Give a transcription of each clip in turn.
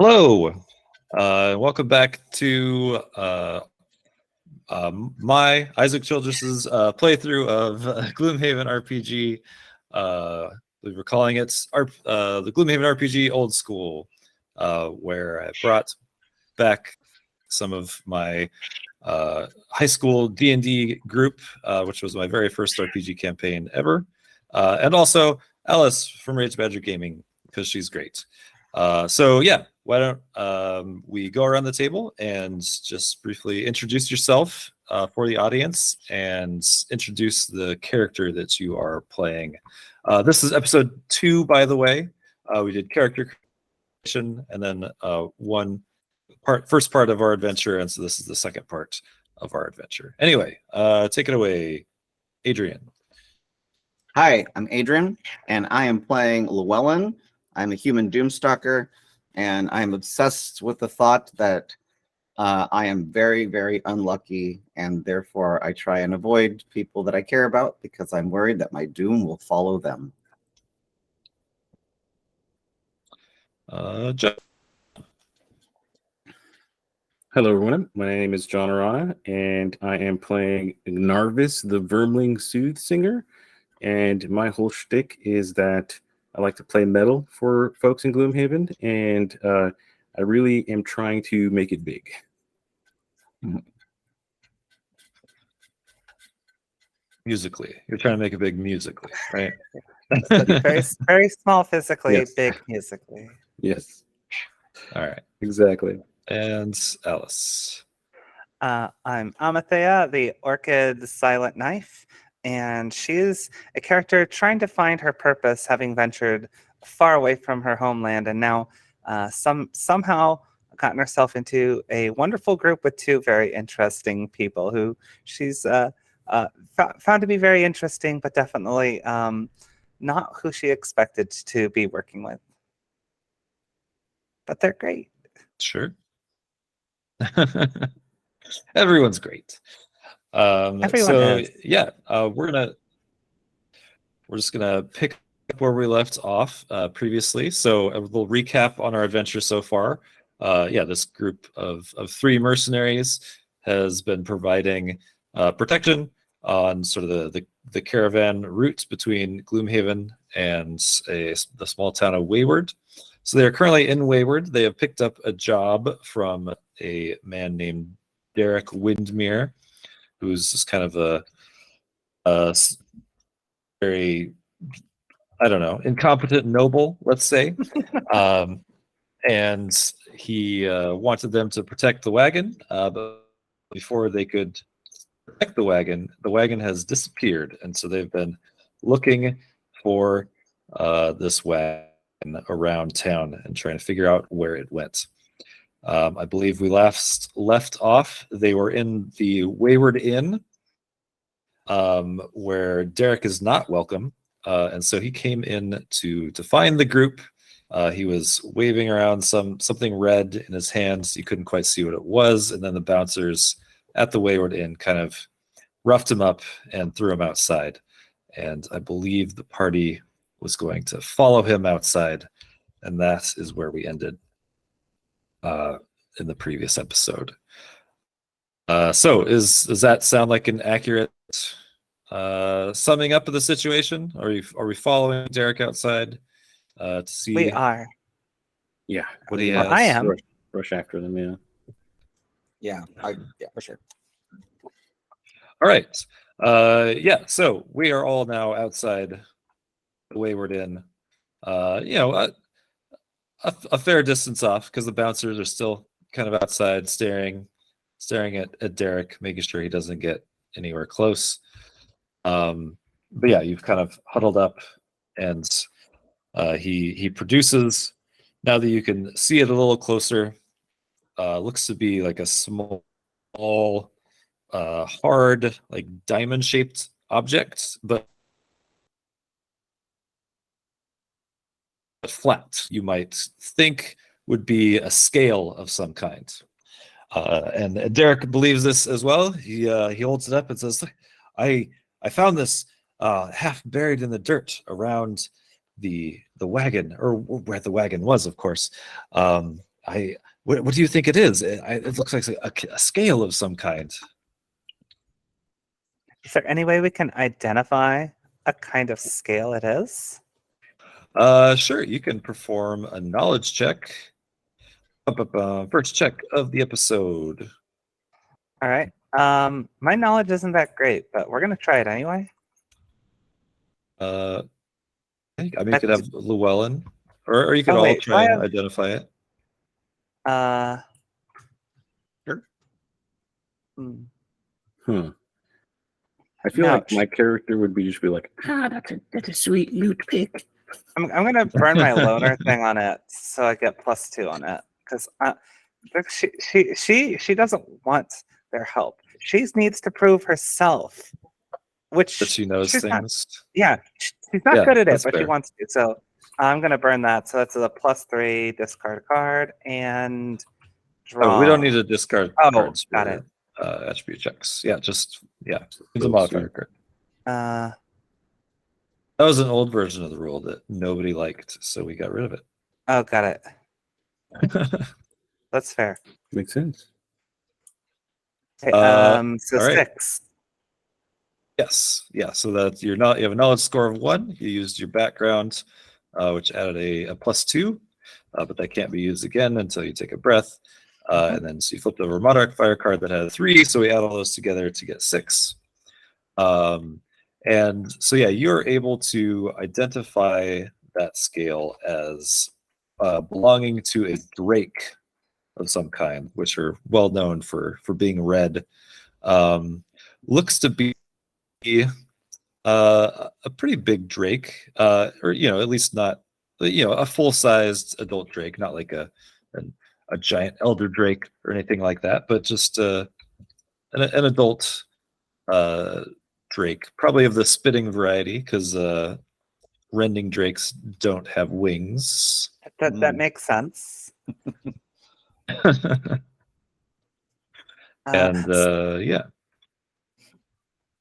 Hello, welcome back to my Isaac Childress's playthrough of Gloomhaven RPG. We were calling it the Gloomhaven RPG Old School, where I brought back some of my high school D&D group, which was my very first RPG campaign ever, and also Alice from Rage Badger Gaming, because she's great. So yeah, why don't we go around the table and just briefly introduce yourself for the audience and introduce the character that you are playing. This is episode 2, by the way. We did character creation and then first part of our adventure, and so this is the second part of our adventure. Anyway, take it away, Adrian. Hi, I'm Adrian, and I am playing Llewellyn. I'm a human doomstalker, and I'm obsessed with the thought that I am very, very unlucky, and therefore I try and avoid people that I care about because I'm worried that my doom will follow them. John. Hello, everyone. My name is John Arana, and I am playing Narvis, the Vermling Soothsinger. And my whole shtick is that I like to play metal for folks in Gloomhaven, and I really am trying to make it big. Musically, you're trying to make it big musically, right? very, very small physically, Yes. big musically. Yes, All right. exactly. And Alice. I'm Amathea, the Orchid Silent Knife, and she's a character trying to find her purpose, having ventured far away from her homeland, and now somehow gotten herself into a wonderful group with two very interesting people who she's found to be very interesting, but definitely not who she expected to be working with. But they're great. Sure. Everyone's great. Everyone is. Yeah, we're just gonna pick up where we left off previously. So a little recap on our adventure so far. Yeah, this group of 3 mercenaries has been providing protection on sort of the caravan route between Gloomhaven and the small town of Wayward. So they're currently in Wayward. They have picked up a job from a man named Derek Windmere, who's just kind of a very, I don't know, incompetent noble, let's say. And he wanted them to protect the wagon, but before they could protect the wagon has disappeared, and so they've been looking for this wagon around town and trying to figure out where it went. I believe we left off. They were in the Wayward Inn, where Derek is not welcome, and so he came in to find the group. He was waving around something red in his hands. You couldn't quite see what it was, and then the bouncers at the Wayward Inn kind of roughed him up and threw him outside. And I believe the party was going to follow him outside, and that is where we ended in the previous episode. So does that sound like an accurate summing up of the situation? Are we following Derek outside to see? We are. Yeah. What he Well, has? I am. Rush after them, yeah. Yeah, for sure. All right. Yeah, so we are all now outside the Wayward Inn. A fair distance off, because the bouncers are still kind of outside staring at Derek, making sure he doesn't get anywhere close. But yeah, you've kind of huddled up, and he produces, now that you can see it a little closer, looks to be like a small hard, like diamond shaped object, but flat. You might think would be a scale of some kind. And Derek believes this as well. He holds it up and says, I found this half buried in the dirt around the wagon, or where the wagon was, of course. What do you think it is? It looks like a scale of some kind. Is there any way we can identify a kind of scale it is? Sure, you can perform a knowledge check. First check of the episode. All right. My knowledge isn't that great, but we're gonna try it anyway. I mean, you could have Llewellyn, or you could Oh, all wait, try I and have- identify it. Sure. I feel No, like my character would be like, that's a sweet loot pick. I'm gonna burn my loner thing on it so I get +2 on it because she doesn't want their help. She needs to prove herself, which That she knows she's things. She's not Yeah, good at it, that's but she fair. wants to. So I'm gonna burn that. So that's a +3, discard a card, and draw. Oh, we don't need to discard Oh, cards got for it. Attribute checks. Yeah, it's a So modifier card. That was an old version of the rule that nobody liked, so we got rid of it. Oh, got it. That's fair. Makes sense. Okay, so all right. 6. Yes, yeah. So that you have a knowledge score of 1. You used your background, which added a +2, but that can't be used again until you take a breath. And then so you flipped over a modifier card that had a 3, so we add all those together to get 6. And so yeah, you're able to identify that scale as belonging to a drake of some kind, which are well known for being red. Looks to be a pretty big drake, or at least not a full-sized adult drake, not like a giant elder drake or anything like that, but just an adult drake, probably of the spitting variety, because rending drakes don't have wings. That makes sense. And yeah.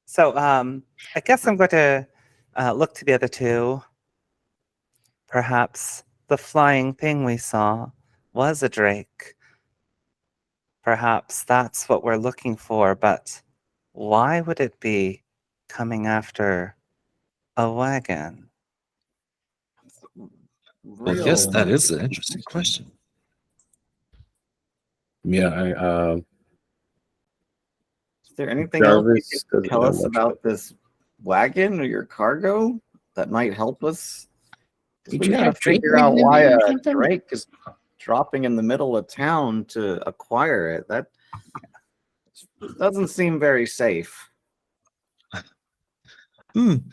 So I guess I'm going to look to the other two. Perhaps the flying thing we saw was a drake. Perhaps that's what we're looking for, but why would it be coming after a wagon? Well, yes, that is an interesting question. Yeah, Is there anything else Jarvis you can doesn't tell know us much about this wagon or your cargo that might help us? 'Cause Did we you gotta have Drake figure out living why there or a something? Drake is dropping in the middle of town to acquire it. That doesn't seem very safe. That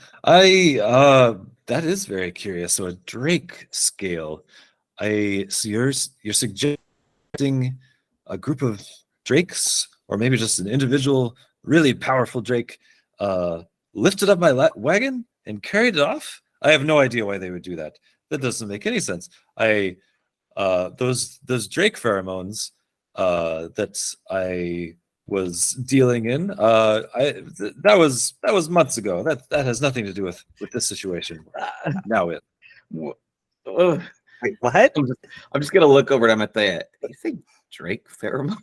is very curious. So a drake scale. So you're suggesting a group of drakes, or maybe just an individual really powerful drake lifted up my wagon and carried it off? I have no idea why they would do that. That doesn't make any sense. Those drake pheromones that I was dealing in, that was months ago. That has nothing to do with this situation. Now it. Ugh. Wait, what? I'm just gonna look over at Amathea. You think Drake pheromone?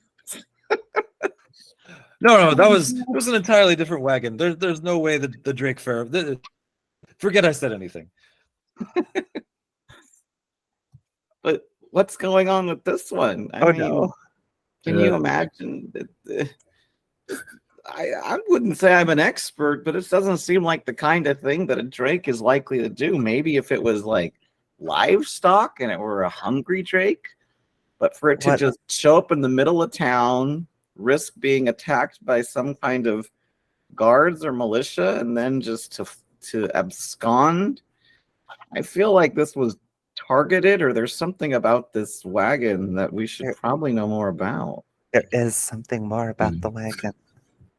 No, it was an entirely different wagon. There's no way that the drake pheromone. Forget I said anything. But what's going on with this one? I mean, No. can you imagine that? I wouldn't say I'm an expert, but it doesn't seem like the kind of thing that a drake is likely to do. Maybe if it was like livestock and it were a hungry drake, but for it to What? just show up in the middle of town, risk being attacked by some kind of guards or militia, and then just to abscond, I feel like this was targeted, or there's something about this wagon that we should probably know more about. There is something more about the wagon.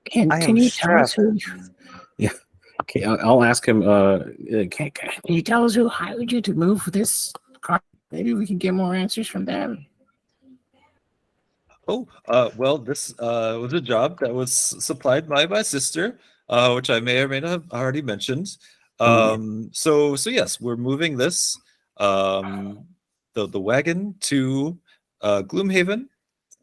Can I am you sure tell us who? Yeah. Okay, I'll ask him. Can you tell us who hired you to move this car? Maybe we can get more answers from them. Oh, well, this was a job that was supplied by my sister, which I may or may not have already mentioned. So yes, we're moving this the wagon to Gloomhaven,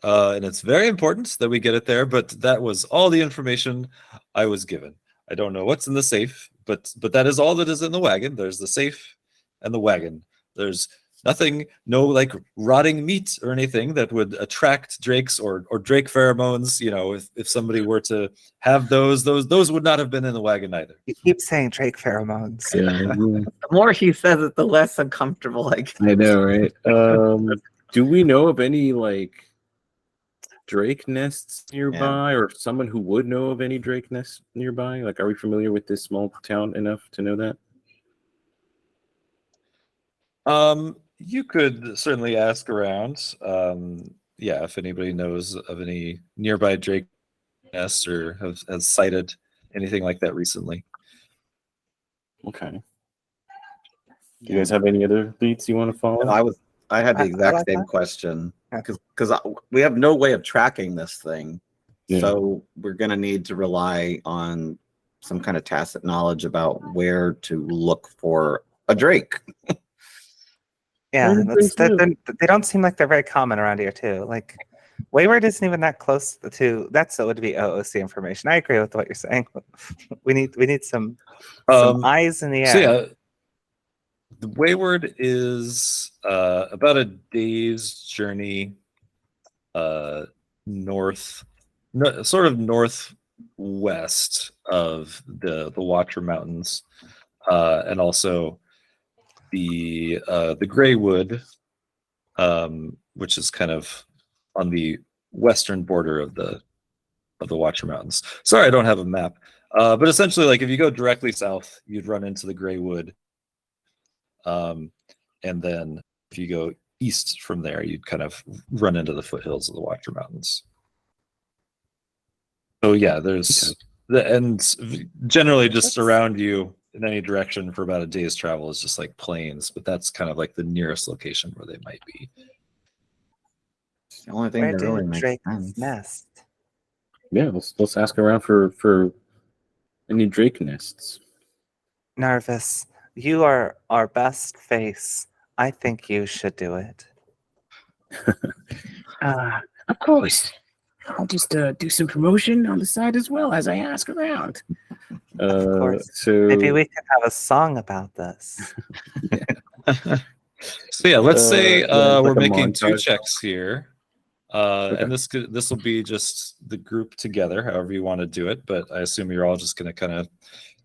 and it's very important that we get it there. But that was all the information I was given. I don't know what's in the safe, but that is all that is in the wagon. There's the safe and the wagon. There's nothing, no like rotting meat or anything that would attract drakes or drake pheromones. You know, if somebody were to have those would not have been in the wagon either. You keep saying Drake pheromones. Yeah, The more he says it, the less uncomfortable I get. I know, right? Do we know of any like drake nests nearby, or someone who would know of any drake nests nearby? Like, are we familiar with this small town enough to know that? You could certainly ask around. Yeah, if anybody knows of any nearby drake nests or has sighted anything like that recently. Okay. Do you guys have any other beats you want to follow? I had the exact like same that. question because we have no way of tracking this thing, Yeah. so we're gonna need to rely on some kind of tacit knowledge about where to look for a drake. Yeah, Where did they don't seem like they're very common around here too. Like Wayward isn't even that close to that would be OOC information. I agree with what you're saying. we need some eyes in the air. So yeah, the Wayward is about a day's journey sort of northwest of the Watcher Mountains, and also the Greywood, which is kind of on the western border of the Watcher Mountains. Sorry, I don't have a map, but essentially, like if you go directly south, you'd run into the Greywood. And then if you go east from there, you'd kind of run into the foothills of the Watcher Mountains. So yeah, there's generally just around you in any direction for about a day's travel is just like plains, but that's kind of like the nearest location where they might be. It's the only thing Where that do really makes Drake's sense. nest? Yeah, let's ask around for any drake nests. Narvis, you are our best face. I think you should do it. Of course. I'll just do some promotion on the side as well as I ask around. Of course. So Maybe we could have a song about this. So yeah, let's say yeah, we're like a making 2 montage. checks here. Okay. And this will be just the group together, however you want to do it. But I assume you're all just going to kind of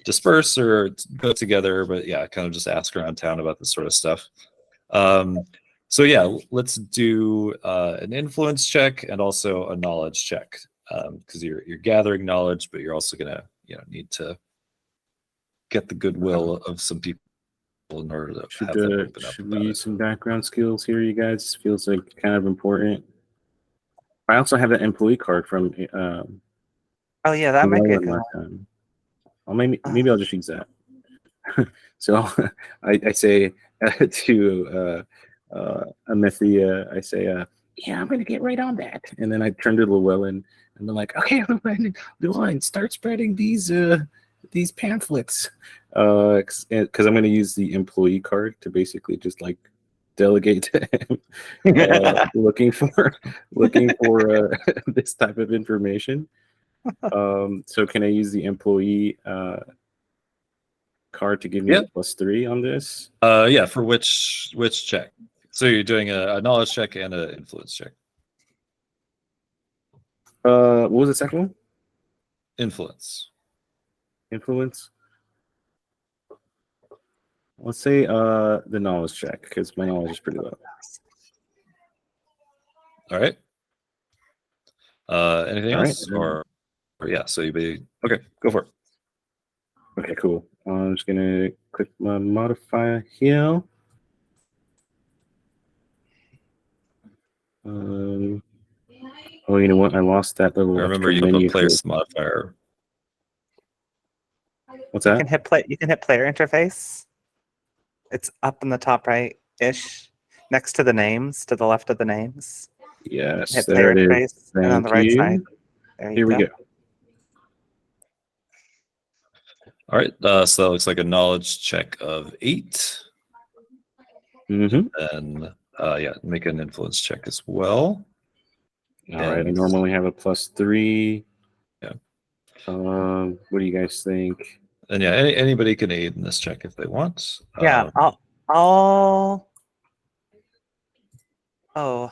disperse or go together. But yeah, kind of just ask around town about this sort of stuff. So yeah, let's do an influence check and also a knowledge check, because you're gathering knowledge, but you're also going to need to get the goodwill of some people in order to have them open up. Should we use some background skills here, you guys? Feels like kind of important. I also have that employee card from Oh yeah, that might be a good last one. time. Well, maybe I'll just use that. So I say to Amethea, I say, Yeah, I'm gonna get right on that. and then I turn to Llewellyn and I'm like, Okay, Llewellyn, start spreading these pamphlets. because I'm going to use the employee card to basically just like delegate to him, looking for this type of information. So can I use the employee card to give me a +3 on this? Yeah, for which check? So you're doing a knowledge check and an influence check. What was the second one? Influence. Let's say the knowledge check, because my knowledge is pretty low. All right. Anything All else? right. Or yeah, so okay, go for it. Okay, cool. I'm just gonna click my modifier here. Oh, you know what? I lost that little. Remember, you menu can put player for- modifier. What's You that? can hit player interface. It's up in the top right-ish, next to the names, to the left of the names. Yes, Hit there player it is. interface, and on the right side. There you Here we go. All right, so that looks like a knowledge check of 8. Mm-hmm. And make an influence check as well. All right. I And- normally have a +3. Yeah. What do you guys think? And yeah, anybody can aid in this check if they want. Yeah, I'll I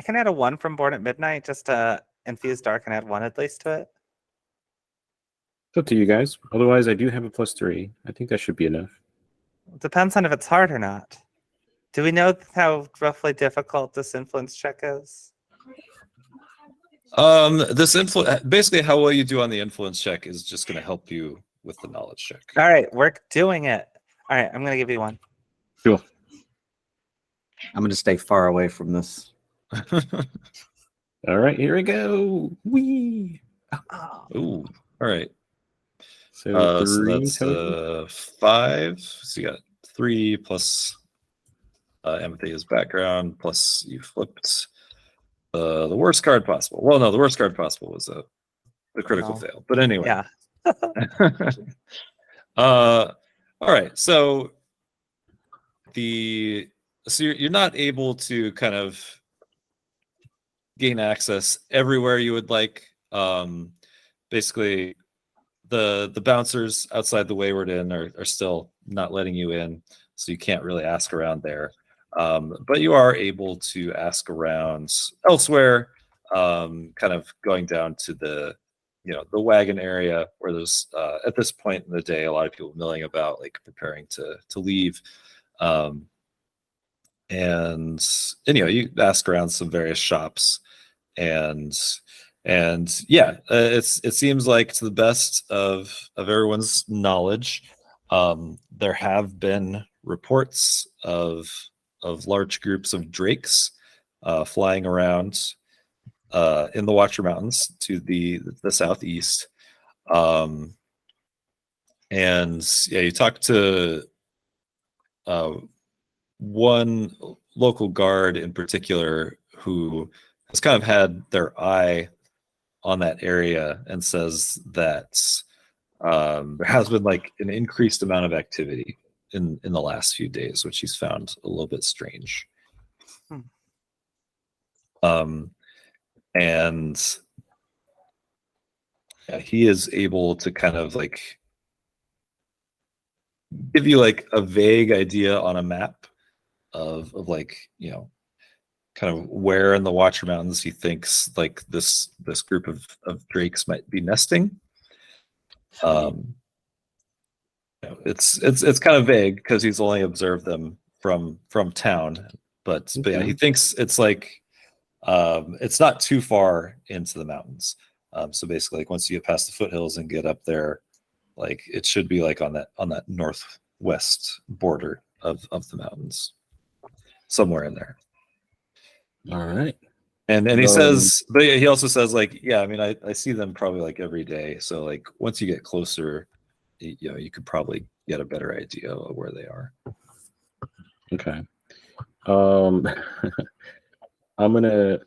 can add a 1 from Born at Midnight just to infuse dark and add 1 at least to it. It's up to you guys. Otherwise, I do have a +3. I think that should be enough. Depends on if it's hard or not. Do we know how roughly difficult this influence check is? Basically how well you do on the influence check is just going to help you with the knowledge check. All right, we're doing it. All right, I'm gonna give you 1. Cool. I'm gonna stay far away from this. All right, here we go. Wee. Oh, Ooh, all right. So So 3 that's total. 5. So you got 3 plus Amathea's background, plus you flipped the worst card possible. Well, no, the worst card possible was the critical No. fail. But anyway. yeah. All right. So you're not able to kind of gain access everywhere you would like. Basically, the bouncers outside the Wayward Inn are still not letting you in, so you can't really ask around there. But you are able to ask around elsewhere, kind of going down to the wagon area where there's at this point in the day a lot of people milling about, like preparing to leave. And you ask around some various shops, and yeah, it seems like, to the best of everyone's knowledge, there have been reports of large groups of drakes flying around in the Watcher Mountains to the southeast. And yeah, you talk to one local guard in particular who has kind of had their eye on that area and says that there has been like an increased amount of activity in the last few days, which he's found a little bit strange. And yeah, he is able to kind of like give you like a vague idea on a map of like, kind of where in the Watcher Mountains he thinks like this group of drakes might be nesting. It's kind of vague because he's only observed them from town, but yeah, he thinks it's like it's not too far into the mountains. So basically, like once you get past the foothills and get up there, like it should be like on that northwest border of the mountains, somewhere in there. All right. And he says, but yeah, he also says like, yeah, I mean, I see them probably like every day. So like once you get closer, you could probably get a better idea of where they are. Okay. I'm gonna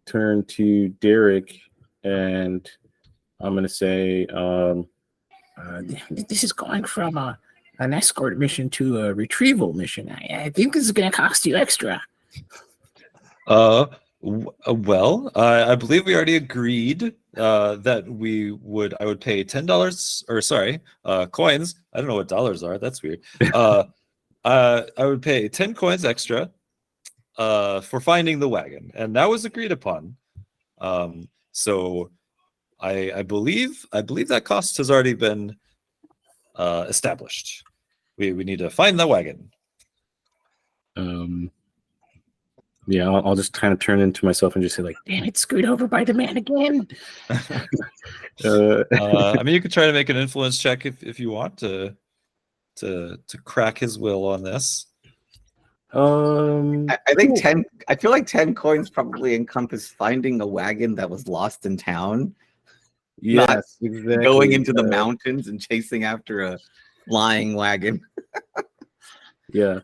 turn to Derek and I'm gonna say, This is going from an escort mission to a retrieval mission. I think this is going to cost you extra. Well, I believe we already agreed that I would pay $10, or sorry, coins. I don't know what dollars are. That's weird. I would pay 10 coins extra for finding the wagon, and that was agreed upon. So I believe that cost has already been established. We need to find the wagon. Yeah, I'll just kind of turn into myself and just say like, Damn it, screwed over by the man again. I mean, you could try to make an influence check if you want to crack his will on this. I think 10. I feel like 10 coins probably encompass finding a wagon that was lost in town, yes, exactly. going into the mountains and chasing after a flying wagon. Yeah.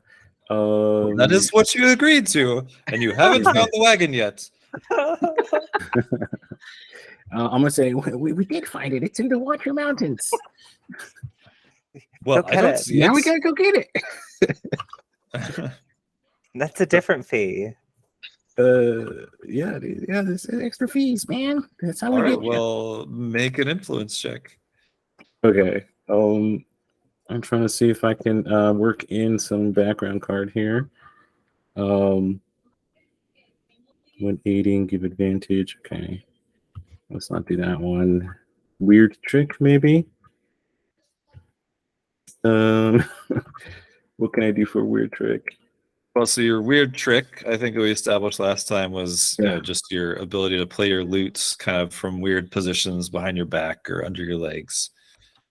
That is what you agreed to, and you haven't found the wagon yet. I'm going to say, we did find it. It's in the Watcher Mountains. Well, Go I get don't it. see Now we it. gotta go get it. That's a different fee. Yeah, dude. Yeah, this is extra fees, man. That's how All we right, get you. well, make an influence check. Okay. I'm trying to see if I can work in some background card here. When aiding, give advantage. Okay. Let's not do that one. Weird trick, maybe. Um, what can I do for a weird trick? Well, so your weird trick, I think we established last time, was Yeah. just your ability to play your lute kind of from weird positions behind your back or under your legs.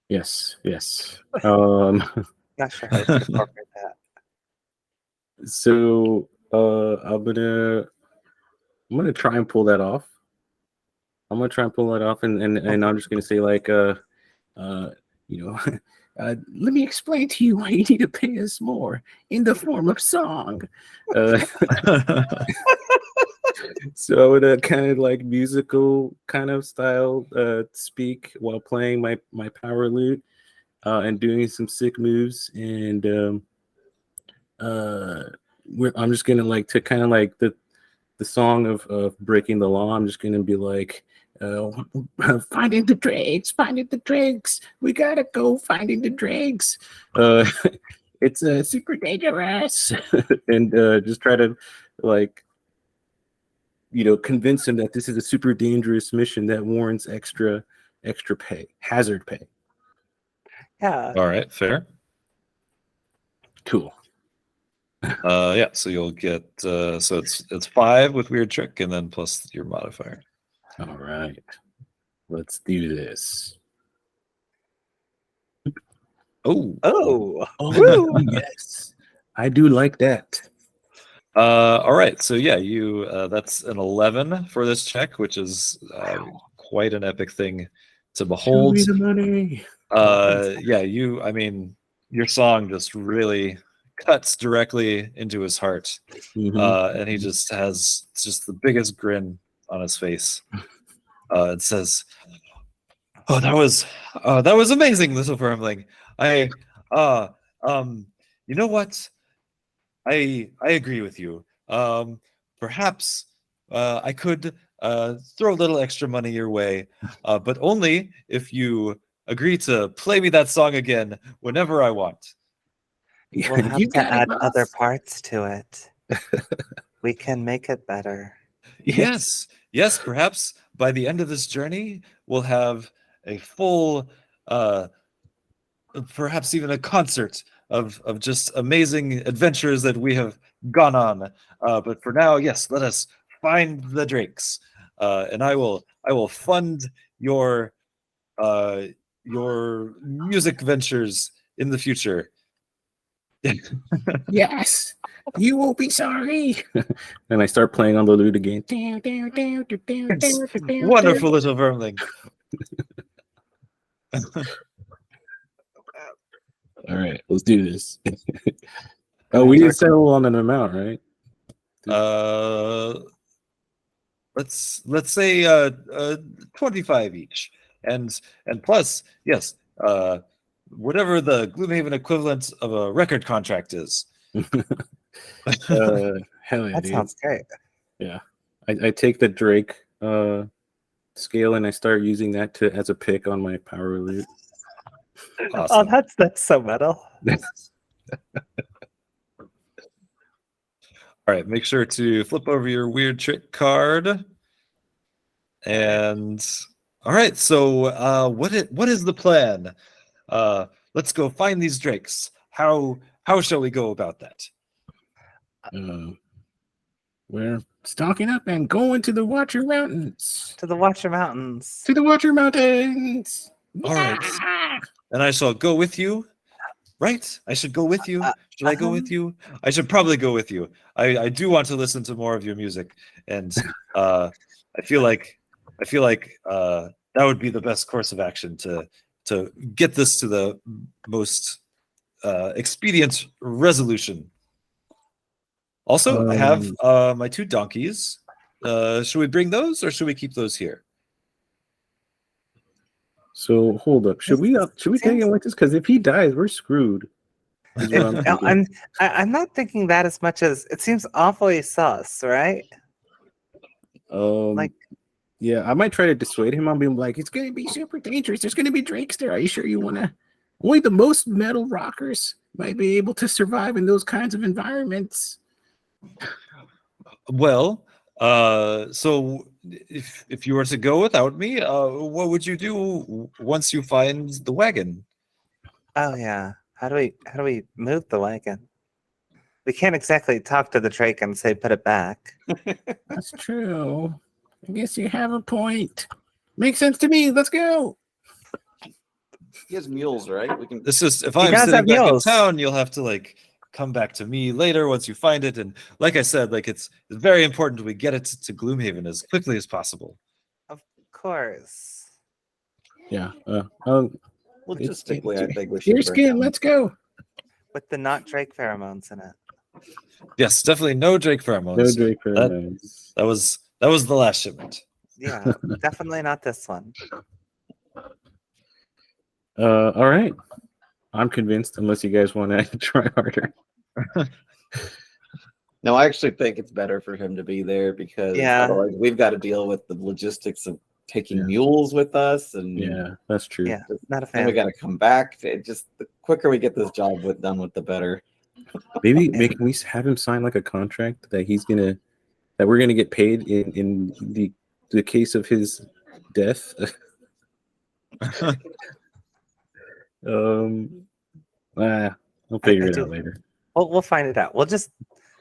Yes. Not sure how to incorporate that. So I'm gonna try and pull that off. I'm gonna try and pull that off, and I'm just gonna say like you know, Let me explain to you why you need to pay us more in the form of song. uh, so I would kind of like musical kind of style speak while playing my power lute and doing some sick moves, and I'm just gonna like to kind of like the song of breaking the law. I'm just gonna be like, Finding the dregs. We gotta go finding the dregs. uh, It's super dangerous. and just try to like convince him that this is a super dangerous mission that warrants extra pay, hazard pay. Yeah. All right, fair. Cool. Yeah, so you'll get so it's 5 with weird trick and then plus your modifier. All right, let's do this. Oh, Oh. Oh, yes, I do like that. all right. So yeah, you that's an 11 for this check, which is quite an epic thing to Show behold. me the money. Yeah, I mean, your song just really cuts directly into his heart. Mhm. And he just has just the biggest grin on his face. It says, "Oh, that was amazing, little firmling. I, uh, you know what? I agree with you. Perhaps I could throw a little extra money your way, but only if you agree to play me that song again whenever I want." We'll have You to got it, add boss. other parts to it. We can make it better. Yes, yes, perhaps by the end of this journey, we'll have a full, perhaps even a concert of just amazing adventures that we have gone on. But for now, yes, let us find the drakes, and I will fund uh, your music ventures in the future. Yes, you will be sorry. And I start playing on the lute again. Wonderful little vermling. All right, let's do this. Oh, we didn't settle on an amount, right? Let's say 25 each, and plus, yes, whatever the Gloomhaven equivalent of a record contract is. Hell yeah, That dude. sounds great. Yeah, I take the Drake scale and I start using that as a pick on my power lute. Awesome. Oh, that's so metal. All right, make sure to flip over your weird trick card. And all right, so what is the plan? Let's go find these drakes. How shall we go about that? We're stalking up and going to the Watcher Mountains. To the Watcher Mountains. To the Watcher Mountains. All right. Yeah! And I shall go with you. Right? I should go with you. Should I go with you? I should probably go with you. I do want to listen to more of your music, and I feel like that would be the best course of action to get this to the most expedient resolution. Also, I have my 2 donkeys. Should we bring those, or should we keep those here? So hold up. Should we take him like this? Because if he dies, we're screwed. Is what I'm thinking. I'm not thinking that as much as it seems awfully sus, right? Like, yeah, I might try to dissuade him. I'll be like, it's gonna be super dangerous. There's gonna be drakes there. Are you sure you wanna? Only the most metal rockers might be able to survive in those kinds of environments. Well, so if you were to go without me, what would you do once you find the wagon? oh yeah, how do we move the wagon? We can't exactly talk to the drake and say put it back. That's true. I guess you have a point. Makes sense to me. Let's go. He has mules, right? We can. This is if He I'm does sitting have back in mules. town, you'll have to like come back to me later once you find it. And like I said, like it's very important we get it to Gloomhaven as quickly as possible. Of course. Yeah. Logistically, I think we should. Deer skin. Let's go. With the not drake pheromones in it. Yes, definitely no Drake pheromones. No Drake That- pheromones. That was the last shipment. Yeah, definitely not this one. All right. I'm convinced, unless you guys want to try harder. No, I actually think it's better for him to be there because Yeah. otherwise we've got to deal with the logistics of taking Yeah. mules with us, and Yeah, that's true. Yeah, not a then we fan. got to come back. It just the quicker we get this job done with, the better. Maybe can we have him sign like a contract that we're gonna get paid in the case of his death. We'll figure it out later. We'll find it out. We'll just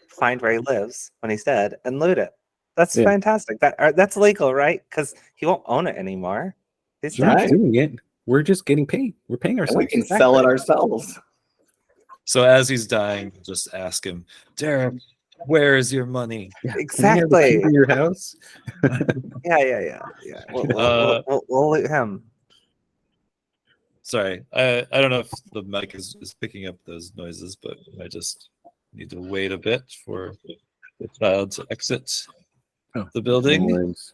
find where he lives when he's dead and loot it. That's Yeah. fantastic. That's legal, right? Because he won't own it anymore. He's We're not dead. doing it. We're just getting paid. We're paying And we ourselves. can sell it ourselves. So as he's dying, just ask him, Derek, where is your money? Yeah. Can we have the Exactly. key to your house. Yeah. We'll loot him. Sorry, I don't know if the mic is picking up those noises, but I just need to wait a bit for the child to exit the building. No worries.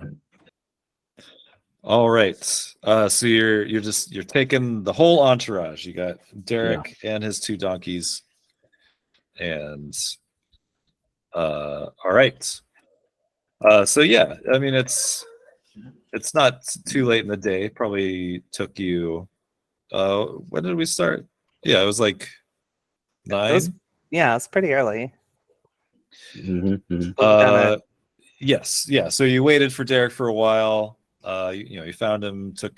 All right. So you're taking the whole entourage. You got Derek and his two donkeys. And all right. So yeah, I mean it's not too late in the day. Probably took you when did we start? Yeah, it was like 9. Yeah, it's pretty early. Mhm, mhm. Done Yes, yeah. So you waited for Derek for a while. You found him. So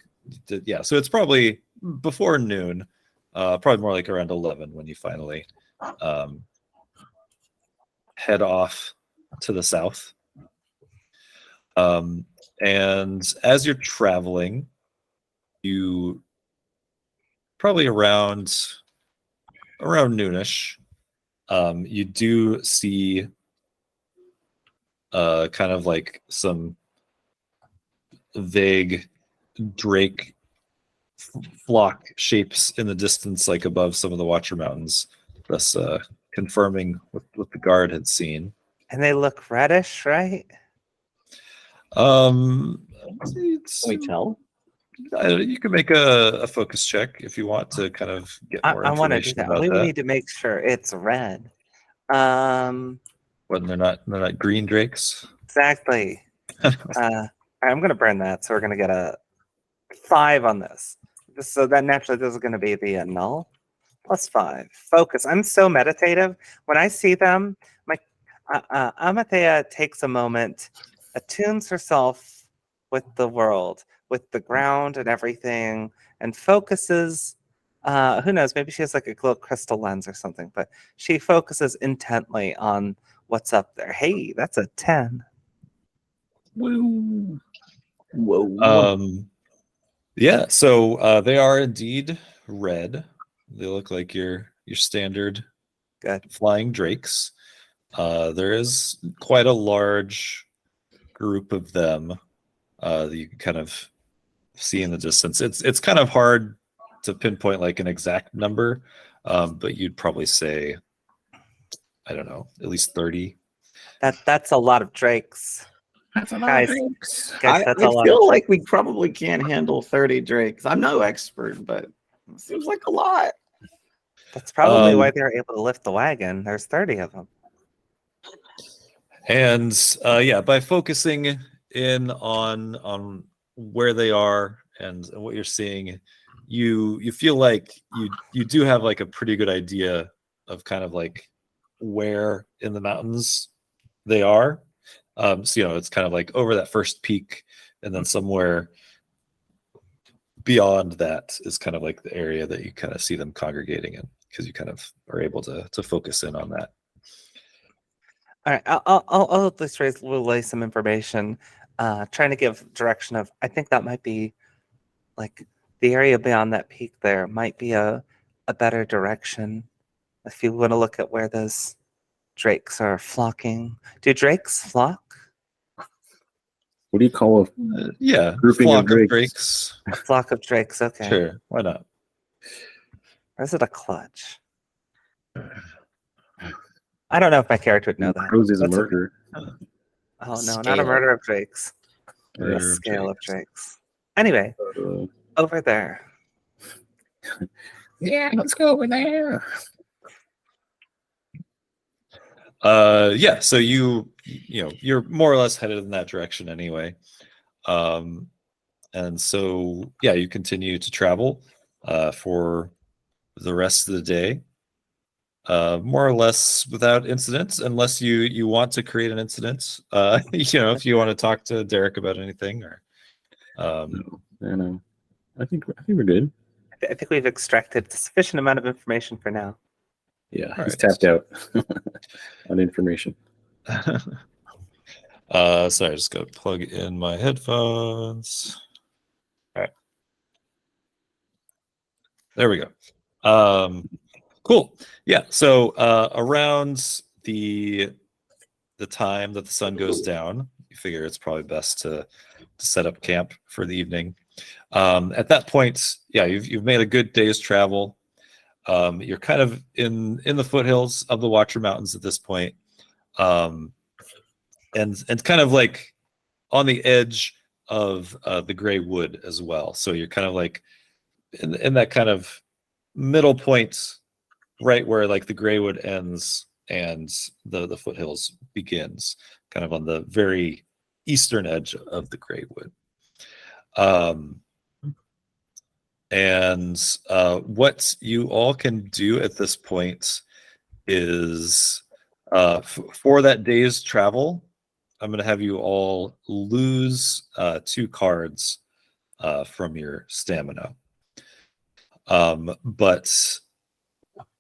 it's probably before noon. Probably more like around 11 when you finally head off to the south. And as you're traveling, you probably around noonish, you do see kind of like some vague drake flock shapes in the distance, like above some of the Watcher Mountains, thus confirming what the guard had seen. And they look reddish, right? Can we tell? You can make a focus check if you want to kind of get more I want to do information that. about We that. need to make sure it's red. When they're not green drakes. Exactly. I'm going to burn that, so we're going to get a 5 on this. So that naturally this is going to be the null plus 5. Focus. I'm so meditative. When I see them, Amathea takes a moment, attunes herself with the world, with the ground and everything, and focuses. Who knows? Maybe she has like a little crystal lens or something, but she focuses intently on what's up there. Hey, that's a 10. Woo. Whoa. Yeah, so they are indeed red. They look like your standard Good. flying drakes. There is quite a large group of them that you can kind of see in the distance. It's kind of hard to pinpoint like an exact number, but you'd probably say, I don't know, at least 30. That's a lot of drakes. That's a lot Guys. of drinks. Guys, that's I a lot feel of like we probably can't handle 30 drakes. I'm no expert, but it seems like a lot. That's probably why Um, they were able to lift the wagon. There's 30 of them. And yeah, by focusing in on where they are and what you're seeing, you feel like you do have like a pretty good idea of kind of like where in the mountains they are. So it's kind of like over that first peak, and then somewhere beyond that is kind of like the area that you kind of see them congregating in, because you kind of are able to focus in on that. All right, I'll at least relay some information, trying to give direction of. I think that might be like the area beyond that peak. There might be a better direction if you want to look at where those drakes are flocking. Do drakes flock? What do you call Yeah, Grouping of flock of drakes. drakes. A flock of drakes. Okay. Sure, why not? Or is it a clutch? I don't know if my character would know that. Crows is a That's a- murder? Oh no, not a Scale. murder of drakes. Murder A of scale of drakes. drakes. Anyway, Uh, over there. Yeah, let's go over there. Yeah, so you're more or less headed in that direction anyway. And so yeah, you continue to travel for the rest of the day, more or less without incidents, unless you want to create an incident. If you want to talk to Derek about anything, or no. I think we're good. I think we've extracted a sufficient amount of information for now. Yeah, All he's right. tapped out on information. Sorry, I just got to plug in my headphones. All right, there we go. Cool. Yeah. So around the time that the sun goes down, you figure it's probably best to set up camp for the evening. At that point, yeah, you've made a good day's travel. You're kind of in the foothills of the Watcher Mountains at this point, and kind of like on the edge of the Gray Wood as well. So you're kind of like in that kind of middle point, right where like the Gray Wood ends and the foothills begins, kind of on the very eastern edge of the Gray Wood. And what you all can do at this point is for that day's travel, I'm going to have you all lose 2 cards from your stamina. But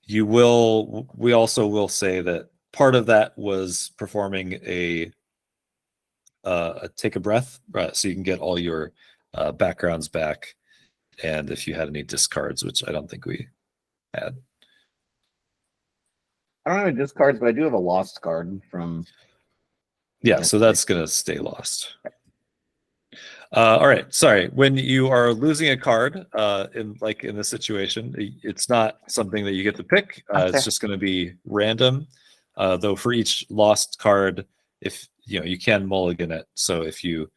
we also will say that part of that was performing a take a breath, so you can get all your backgrounds back, and if you had any discards, which I don't think we had. I don't have any discards, but I do have a lost card from. Yeah, so that's gonna stay lost. All right, sorry. When you are losing a card, in this situation, it's not something that you get to pick. It's just going to be random. Though for each lost card, if you can mulligan it. So if you'll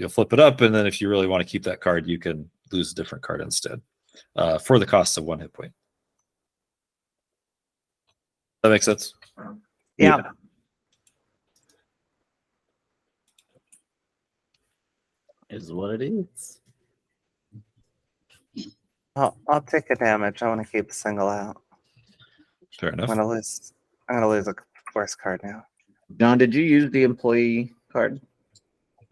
flip it up, and then if you really want to keep that card, you can lose a different card instead, for the cost of 1 hit point. That makes sense? Yeah. Is what it is. I'll take a damage. I want to keep a single out. Fair enough. I'm gonna lose a force card now. John, did you use the employee card?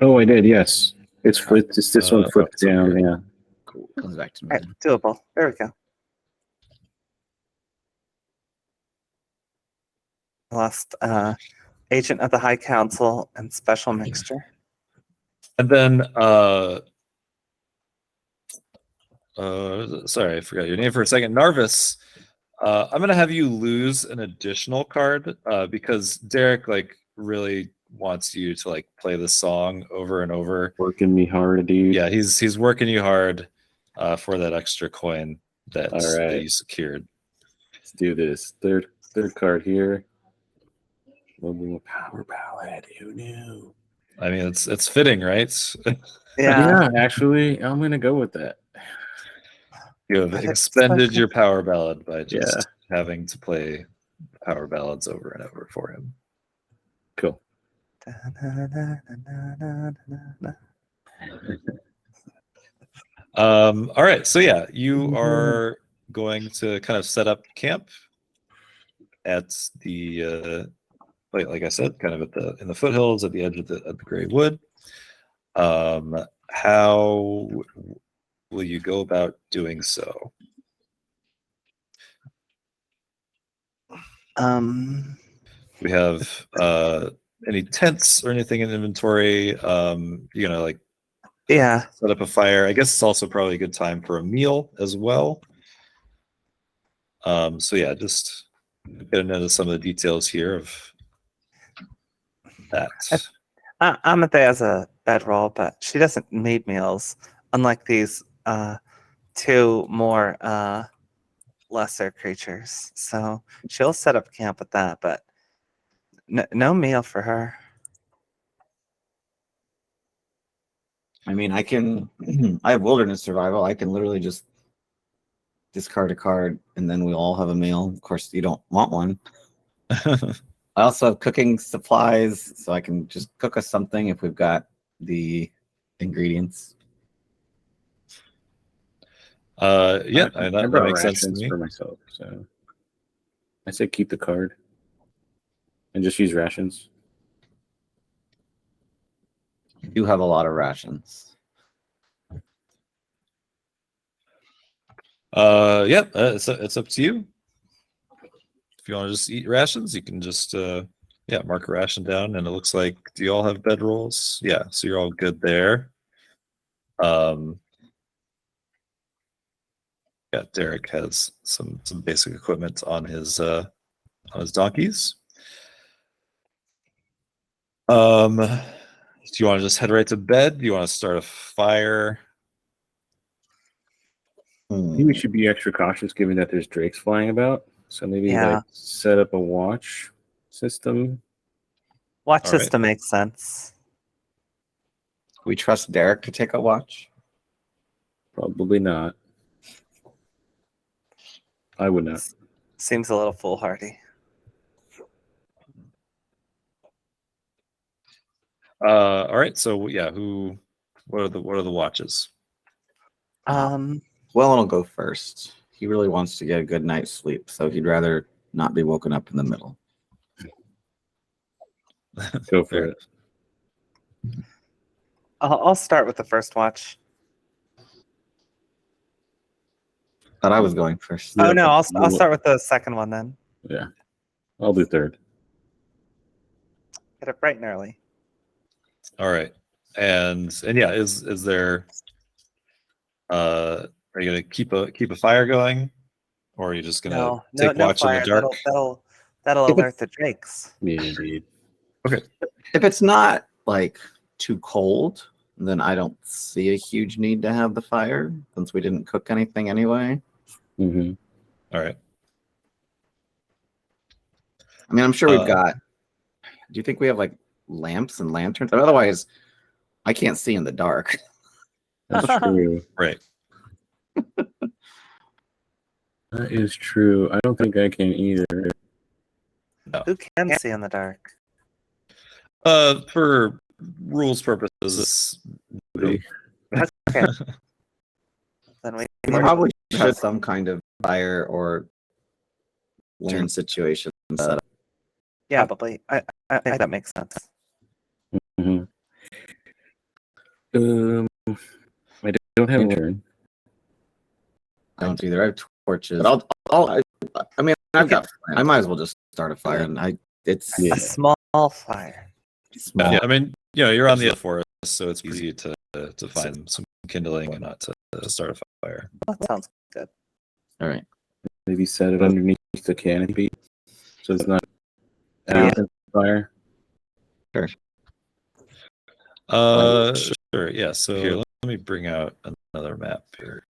Oh, I did. Yes, it's flipped. It's this one flipped it's over down. here. Yeah. Cool. Comes back to me. All right, doable. There we go. Lost Agent of the High Council and Special Mixture. And then, sorry, I forgot your name for a second. Narvis, I'm going to have you lose an additional card because Derek really wants you to play the song over and over. Working me hard, dude. Yeah, he's working you hard for that extra coin that you secured. Let's do this. Third card here. Power ballad. Who knew? I mean, it's fitting, right? Yeah. Actually, I'm gonna go with that. You have But it's expended like- your power ballad by Yeah. just having to play power ballads over and over for him. Cool. All right, so yeah, you are going to kind of set up camp at the like I said, kind of in the foothills at the edge of the Gray Wood. How will you go about doing so? We have any tents or anything in inventory? You're gonna like Yeah. set up a fire. I guess it's also probably a good time for a meal as well. So yeah, just get into some of the details here of that. Amate has a bedroll, but she doesn't need meals, unlike these two more lesser creatures. So she'll set up camp with that, but no meal for her. I mean, I can. I have wilderness survival. I can literally just discard a card, and then we'll all have a meal. Of course, you don't want one. I also have cooking supplies, so I can just cook us something if we've got the ingredients. Yeah, I that brought makes sense to rations me. for myself, so I say keep the card and just use rations. I do have a lot of rations. Yeah, it's up to you. If you want to just eat rations, you can just mark a ration down, and it looks like, do you all have bedrolls? Yeah, so you're all good there. Yeah, Derek has some basic equipment on his donkeys. Do you want to just head right to bed? Do you want to start a fire? I think we should be extra cautious given that there's drakes flying about. So maybe Yeah. like set up a watch system. Watch All right. system makes sense. We trust Derek to take a watch. Probably not. I would not. Seems a little foolhardy. All right, so yeah, what are the watches? Well, I'll go first. He really wants to get a good night's sleep, so he'd rather not be woken up in the middle. Go for Fair. it. I'll start with the first watch. Thought I was going first. Oh Yeah, no, I'll start with the second one then. Yeah, I'll do third. Get it bright and early. All right, and yeah, is there? Are you gonna keep a fire going, or are you just gonna take no watch fire. in the dark? That'll If alert the drakes. Yeah, indeed. If it's not like too cold, then I don't see a huge need to have the fire since we didn't cook anything anyway. Mm-hmm. All right. I mean, I'm sure we've got. Do you think we have like lamps and lanterns? Otherwise, I can't see in the dark. That's true. Right. That is true. I don't think I can either. Who can see in the dark? For rules purposes, Nobody. Okay. Then we We probably should have some kind of fire or lantern situation set up. yeah, probably. I think that makes sense. Mm-hmm. I don't have a turn. I don't either. I have torches. But I mean, I've got. I might as well just start a fire, and it's Yeah. A small fire. small. yeah, I mean, you're on the forest, so it's easy to find some kindling and not to start a fire. That sounds good. All right. Maybe set it underneath the canopy so it's not Yeah. out of fire. Sure. Sure. Yeah. So here, let me bring out another map here.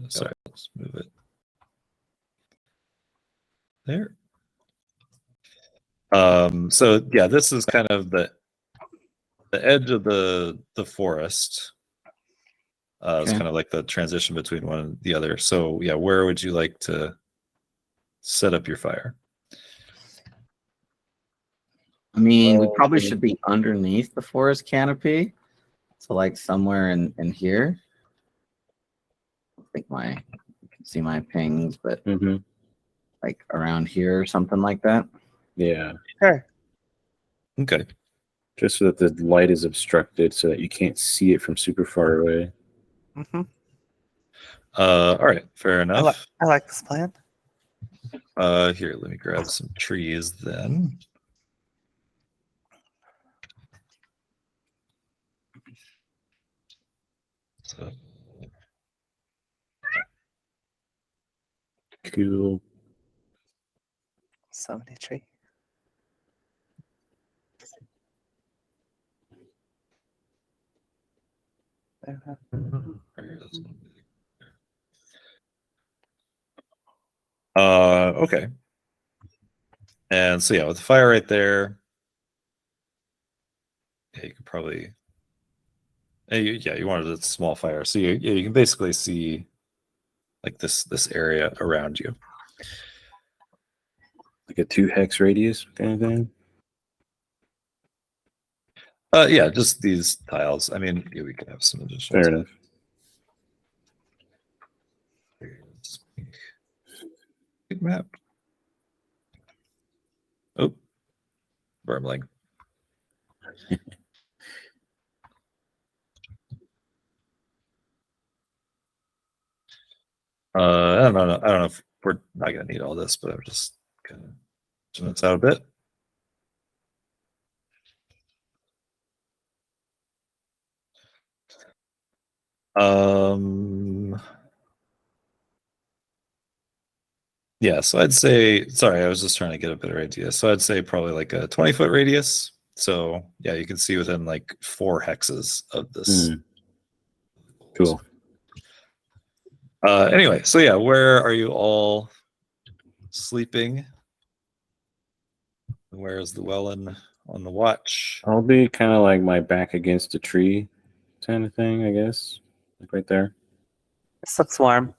Sorry, let's move it. there. So yeah, this is kind of the edge of the forest. It's Okay. kind of like the transition between one and the other. So yeah, where would you like to set up your fire? I mean, we probably should be underneath the forest canopy. So like somewhere in here. I think you can see my pings, but like around here or something like that. Yeah. Sure. Okay. Just so that the light is obstructed so that you can't see it from super far away. Mm-hmm. All right, fair enough. I like this plan. Here, let me grab some trees then. So, Cool. So many trees. okay. And so yeah, with the fire right there, yeah, you could probably, you wanted a small fire, so you can basically see like this area around you. Like a 2 hex radius kind of thing. Yeah, just these tiles. I mean, yeah, we could have some additional. Fair enough. Big map. Oh, Vermling. I don't know if we're not gonna need all this, but I'm just gonna zoom this out a bit. Yeah, so I'd say, sorry, I was just trying to get a better idea. So I'd say probably like a 20-foot radius. So yeah, you can see within like 4 hexes of this. Cool. Anyway, so yeah, where are you all sleeping? Where's Llewellyn on the watch? I'll be kind of like my back against a tree kind of thing, I guess. Like right there. This looks warm.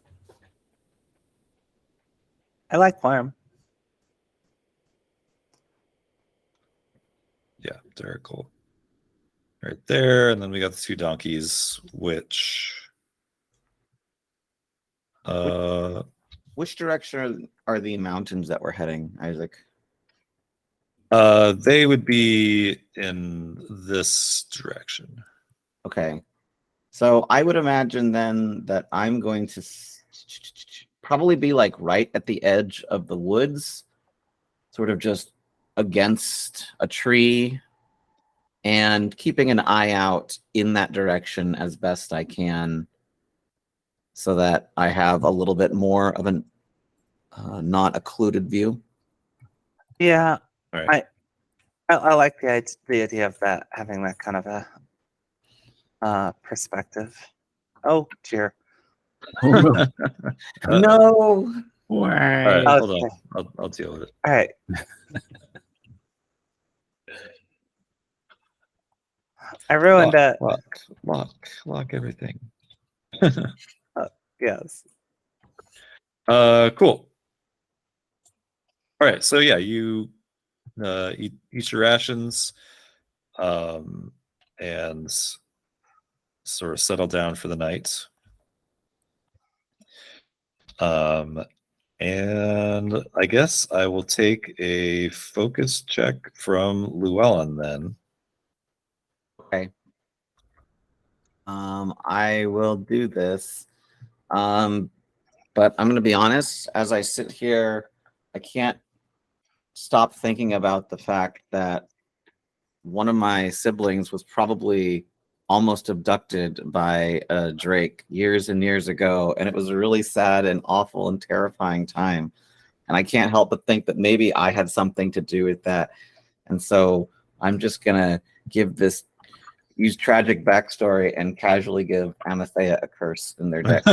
I like warm. Yeah, very cool. Right there, and then we got the 2 donkeys, which Which direction are the mountains that we're heading, Isaac? they would be in this direction. Okay. So I would imagine then that I'm going to probably be like right at the edge of the woods, sort of just against a tree and keeping an eye out in that direction as best I can so that I have a little bit more of an not occluded view. Yeah, All right. I like the idea of that, having that kind of a perspective. Oh dear. No. All right, Why? hold Okay. on. I'll deal with it. All right. I ruined it. Lock everything. Yes. Cool. All right, so yeah, you eat your rations, and sort of settle down for the night. And I guess I will take a focus check from Llewellyn then. Okay. I will do this. But I'm going to be honest, as I sit here, I can't stop thinking about the fact that one of my siblings was probably almost abducted by a drake years and years ago. And it was a really sad and awful and terrifying time. And I can't help but think that maybe I had something to do with that. And so I'm just going to use tragic backstory and casually give Amathea a curse in their deck.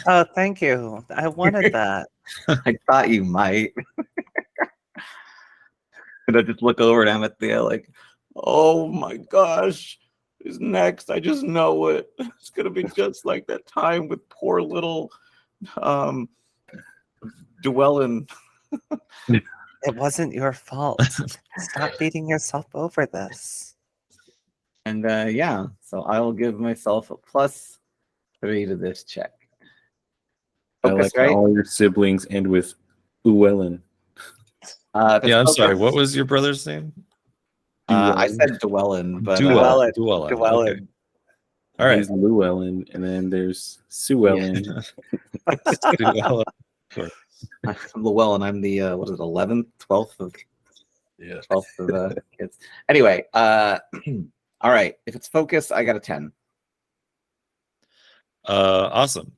Oh, thank you. I wanted that. I thought you might. And I just look over at Amathea like, oh my gosh, who's next? I just know it. It's gonna be just like that time with poor little Dwellin. It wasn't your fault. Stop beating yourself over this. And yeah, so I will give myself a +3 to this check. I Focus, like right? all your siblings end with Llewellyn. If it's Yeah, I'm sorry. focus, What was your brother's name? I said Dwellin, but Llewellyn. Llewellyn. Okay. All right. He's Llewellyn, and then there's Suellen. Llewellyn. I'm Llewellyn. I'm the 11th, 12th of Yeah. 12th of the kids. Anyway, all right. If it's focus, I got a 10. Awesome.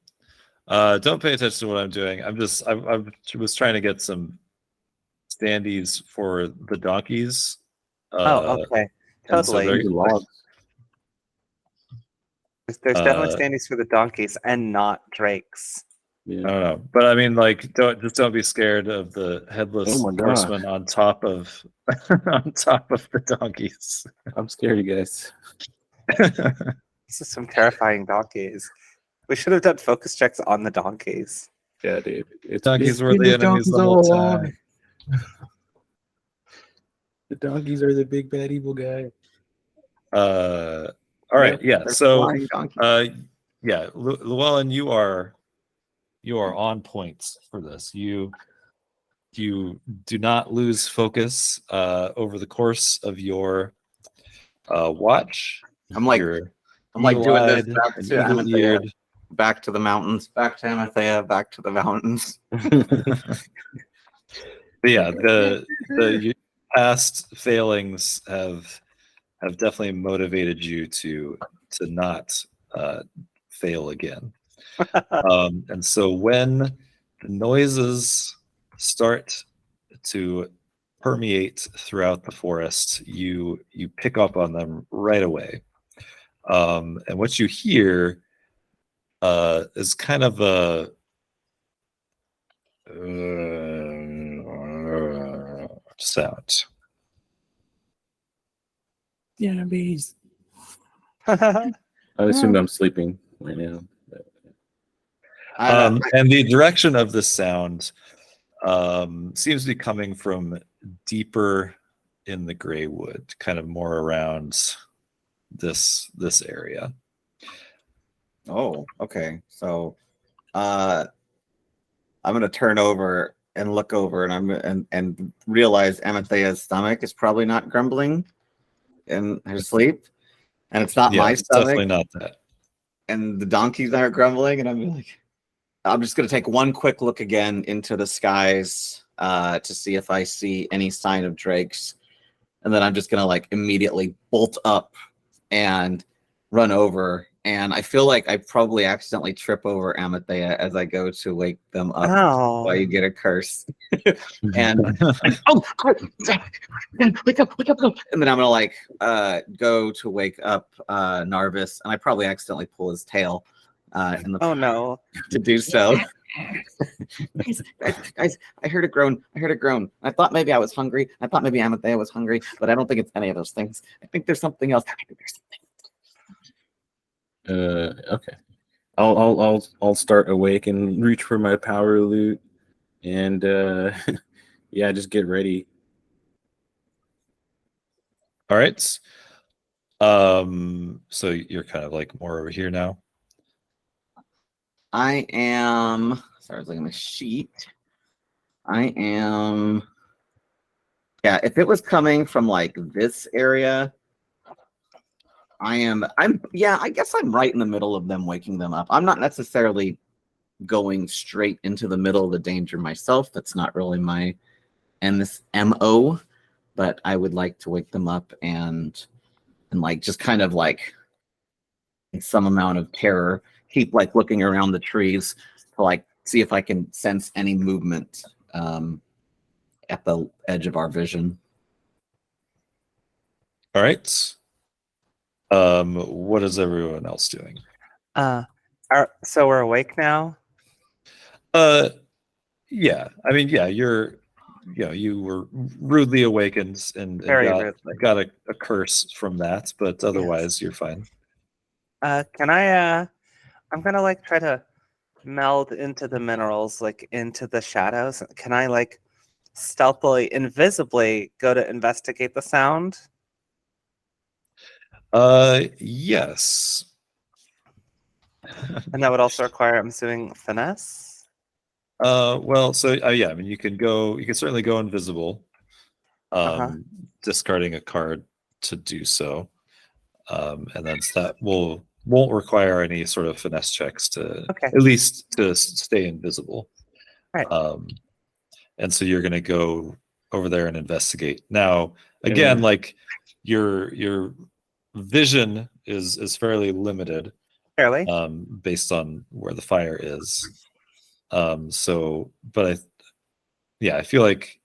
Don't pay attention to what I'm doing. I was trying to get some standees for the donkeys. Oh, okay. and so Totally. they're- There's definitely uh, standees for the donkeys and not drakes. I Yeah. don't know, but I mean, like, don't be scared of the headless Oh my God. horseman on top of on top of the donkeys. I'm scared, you guys. This is some terrifying donkeys. We should have done focus checks on the donkeys. Yeah, dude. Donkeys were the enemies the whole time. The donkeys are the big bad evil guy. All right, yeah. They're So, flying donkeys. yeah, Llewellyn, you are on point for this. You do not lose focus over the course of your watch. I'm like doing this back to Amathea, eagle-eared. back to the mountains, back to Amathea, back to the mountains. But yeah, the past failings have definitely motivated you to not fail again. And so when the noises start to permeate throughout the forest, you pick up on them right away. And what you hear is kind of a sound. Yeah, bees. I assume I'm sleeping right now. And the direction of the sound seems to be coming from deeper in the gray wood, kind of more around this area. Oh, okay. So I'm gonna turn over and look over and realize Amathea's stomach is probably not grumbling in her sleep. And it's not my it's stomach. definitely not that. And the donkeys aren't grumbling, and I'm just gonna take one quick look again into the skies to see if I see any sign of drakes, and then I'm just gonna like immediately bolt up and run over. And I feel like I probably accidentally trip over Amathea as I go to wake them up. Oh. While you get a curse. And oh, wake up. And then I'm gonna like go to wake up Narvis, and I probably accidentally pull his tail in the Oh no. to do so. guys, I heard a groan. I thought maybe I was hungry. I thought maybe Amathea was hungry, but I don't think it's any of those things. I think there's something else. Okay. I'll start awake and reach for my power loot, and yeah, just get ready. All right. So you're kind of like more over here now. I am. Sorry, I was looking at the sheet. I am. Yeah, if it was coming from like this area, I'm. Yeah, I guess I'm right in the middle of them, waking them up. I'm not necessarily going straight into the middle of the danger myself. That's not really my MO. But I would like to wake them up and like just kind of like in some amount of terror, keep like looking around the trees to like see if I can sense any movement at the edge of our vision. All right. What is everyone else doing? So we're awake now? Yeah. I mean, yeah, you're you were rudely awakened and Very got, rudely. got a curse from that, but otherwise you're fine. Can I? I'm gonna like try to meld into the minerals, like into the shadows. Can I like stealthily, invisibly go to investigate the sound? Yes. And that would also require, I'm assuming, finesse. Well, so yeah, I mean, you can certainly go invisible, discarding a card to do so, and then that won't require any sort of finesse checks to at least to stay invisible. Right. And so you're gonna go over there and investigate. Now, again, like your vision is fairly limited, Fairly. based on where the fire is. So, but I feel like,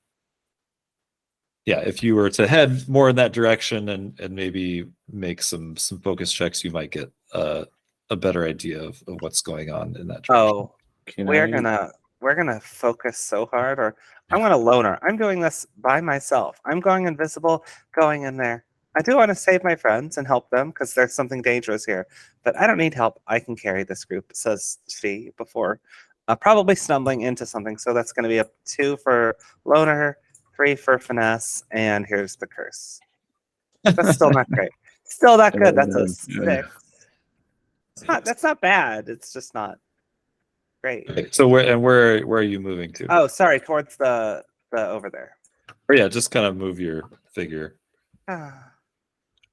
if you were to head more in that direction and maybe make some focus checks, you might get a better idea of what's going on in that direction. We're gonna focus so hard, or I'm gonna loner. I'm doing this by myself. I'm going invisible, going in there. I do want to save my friends and help them because there's something dangerous here, but I don't need help. I can carry this group, says she before probably stumbling into something. So that's going to be a 2 for loner, 3 for finesse, and here's the curse. That's still not great. Still not good. That's a 6. That's not bad. It's just not great. Okay, so where are you moving to? Oh, sorry, towards the over there. Or yeah, just kind of move your figure. Ah.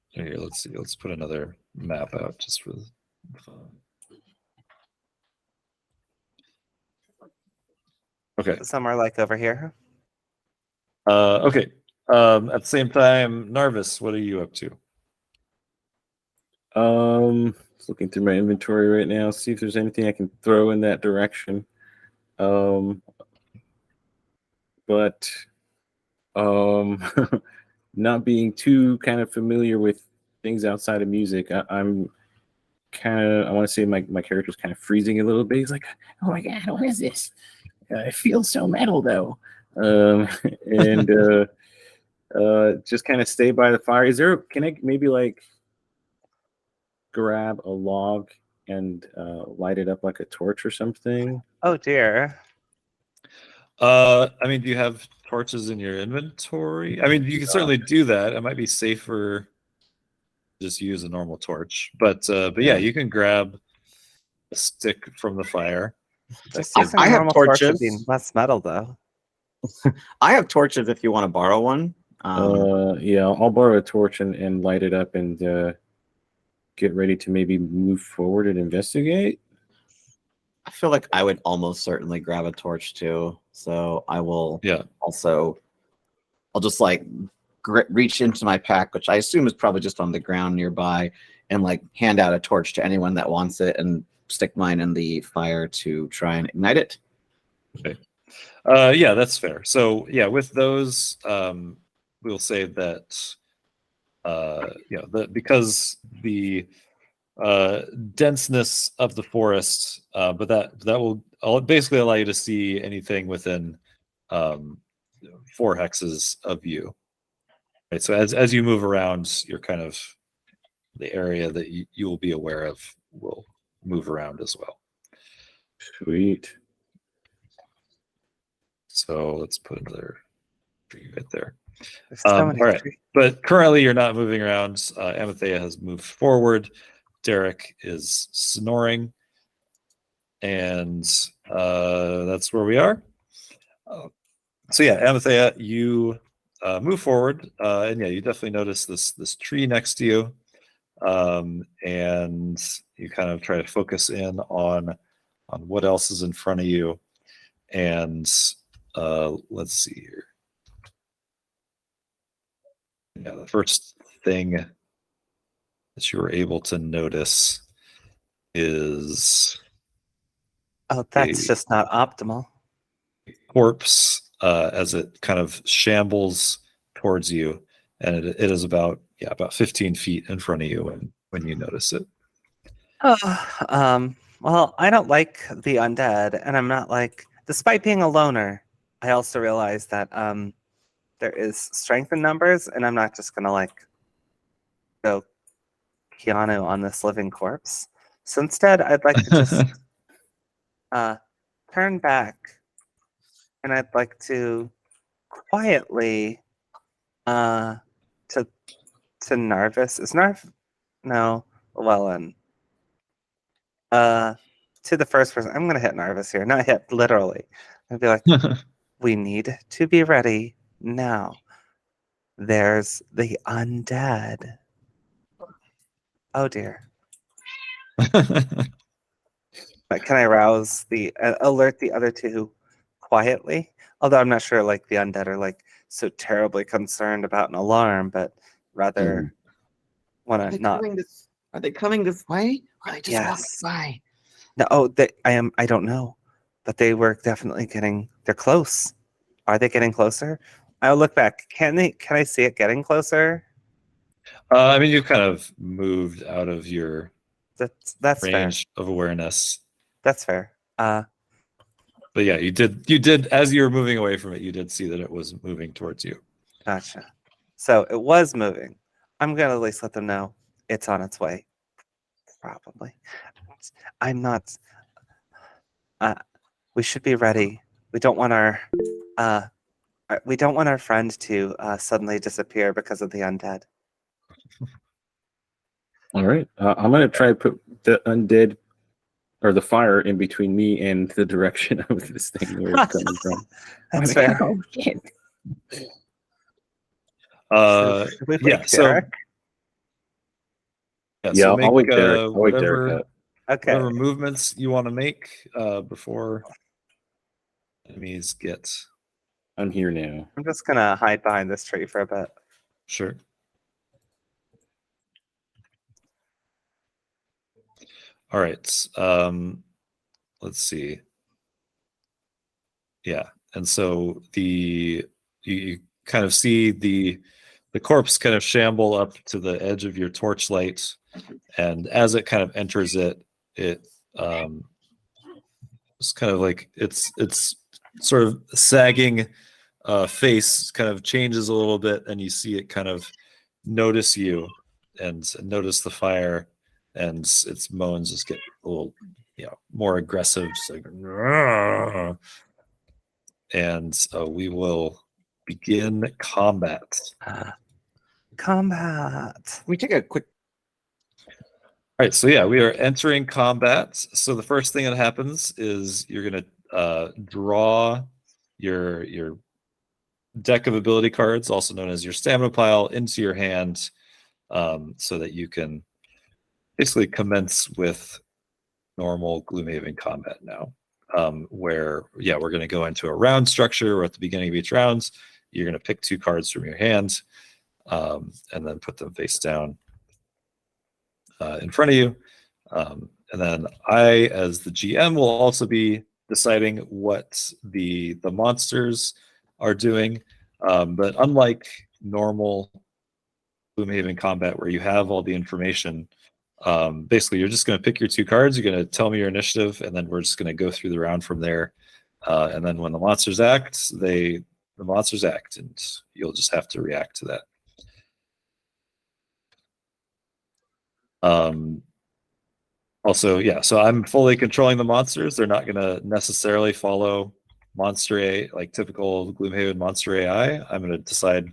Here, let's see. Let's put another map out just for fun. Okay. Somewhere like over here. Okay. At the same time, Narvis, what are you up to? Just looking through my inventory right now, see if there's anything I can throw in that direction. But not being too kind of familiar with things outside of music, I'm kind of, I want to say my character's kind of freezing a little bit. He's like, Oh my god, what is this? It feels so metal though. And just kind of stay by the fire. Can I maybe like grab a log and light it up like a torch or something? Oh dear. I mean, do you have torches in your inventory? I mean, you can certainly do that. It might be safer to just use a normal torch, but yeah, you can grab a stick from the fire. Just using I a have normal torch would torches. be less metal though. I have torches if you want to borrow one. Yeah, I'll borrow a torch and light it up and get ready to maybe move forward and investigate. I feel like I would almost certainly grab a torch too. So I will also, I'll just like reach into my pack, which I assume is probably just on the ground nearby, and like hand out a torch to anyone that wants it and stick mine in the fire to try and ignite it. Okay. Yeah, that's fair. So yeah, with those, we'll say that because the denseness of the forest, but that will basically allow you to see anything within 4 hexes of you. Right. So as you move around, you're kind of the area that you will be aware of will move around as well. Sweet. So let's put another tree right there. So many all right, trees. but currently you're not moving around. Amathea has moved forward. Derek is snoring, and that's where we are. So yeah, Amathea, you move forward, and yeah, you definitely notice this tree next to you, and you kind of try to focus in on what else is in front of you, and let's see here. Yeah, the first thing that you were able to notice is that's just not optimal. Corpse as it kind of shambles towards you, and it is about 15 feet in front of you when you notice it. Well, I don't like the undead, and I'm not like, despite being a loner, I also realize that there is strength in numbers, and I'm not just gonna like go Keanu on this living corpse. So instead, I'd like to just turn back, and I'd like to quietly to Narvis. Is Narv? No, Llewellyn. To the first person. I'm gonna hit Narvis here, not hit literally. I'd be like, we need to be ready now. There's the undead. Oh dear. Can I rouse the alert the other two quietly? Although I'm not sure like the undead are like so terribly concerned about an alarm, but rather want to not. Are they coming this way? Or are they just Yes. walking by? No, I don't know, but they were definitely getting. They're close. Are they getting closer? I'll look back. Can I see it getting closer? I mean, you've kind of moved out of your That's fair. range of awareness. That's fair. But yeah, you did as you were moving away from it, you did see that it was moving towards you. Gotcha. So it was moving. I'm gonna at least let them know it's on its way. Probably. I'm not. We should be ready. We don't want our friend to suddenly disappear because of the undead. All right. I'm going to try to put the undead or the fire in between me and the direction of this thing where it's coming from. That's fair. Oh shit! Should we Yeah, wake so Derek? so I'll wake Derek. I'll wake Derek whatever up. Okay. whatever movements you want to make before enemies get. I'm here now. I'm just gonna hide behind this tree for a bit. Sure. All right. Let's see. Yeah, and so you kind of see the corpse kind of shamble up to the edge of your torchlight, and as it kind of enters it it's kind of like its sort of sagging face kind of changes a little bit, and you see it kind of notice you and notice the fire, and its moans just get a little more aggressive, just like, "Rrrr." And we will begin combat. Combat. We take a quick. All right, so yeah, we are entering combat. So the first thing that happens is you're gonna draw your deck of ability cards, also known as your stamina pile, into your hand, so that you can basically commence with normal Gloomhaven combat now. Where we're going to go into a round structure where at the beginning of each round you're going to pick 2 cards from your hand, and then put them face down in front of you, and then I, as the GM, will also be deciding what the monsters are doing, but unlike normal Gloomhaven combat where you have all the information, basically you're just going to pick your 2 cards, you're going to tell me your initiative, and then we're just going to go through the round from there, and then when the monsters act, the monsters act, and you'll just have to react to that. Also, so I'm fully controlling the monsters. They're not going to necessarily follow monster A, like typical Gloomhaven monster AI. I'm going to decide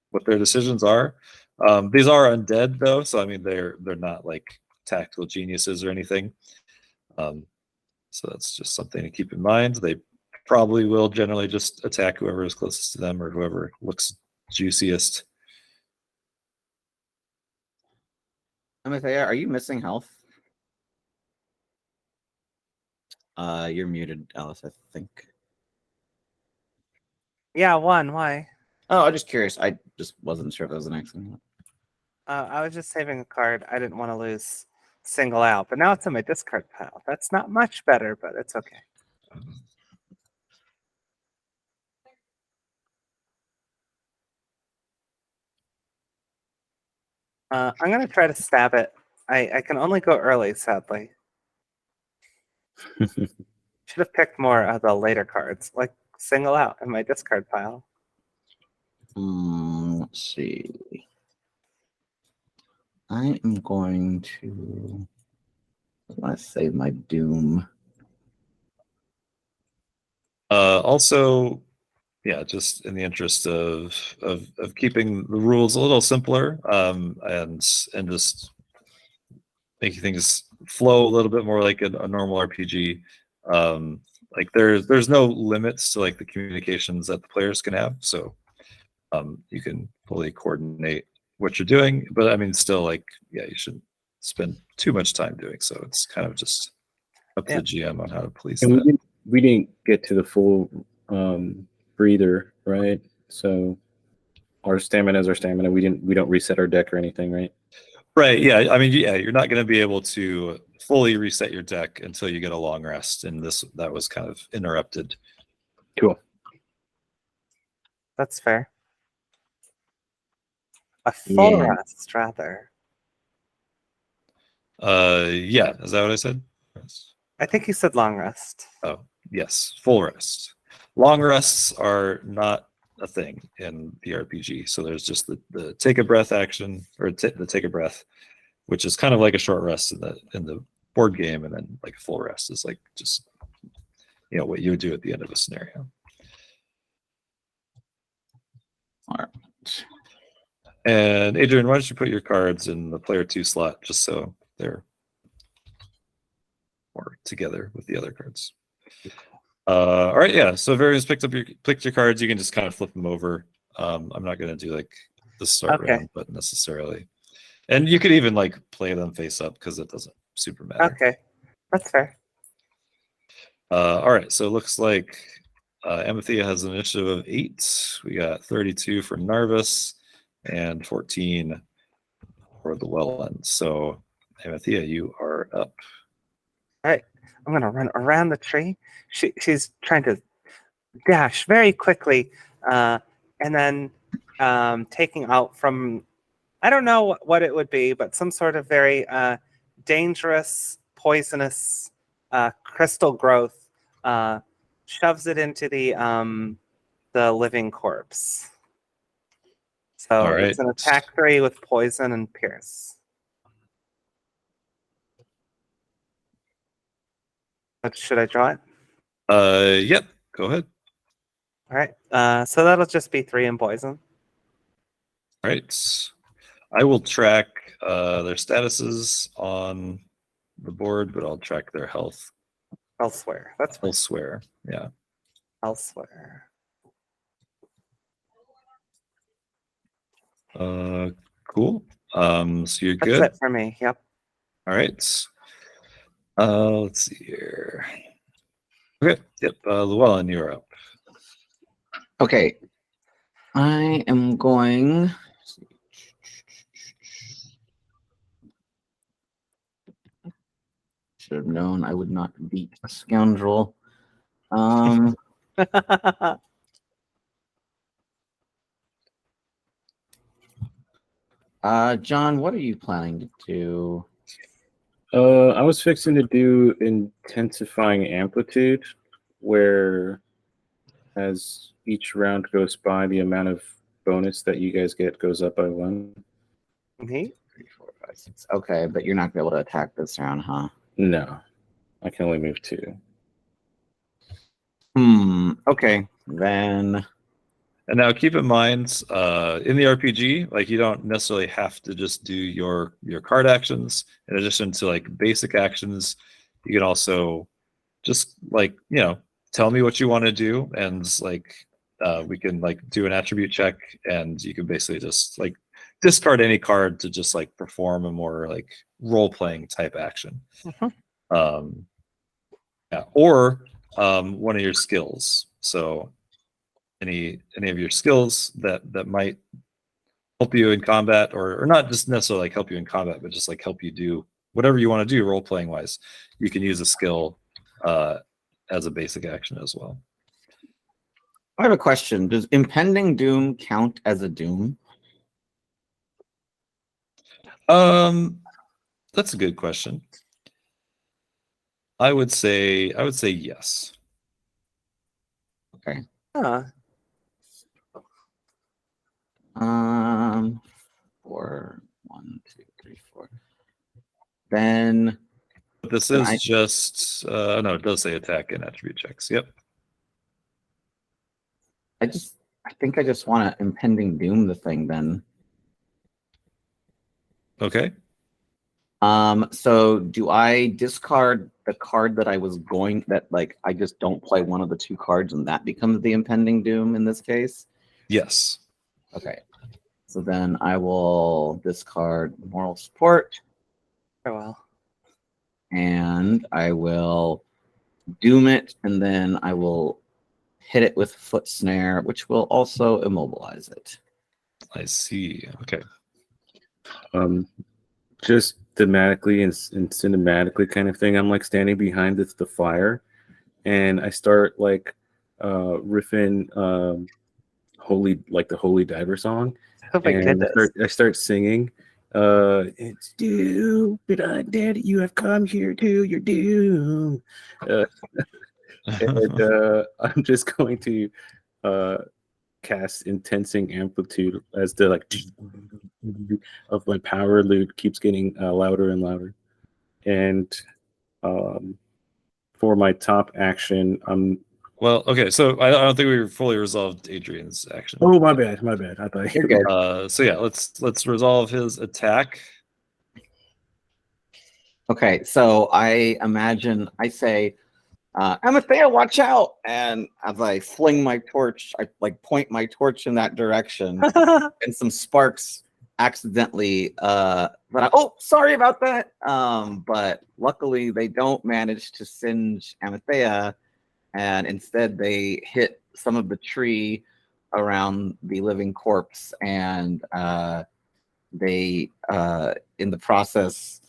what their decisions are. These are undead though, so I mean they're not like tactical geniuses or anything. So that's just something to keep in mind. They probably will generally just attack whoever is closest to them or whoever looks juiciest. Amathea, are you missing health? You're muted, Alice, I think. Yeah, 1. Why? Oh, I'm just curious. I just wasn't sure if that was an accident. I was just saving a card. I didn't want to lose single out, but now it's in my discard pile. That's not much better, but it's okay. I'm going to try to stab it. I can only go early, sadly. Should have picked more of the later cards. Like single out in my discard pile. Let's see. I am going to. I save my doom. Also, yeah, just in the interest of keeping the rules a little simpler, and just making things flow a little bit more like a normal RPG. Like there's no limits to like the communications that the players can have, so you can fully coordinate what you're doing. But I mean, still, like, yeah, you shouldn't spend too much time doing so. It's kind of just up to the GM on how to police And that. we didn't get to the full breather, right? So our stamina is our stamina. We don't reset our deck or anything, right? Right. Yeah. I mean, yeah, you're not going to be able to fully reset your deck until you get a long rest, and that was kind of interrupted. Cool. That's fair. A full Yeah. rest, rather. Yeah. Is that what I said? Yes. I think you said long rest. Oh, yes. Full rest. Long rests are not a thing in the RPG. So there's just the take a breath action, or the take a breath, which is kind of like a short rest in the board game, and then like a full rest is like just what you would do at the end of a scenario. All right. And Adrian, why don't you put your cards in the player 2 slot just so they're more together with the other cards. All right, yeah. So if everyone's picked your cards, you can just kind of flip them over. I'm not going to do like the start round, but necessarily. And you could even like play them face up because it doesn't super matter. Okay, that's fair. All right, so it looks like Amathea has an initiative of 8. We got 32 for Narvis and 14 for the Welland. So Amathea, you are up. All right, I'm gonna run around the tree. She's trying to dash very quickly, and then taking out from, I don't know what it would be, but some sort of very dangerous, poisonous crystal growth, shoves it into the living corpse. So All right. it's an attack 3 with poison and pierce. Should I draw it? Yep. Go ahead. All right. So that'll just be 3 in poison. All right. I will track their statuses on the board, but I'll track their health Elsewhere. That's fine. elsewhere. Yeah. Elsewhere. Cool. So you're That's good. it for me. Yep. All right. Let's see here. Okay. Yep. Llewellyn, you're up. Okay. I am going. Should have known I would not beat a scoundrel. John, what are you planning to do? I was fixing to do intensifying amplitude, where as each round goes by, the amount of bonus that you guys get goes up by 1. Neat. 3, 4, 5, 6. Okay, but you're not gonna be able to attack this round, huh? No, I can only move 2. Okay, then. And now keep in mind, in the RPG, like you don't necessarily have to just do your card actions. In addition to like basic actions, you can also just like tell me what you want to do, and like we can like do an attribute check, and you can basically just like discard any card to just like perform a more like role playing type action. Yeah, or one of your skills. So any of your skills that might help you in combat, or not just necessarily like help you in combat, but just like help you do whatever you want to do role playing wise. You can use a skill as a basic action as well. I have a question. Does impending doom count as a doom? That's a good question. I would say yes. Okay. Huh. 4, 1, 2, 3, 4. Then But this Then is I- just no, it does say attack and attribute checks. Yep. I think I just want to impending doom the thing then. Okay. So do I discard the card that I was going that like I just don't play one of the two cards and that becomes the impending doom in this case? Yes. Okay. So then I will discard moral support Farewell. and I will doom it, and then I will hit it with foot snare, which will also immobilize it. I see. Okay. Just thematically and cinematically kind of thing. I'm like standing behind the fire, and I start like riffing holy, like the Holy Diver song, Oh my and goodness. I start singing. It's stupid undead, you have come here to your doom. And I'm just going to cast intensing amplitude as the like of my power loop keeps getting louder and louder. And for my top action, Well, okay. So I don't think we fully resolved Adrian's action. oh, my bad. I thought You're good. So yeah, let's resolve his attack. Okay, so I imagine I say, Amathea, watch out! And as I fling my torch, I like point my torch in that direction, and some sparks accidentally oh, sorry about that. But luckily they don't manage to singe Amathea, and instead they hit some of the tree around the living corpse, and they in the process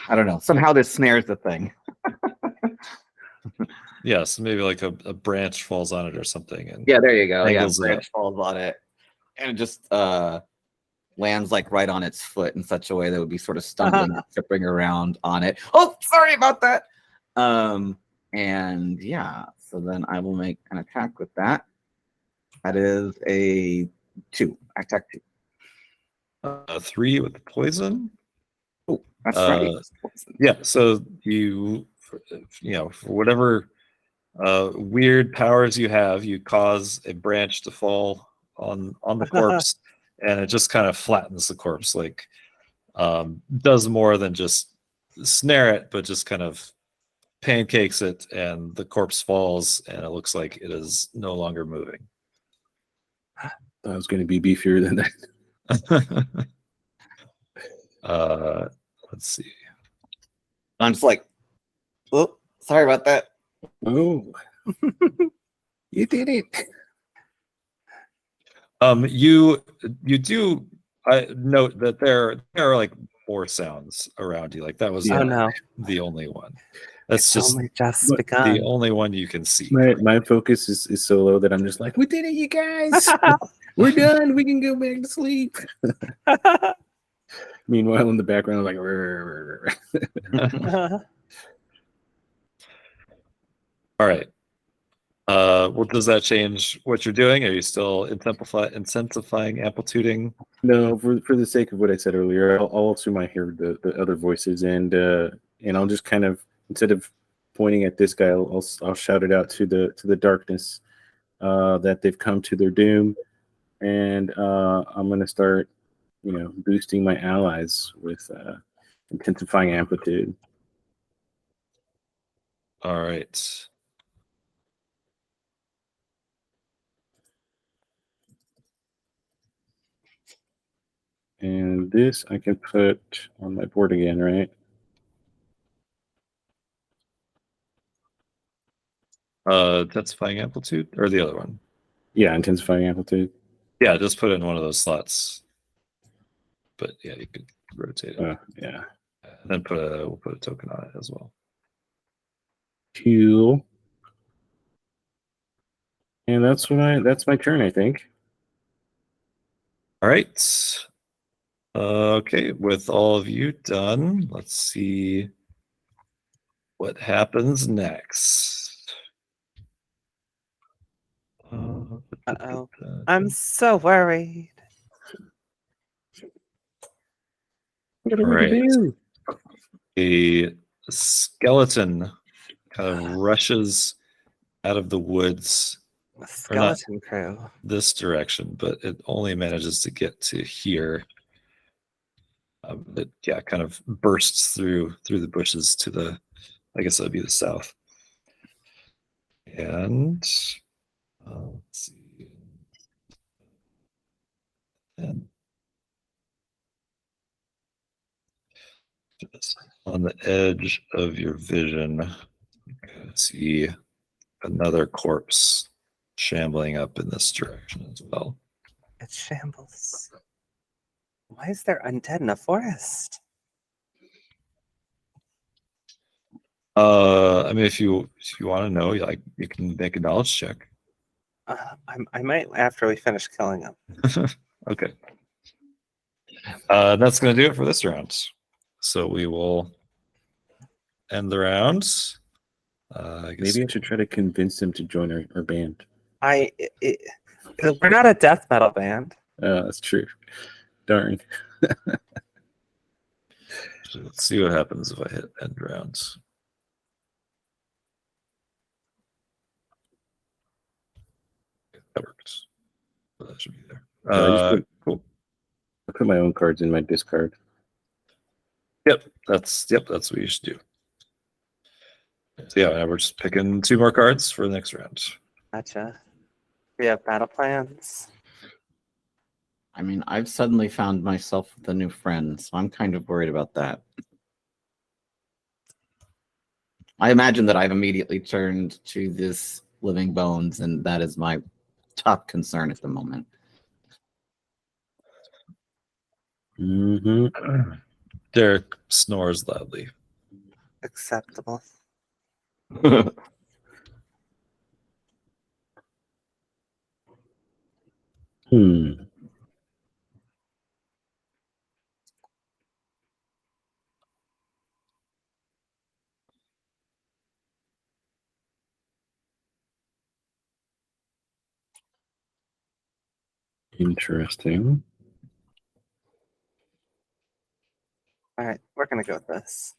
I don't know, somehow this snares the thing. Yes, maybe like a branch falls on it or something, and Yeah, there you go. Yeah, Angles it branch falls on it, and it just lands like right on its foot in such a way that would be sort of stumbling, tripping around on it. Oh, sorry about that. And yeah, so then I will make an attack with that. That is a 2. Attack 2. 3 with the poison. Oh, that's right. Yeah, so you know, for whatever weird powers you have, you cause a branch to fall on the corpse, and it just kind of flattens the corpse, like does more than just snare it, but just kind of pancakes it, and the corpse falls, and it looks like it is no longer moving. I was going to be beefier than that. Let's see. I'm just like, oh, sorry about that. Oh, you did it. You do note that there are like more sounds around you. Like that was Oh not no. the only one. That's It's just only just the begun. the only one you can see. My focus is so low that I'm just like, we did it, you guys. We're done. We can go back to sleep. Meanwhile, in the background, I'm like, "Rrr, rrr, rrr." All right. Well, does that change what you're doing? Are you still intensifying, amplituding? No, for the sake of what I said earlier, I'll also might hear the other voices, and I'll just kind of, instead of pointing at this guy, I'll shout it out to the darkness that they've come to their doom, and I'm gonna start, boosting my allies with intensifying amplitude. All right. And this I can put on my board again, right? Intensifying amplitude or the other one? Yeah, intensifying amplitude. Yeah, just put it in one of those slots. But yeah, you could rotate it. Yeah. And then we'll put a token on it as well. Cool. And that's my turn, I think. All right. Okay, with all of you done, let's see what happens next. Uh-oh. I'm so worried. What are we Right. to do? A skeleton kind of rushes out of the woods Skeleton crew. this direction, but it only manages to get to here. It kind of bursts through the bushes to the, I guess that would be the south. And let's see. And on the edge of your vision, you can see another corpse shambling up in this direction as well. It shambles. Why is there undead in a forest? I mean, if you want to know, like, you can make a knowledge check. I might after we finish killing him. Okay. That's going to do it for this round. So we will end the round. I guess Maybe I should try to convince him to join our band. We're not a death metal band. That's true. Darn. let's see what happens if I hit end rounds. That works. That should be there. Cool. I put my own cards in my discard. Yep, that's what you should do. So yeah, we're just picking 2 more cards for the next round. Gotcha. We have battle plans. I mean, I've suddenly found myself with a new friend, so I'm kind of worried about that. I imagine that I've immediately turned to this living bones, and that is my top concern at the moment. Mm-hmm. Derek snores loudly. Acceptable. Interesting. All right, we're gonna go with this.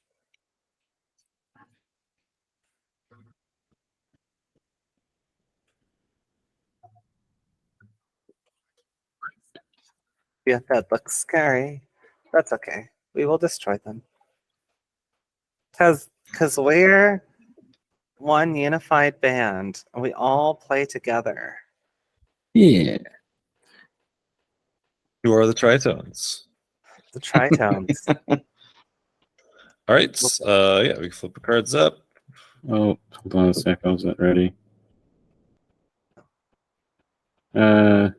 Yeah, that looks scary. That's okay. We will destroy them. Because we're one unified band. And we all play together. Yeah. Who are the tritones? The tritones. All right. We can flip the cards up. Oh, hold on a sec. I wasn't ready. Okay.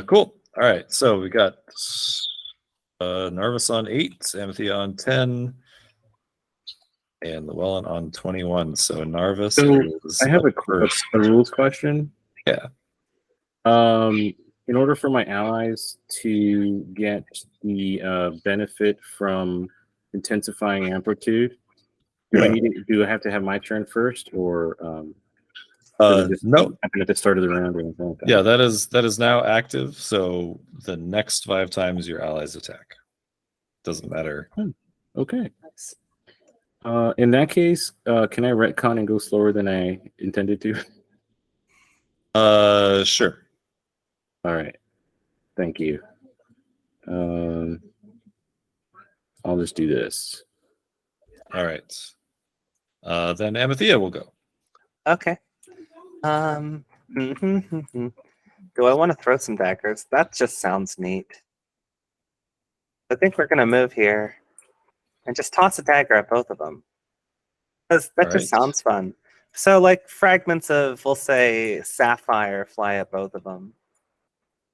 Cool. All right. So we got Narvis on 8, Amethea on 10, and Llewellyn on 21. So Narvis is I have up first. a rules question. Yeah. In order for my allies to get the benefit from intensifying amplitude, do I have to have my turn first, or no, happen at the start of the round or anything like that? Yeah, that is now active. So the next 5 times your allies attack. Doesn't matter. Okay. In that case, can I retcon and go slower than I intended to? Sure. All right. Thank you. I'll just do this. All right. Then Amethea will go. Okay. Do I want to throw some daggers? That just sounds neat. I think we're gonna move here and just toss a dagger at both of them. That just sounds fun. So like fragments of, we'll say, sapphire fly at both of them.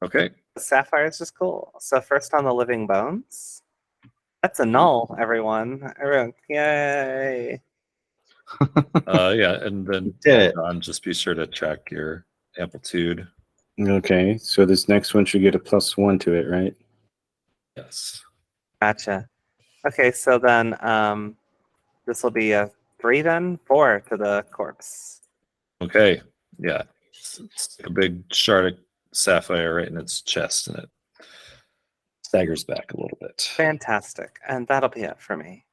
Okay. The sapphire is just cool. So first on the living bones. That's a null, everyone. Everyone, yay. And then John, just be sure to check your amplitude. Okay, so this next one should get a +1 to it, right? Yes. Gotcha. Okay, so then this will be a 3 then? 4 to the corpse. Okay, yeah. It's like a big shard of sapphire right in its chest, and it staggers back a little bit. Fantastic. And that'll be it for me.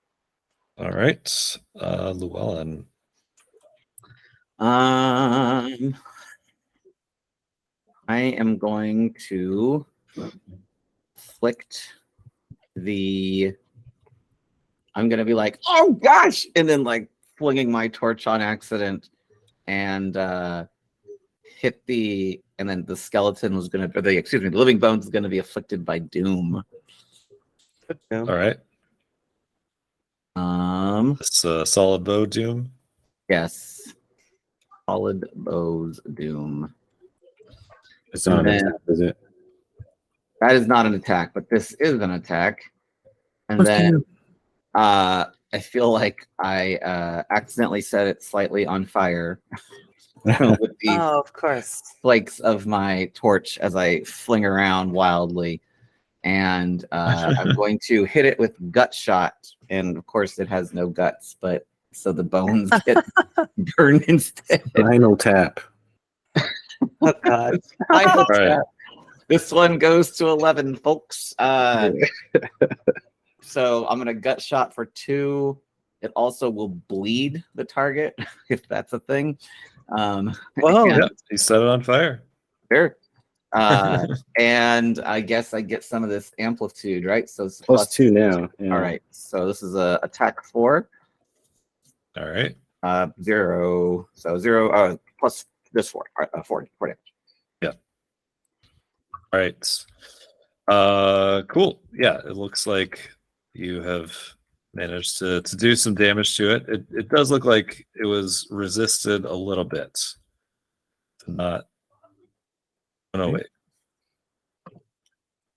All right, Llewellyn. I am going to inflict the. I'm gonna be like, oh gosh, and then like flinging my torch on accident, and hit the. And then the skeleton was gonna, or the living bones is gonna be afflicted by doom. All right, it's solid bow doom. Yes, solid bows doom. It's not And an then- attack, is it? That is not an attack, but this is an attack. And then I feel like I accidentally set it slightly on fire with the Oh, of course. flakes of my torch as I fling around wildly. And I'm going to hit it with gut shot. And of course, it has no guts, but so the bones get burned instead. Final tap. Oh, God. Final right. tap. This one goes to 11, folks. So I'm going to gut shot for 2. It also will bleed the target, if that's a thing. Whoa. and- Yep, he set it on fire. Sure. And I guess I get some of this amplitude, right? So it's Plus 2 now. All right. So this is a attack 4. All right. 0. So 0 plus this 4. 4 damage. All right. Cool. Yeah, it looks like you have managed to do some damage to it. It does look like it was resisted a little bit. Not. Oh no, wait.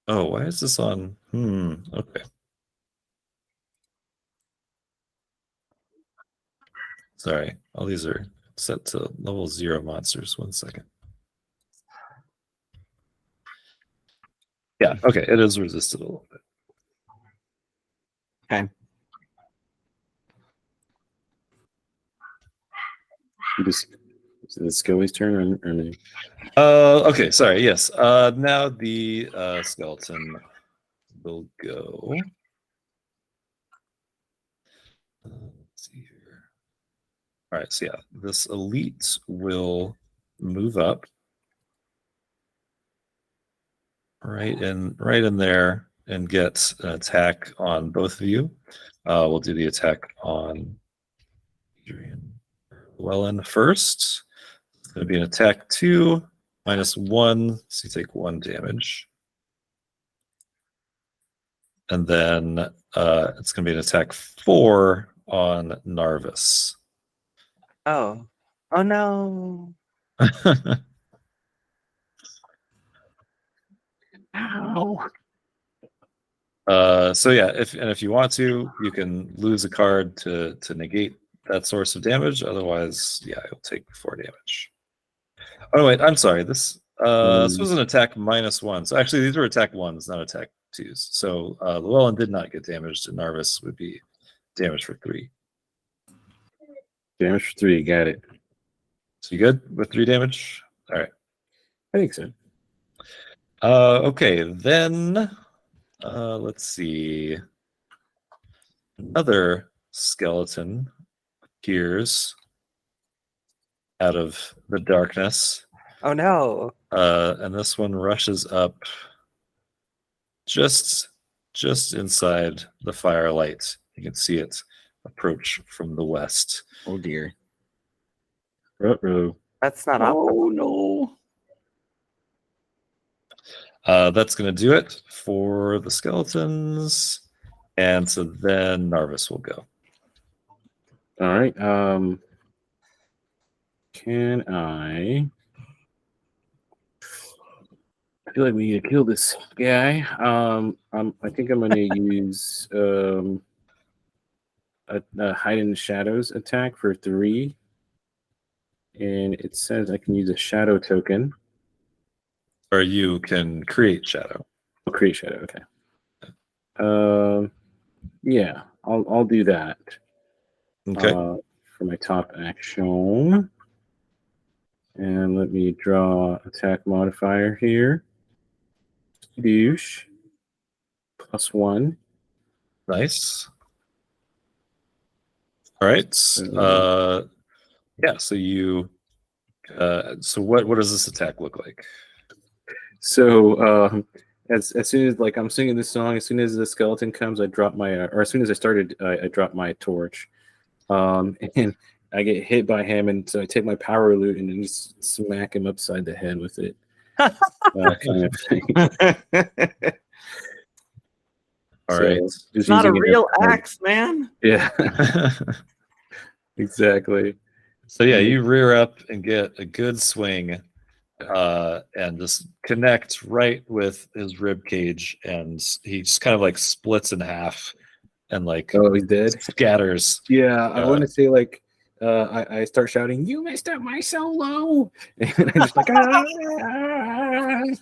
Oh, why is this on? Okay. Sorry. All these are set to level 0 monsters. 1 second. Yeah, okay. It is resisted a little bit. Okay. Is it Skelly's turn or no? Okay, sorry. Yes. Now the skeleton will go. Let's see here. All right, so yeah, this elite will move up right in there and get an attack on both of you. We'll do the attack on Adrian Llewellyn first. It's going to be an attack 2 -1, so you take 1 damage. And then it's going to be an attack 4 on Narvis. Oh. Oh, no. Ow. So yeah, if you want to, you can lose a card to negate that source of damage. Otherwise, yeah, you'll take 4 damage. Oh wait, I'm sorry. This was an attack -1. So actually, these were attack 1s, not attack 2s. So Llewellyn did not get damaged, and Narvis would be damage for 3. Damage for 3, got it. So you good with 3 damage? All right. I think so. Okay, then let's see. Another skeleton appears out of the darkness. Oh, no. And this one rushes up just inside the firelight. You can see it approach from the west. Oh dear. Ruh-roh. That's not awful. Oh no. That's going to do it for the skeletons. And so then Narvis will go. All right. Can I feel like we need to kill this guy. I think I'm going to use a hide in the shadows attack for 3. And it says I can use a shadow token. Or you can create shadow. Oh, create shadow, okay. Yeah, I'll do that. Okay. For my top action. And let me draw attack modifier here. Douche. +1. Nice. All right. Yeah. So you. So what does this attack look like? So as soon as I'm singing this song, as soon as the skeleton comes, I drop my or as soon as I started, I drop my torch, and I get hit by him, and so I take my power loot and then just smack him upside the head with it, kind of thing. All right. Just It's not a using it real as- axe, man. Yeah, exactly. So yeah, you rear up and get a good swing, and just connect right with his rib cage, and he just kind of like splits in half, and like Oh, he's dead. scatters. Yeah, I want to say I start shouting, "You messed up my solo!" And I'm just like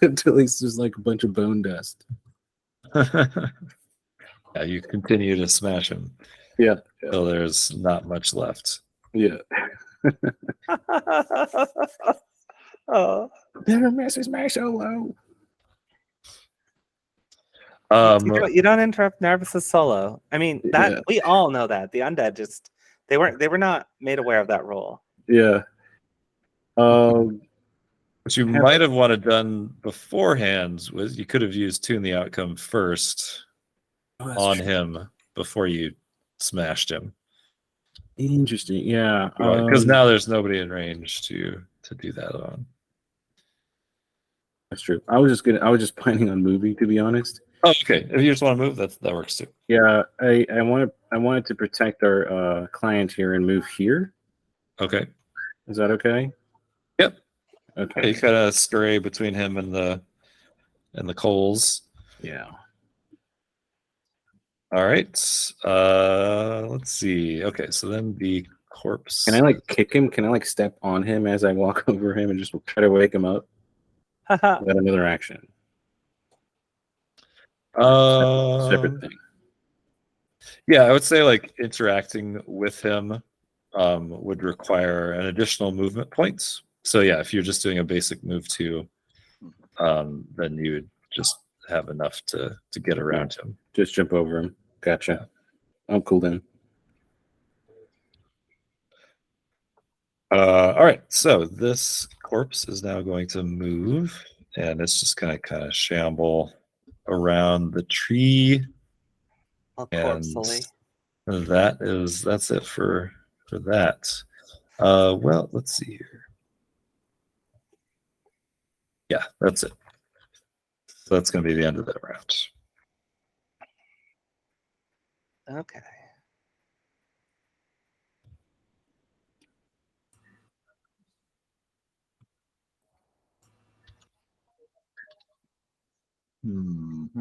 until it's just like a bunch of bone dust. Yeah, you continue to smash him. Yeah. So there's not much left. Yeah. Oh. Never misses my solo. You don't interrupt Narvis's solo. I mean, that Yeah. we all know that the undead just they were not made aware of that rule. Yeah. What you might have wanted done beforehand was you could have used Tune the Outcome first on him before you smashed him. Interesting. Yeah. Because now there's nobody in range to do that on. That's true. I was just planning on moving, to be honest. Oh, okay. If you just want to move, that works too. Yeah, I wanted to protect our client here and move here. Okay. Is that okay? Yep. Okay. Yeah, you kind of scurry between him and the coals. Yeah. All right. Let's see. Okay, so then the corpse. Can I kick him? Can I step on him as I walk over him and just try to wake him up? Is that another action? Separate thing. Yeah, I would say interacting with him would require an additional movement points. So yeah, if you're just doing a basic move 2, then you would just have enough to get around him. Just jump over him. Gotcha. I'm cool then. All right, so this corpse is now going to move, and it's just going to kind of shamble around the tree. And that's it for that. Well, let's see here. Yeah, that's it. So that's going to be the end of that round. Okay.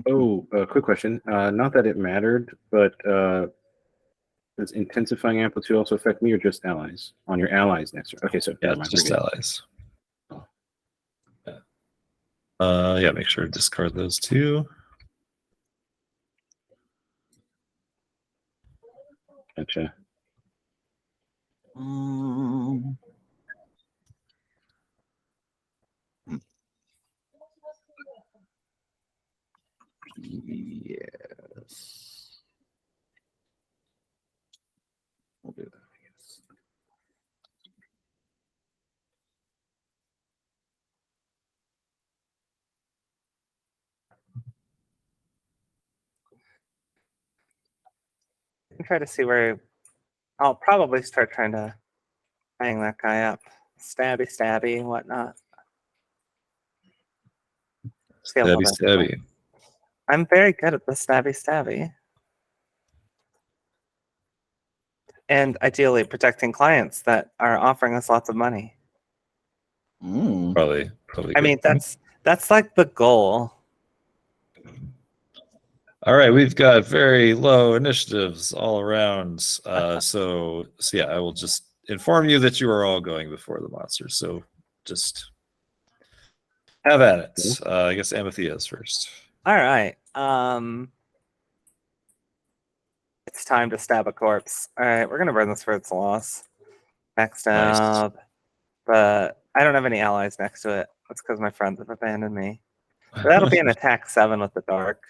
Oh, quick question. Not that it mattered, but does intensifying amplitude also affect me or just allies? On your allies next turn. Okay, so Yeah, just allies. Yeah, make sure to discard those 2. Gotcha. Yes. We'll do that, I guess. Try to see where I'll probably start trying to hang that guy up. Stabby, whatnot. Stabby. I'm very good at the stabby. And ideally protecting clients that are offering us lots of money. Probably. I mean, that's like the goal. All right, we've got very low initiatives all around. So yeah, I will just inform you that you are all going before the monsters. So just have at it. I guess Amathea is first. All right. It's time to stab a corpse. All right, we're gonna burn this for its loss. Next Nice. up, but I don't have any allies next to it. That's because my friends have abandoned me. But that'll be an attack 7 with the dark,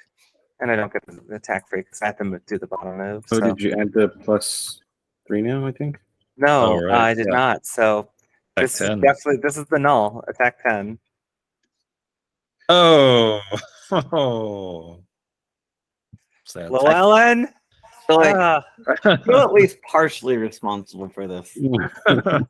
and I don't get the attack free because I have to do the bottom move. Oh, So. did you add the +3 now? I think. No, Oh, right, I did not. So Attack this 10. is definitely this is the null attack 10. Oh. Oh. Sad. Llewellyn, So like, ah, you're at least partially responsible for this. oh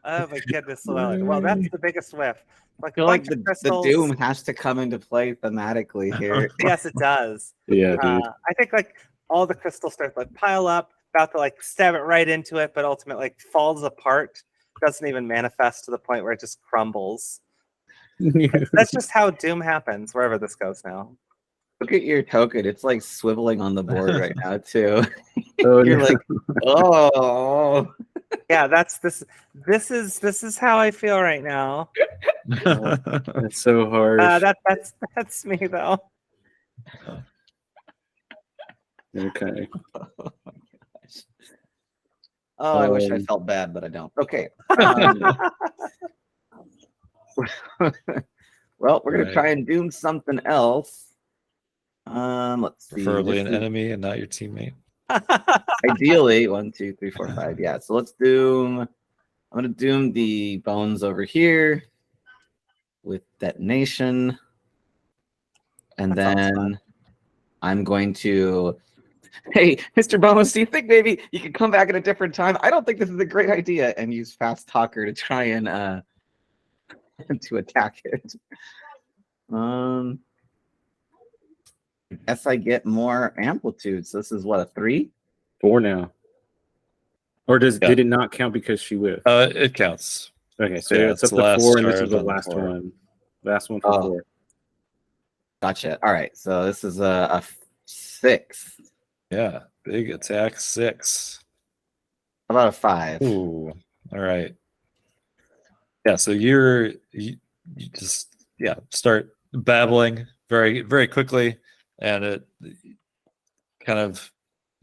my goodness, Llewellyn. Well, that's the biggest whiff. Like I feel a like bunch of the crystals. doom has to come into play thematically here. Yes, it does. Yeah, dude. I think like all the crystals start to like pile up, about to like stab it right into it, but ultimately like falls apart. Doesn't even manifest to the point where it just crumbles. That's just how doom happens wherever this goes now. Look at your token; it's like swiveling on the board right now too. Oh, You're no. like, oh, Yeah, this is how I feel right now. That's so hard. That's me though. Okay. oh, I wish I Um, felt bad, but I don't. Okay. Well, we're gonna Right. try and doom something else. Let's see. Preferably This an is enemy and not your teammate. ideally 1, 2, 3, 4, 5. Yeah. So let's doom. I'm gonna doom the bones over here with detonation, and That sounds then fun. I'm going to. Hey, Mr. Bones, do you think maybe you could come back at a different time? I don't think this is a great idea, and use Fast Talker to try and to attack it. I guess I get more amplitude. So this is what, a 3? 4 now. Or Yeah. did it not count because she whiffed? It counts. Okay, so yeah, it's it's up the to last 4, and this charge is the on the last 4. one. Last one for Oh. 4. Gotcha. All right. So this is a 6. Yeah, big attack 6. How about a 5? Ooh, all right. Yeah, so you just start babbling very very quickly, and it kind of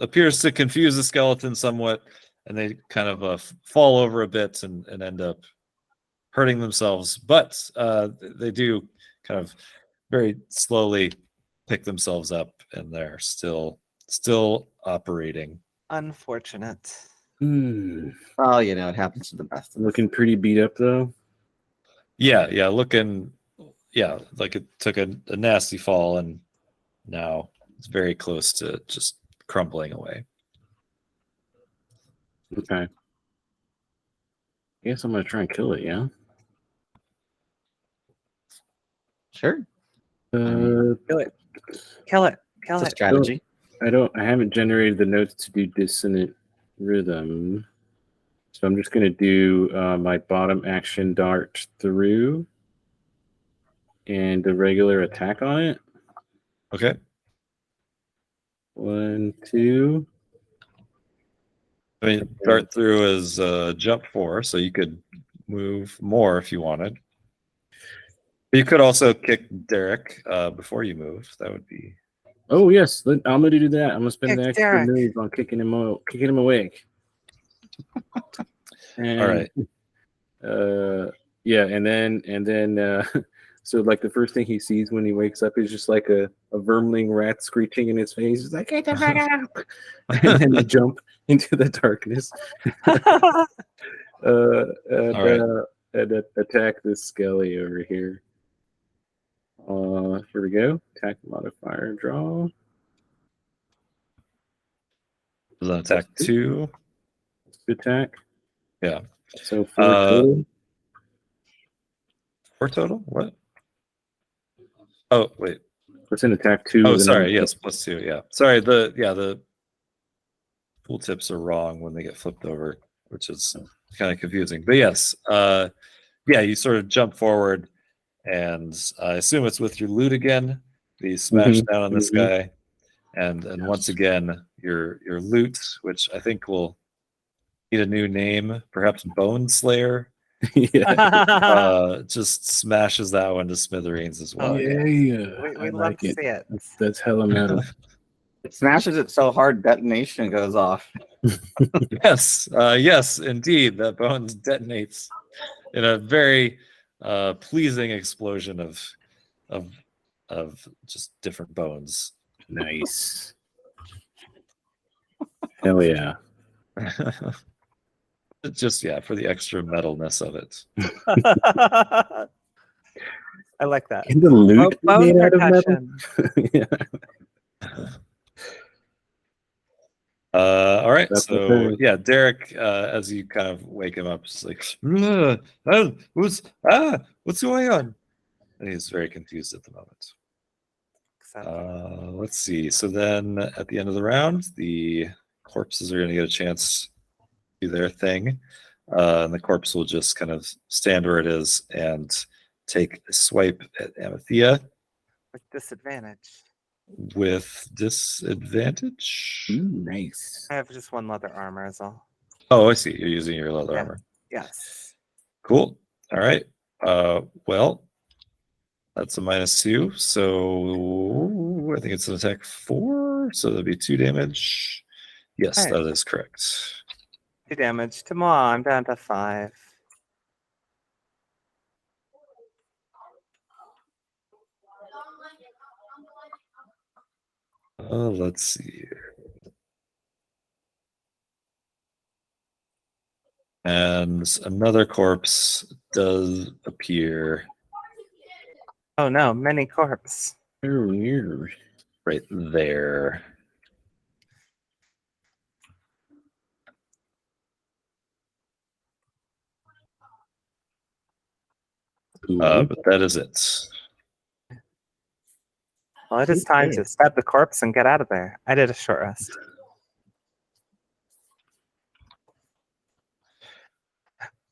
appears to confuse the skeleton somewhat, and they kind of fall over a bit and end up hurting themselves. But they do kind of very slowly pick themselves up, and they're still operating. Unfortunate. Oh, it happens to the best of us. Looking pretty beat up though. Yeah, looking, like it took a nasty fall, and now it's very close to just crumbling away. Okay. I guess I'm gonna try and kill it. Yeah. Sure. Kill it. Kill it. Kill It's a it. strategy. I haven't generated the notes to do dissonant rhythm, so I'm just gonna do my bottom action dart through and the regular attack on it. Okay. 1, 2. I mean, dart through is jump 4, so you could move more if you wanted. You could also kick Derek before you move. That would be. Oh yes, I'm gonna do that. I'm gonna spend Kick the extra Derek. move on kicking him awake. And, All right. Yeah, and then so like the first thing he sees when he wakes up is just like a vermling rat screeching in his face. He's like, "Get the fuck out!" And then they jump into the darkness. And attack this skelly over here. Here we go. Attack modifier draw. Is that attack 2? Attack. Yeah. So 4 total. 4 total? What? Oh, wait. It's an attack 2. Oh, with sorry. another- Yes, +2. Yeah. Sorry. The tooltips are wrong when they get flipped over, which is kind of confusing. But yes, you sort of jump forward, and I assume it's with your loot again. You smash down on this guy, and once again your loot, which I think will need a new name, perhaps Bone Slayer, Yeah. just smashes that one to smithereens as well. Yeah. we I love like to it. see it. That's hella metal. It smashes it so hard, detonation goes off. Yes, yes, indeed. That bones detonates in a very pleasing explosion of just different bones. Nice. Hell yeah. Just for the extra metalness of it. I like that. Can the Oh, loot be bone made out of metal? percussion. Yeah. All right, That's the so thing. Derek, as you kind of wake him up, is like, what's going on? And he's very confused at the moment. Let's see. So then at the end of the round, the corpses are going to get a chance to do their thing. And the corpse will just kind of stand where it is and take a swipe at Amathea With disadvantage. with disadvantage. Nice. I have just one leather armor is all. Oh, I see. You're using your leather Yeah. armor. Yes. Cool. All right. Well, that's a -2. So I think it's an attack 4. So that'd be 2 damage. Yes, All right. that is correct. 2 damage to Ma. I'm down to 5. Let's see here. And another corpse does appear Oh no, mini corpse. right there. But that is it. Well, it is time to stab the corpse and get out of there. I did a short rest.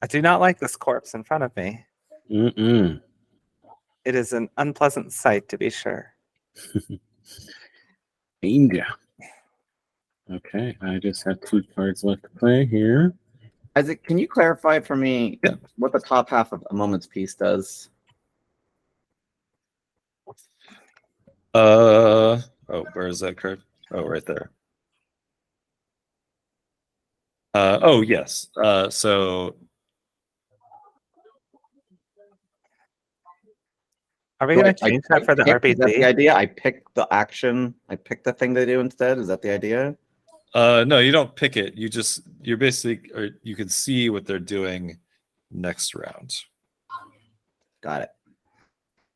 I do not like this corpse in front of me. Mm-mm. It is an unpleasant sight, to be sure. Danger. Okay, I just have 2 cards left to play here. Isaac, can you clarify for me Yeah. what the top half of A Moment's Peace does? Oh, where is that card? Oh, right there. Oh, yes. So Are we going to change that for the Is that the RPG? idea? I pick the action. I pick the thing they do instead. Is that the idea? no, you don't pick it. You're basically, or you can see what they're doing next round. Got it.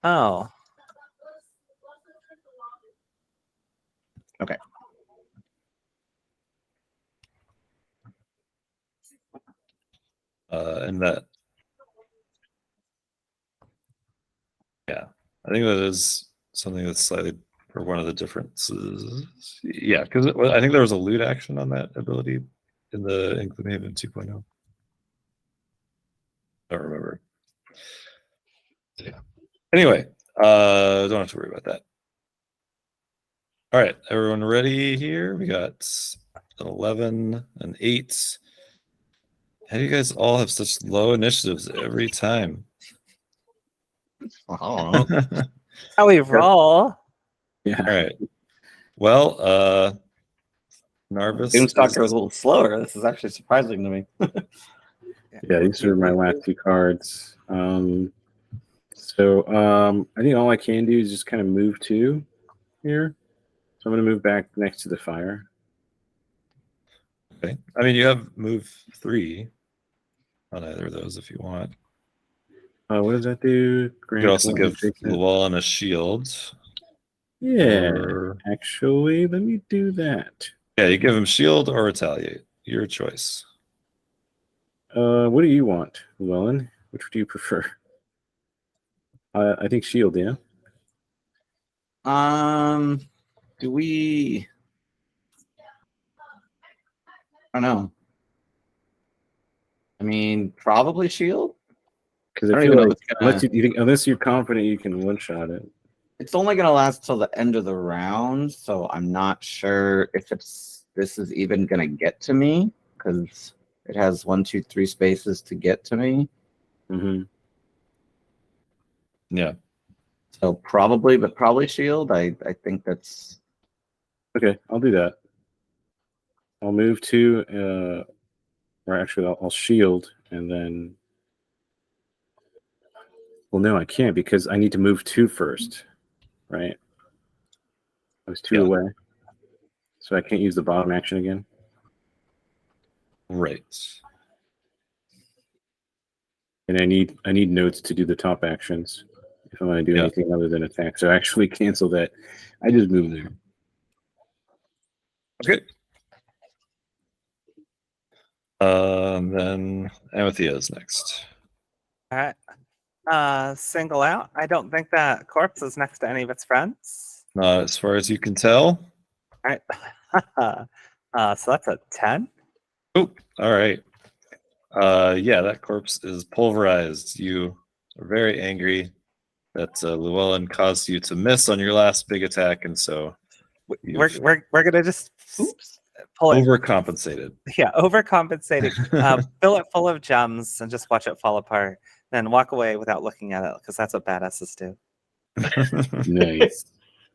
Oh. Okay. And that, I think that is something that's slightly for one of the differences. Yeah, because I think there was a loot action on that ability in Gloomhaven 2.0. I don't remember. Yeah. Anyway, don't have to worry about that. All right, everyone ready here? We got an 11, an 8. How do you guys all have such low initiatives every time? Oh. How we roll. Yeah. All right. Well, Narvis. Doomstalker was a little slower. This is actually surprising to me. Yeah, these are my last 2 cards. I think all I can do is just kind of move 2 here. So I'm going to move back next to the fire. Okay. I mean, you have move 3 on either of those if you want. What does that do? You Grant could also one give adjacent- Llewellyn a shield. Yeah, Or- actually, let me do that. Yeah, you give him shield or retaliate. Your choice. What do you want, Llewellyn? Which do you prefer? I think shield, yeah. Do we? I don't know. I mean, probably shield. Because I I don't feel even know like if it's gonna- unless you're confident you can one-shot it. It's only gonna last till the end of the round, so I'm not sure if this is even gonna get to me because it has 1, 2, 3 spaces to get to me. Mm-hmm. Yeah. So probably shield. I think that's Okay, I'll do that. I'll move to, or actually, I'll shield and then. Well, no, I can't because I need to move 2 first, right? I was 2 Yeah. away, so I can't use the bottom action again. Right. And I need notes to do the top actions if I'm going to do anything other than attack. So actually cancel that. I just moved there. Okay. Then Amathea is next. All right. Single out. I don't think that corpse is next to any of its friends. Not as far as you can tell. All right. So that's a 10. Oh, all right. Yeah, that corpse is pulverized. You are very angry that Llewellyn caused you to miss on your last big attack, and so We're gonna just pull it. overcompensated. Yeah, overcompensating. Fill it full of gems and just watch it fall apart. Then walk away without looking at it, because that's what badasses do. Nice.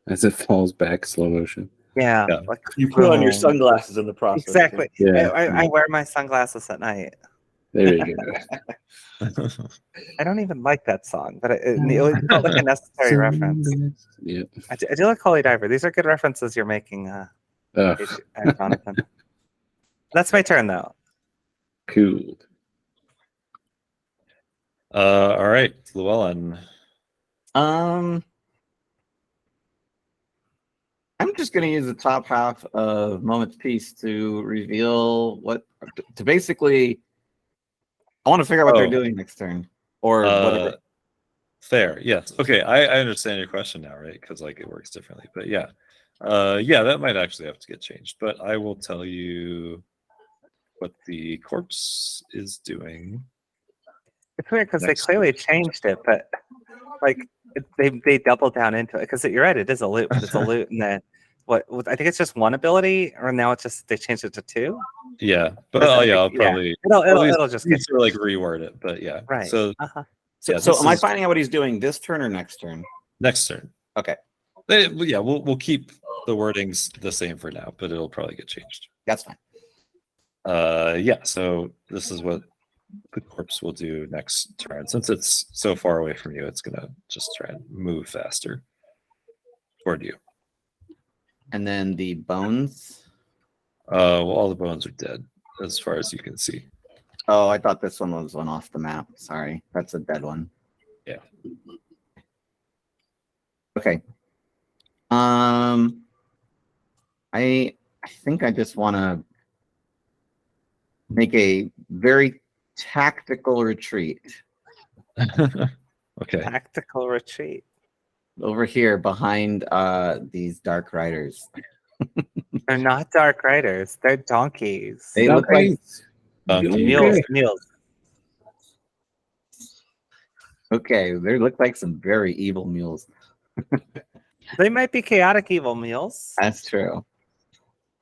As it falls back, slow motion. Yeah. Yeah. Like, You put on your boom. sunglasses in the process. Exactly. Yeah. I wear my sunglasses at night. There you go. I don't even like that song, but it felt like a necessary reference. Yeah. I do like Holy Diver. These are good references you're making, Jonathan. That's my turn, though. Cool. All right, Llewellyn. I'm just going to use the top half of Moment's Peace to reveal to basically, I want to figure out what they're doing next turn or whatever. Fair, yes. Okay, I understand your question now, right? Because like it works differently. But yeah, that might actually have to get changed. But I will tell you what the corpse is doing. It's weird because they Next clearly changed it, but like they double down into it. Because you're right, it is a loot, but it's a loot, and then I think it's just one ability, or now it's just they changed it to 2. Yeah, but Yeah. I'll probably It'll just get like reword it. But yeah, right. So yeah, So this am I is finding out what he's doing this turn or next turn? next turn. Okay, Yeah, we'll keep the wordings the same for now, but it'll probably get changed. that's fine. Yeah, so this is what the corpse will do next turn. Since it's so far away from you, it's gonna just try and move faster toward you. And then the bones. Well, all the bones are dead as far as you can see. Oh, I thought this one was one off the map. Sorry, that's a dead one. Yeah. Okay. I think I just want to make a very tactical retreat Okay. Tactical retreat. over here behind these dark riders. They're not dark riders. They're donkeys. They look like Mules. okay. They look like some very evil mules. They might be chaotic evil mules. That's true.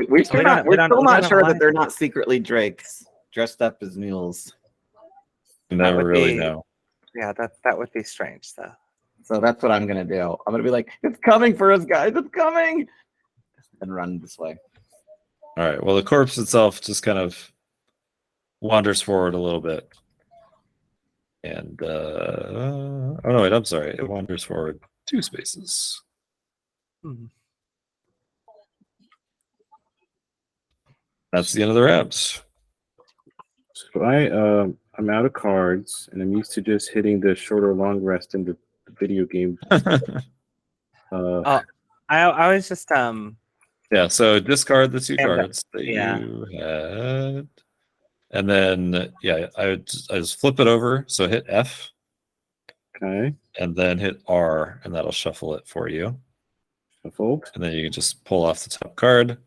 We're still We don't- we don't- we not don't sure know that why. they're not secretly drakes dressed up as mules. Never would really be- know. Yeah, that would be strange, though. So that's what I'm gonna do. I'm gonna be like, "It's coming for us, guys! It's coming!" and run this way. All right. Well, the corpse itself just kind of wanders forward a little bit. And oh no, wait, I'm sorry. It wanders forward 2 spaces. Hmm. That's the end of the rounds. So I'm out of cards, and I'm used to just hitting the short or long rest in the video game. I was just Yeah, so discard the 2 And the- cards that yeah. you had. And then I just flip it over. So hit F Okay. and then hit R, and that'll shuffle it for you. Shuffled. And then you can just pull off the top card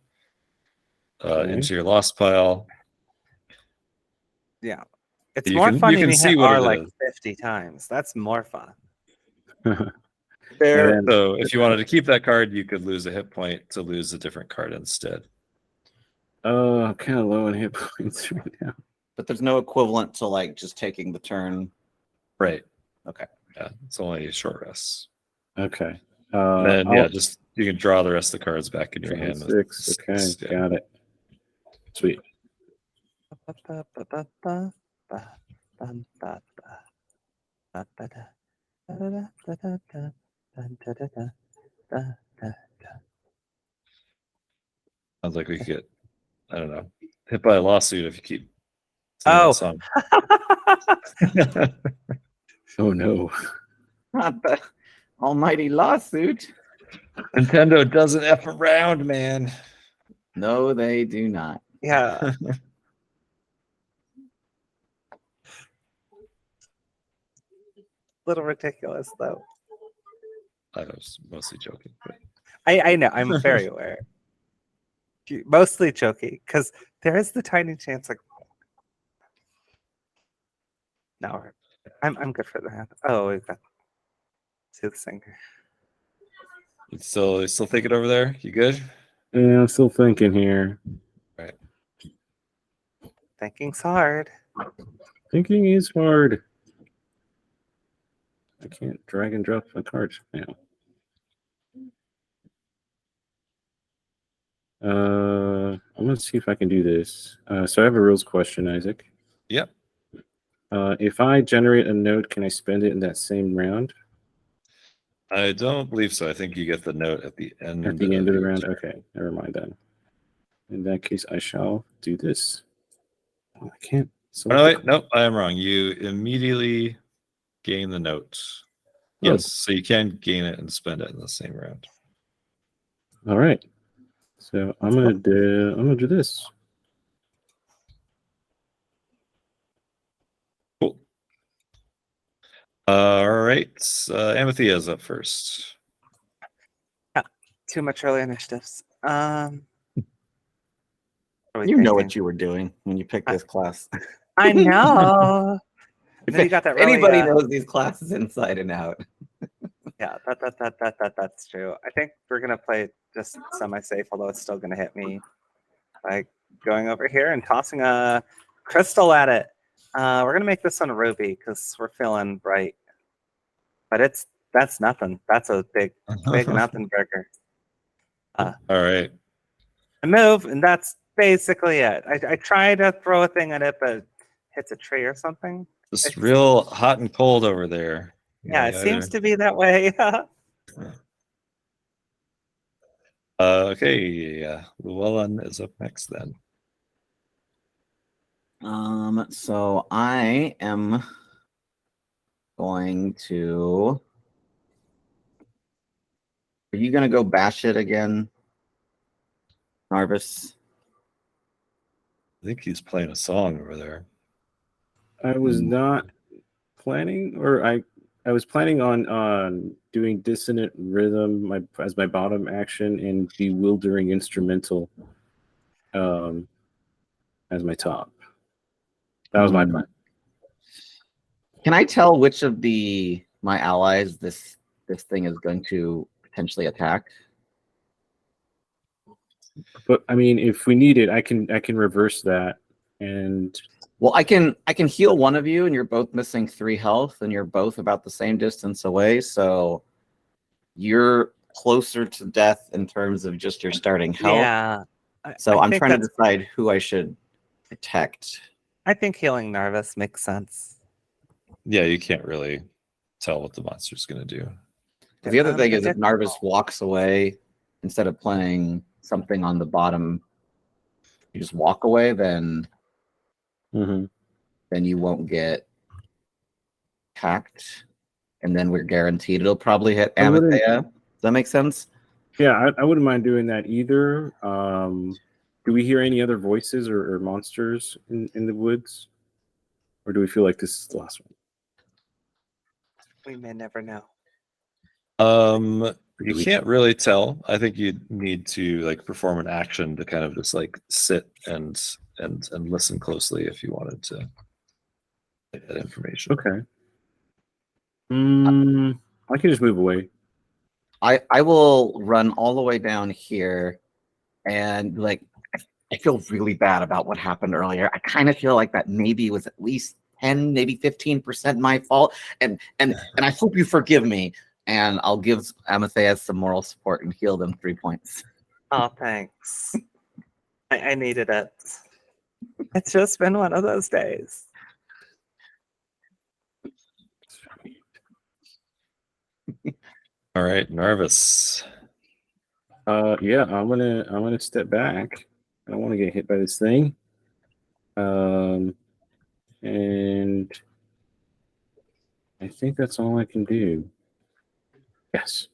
Okay. into your lost pile. yeah. It's You more can- fun you when can you see hit what R it like is. 50 times. That's more fun. There. And then- So if you wanted to keep that card, you could lose a hit point to lose a different card instead. I'm kind of low on hit points right now. But there's no equivalent to like just taking the turn. Right. Okay. Yeah, it's only short rests. Okay. And then I'll- just You can draw the rest of the cards back in your hand. 6. Okay, Yeah. got it. Sweet. Sounds like we could get, I don't know, hit by a lawsuit if you keep singing that song. Oh no. Not the almighty lawsuit. Nintendo doesn't F around, man. No, they do not. Yeah. Little ridiculous though. I was mostly joking. But... I know. I'm very aware. Mostly joking because there is the tiny chance like. No, I'm good for that. Oh, we've got Soothsinger. You still thinking over there? You good? Yeah, I'm still thinking here. Right. Thinking's hard. Thinking is hard. I can't drag and drop my cards now. I'm gonna see if I can do this. So I have a rules question, Isaac. Yep. If I generate a note, can I spend it in that same round? I don't believe so. I think you get the note at the end. At the end of the each round? turn. Okay, never mind then. In that case, I shall do this. Oh, I can't. Oh, no, wait, nope, I am wrong. You immediately gain the note. Oh. Yes, so you can gain it and spend it in the same round. All right. So I'm gonna do this. Cool. All right, Amathea's up first. Too much early initiatives. You know what you were doing when you picked this class. I know. Then you got that really, Anybody knows these classes inside and out. Yeah, that's true. I think we're gonna play just semi-safe, although it's still gonna hit me. Like going over here and tossing a crystal at it. We're gonna make this one a ruby because we're feeling bright. But that's nothing. That's a big nothing burger. All right. I move, and that's basically it. I try to throw a thing at it, but it hits a tree or something. It's real hot and cold over there. Yeah, it seems to be that way. Okay, Llewellyn is up next then. So I am going to. Are you gonna go bash it again, Narvis? I think he's playing a song over there. I was not planning, or I was planning on doing dissonant rhythm as my bottom action and bewildering instrumental as my top. That was my plan. Can I tell which of my allies this thing is going to potentially attack? But I mean, if we need it, I can reverse that. And well, I can heal one of you, and you're both missing 3 health, and you're both about the same distance away. So you're closer to death in terms of just your starting health. Yeah. So I'm trying to decide who I should protect. I think healing Narvis makes sense. Yeah, you can't really tell what the monster's going to do. The other thing is, if Narvis walks away instead of playing something on the bottom, you just walk away, then you won't get attacked, and then we're guaranteed it'll probably hit Amathea. Does that make sense? Yeah, I wouldn't mind doing that either. Do we hear any other voices or monsters in the woods? Or do we feel like this is the last one? We may never know. You can't really tell. I think you need to like perform an action to kind of just like sit and listen closely if you wanted to get that information. Okay. I can just move away. I will run all the way down here, and like I feel really bad about what happened earlier. I kind of feel like that maybe was at least 10, maybe 15% my fault, and I hope you forgive me. and I'll give Amadeus some moral support and heal them 3 points. Oh, thanks. I needed it. It's just been one of those days. All right, Narvis. Yeah, I'm gonna step back. I don't want to get hit by this thing. And I think that's all I can do. Yes.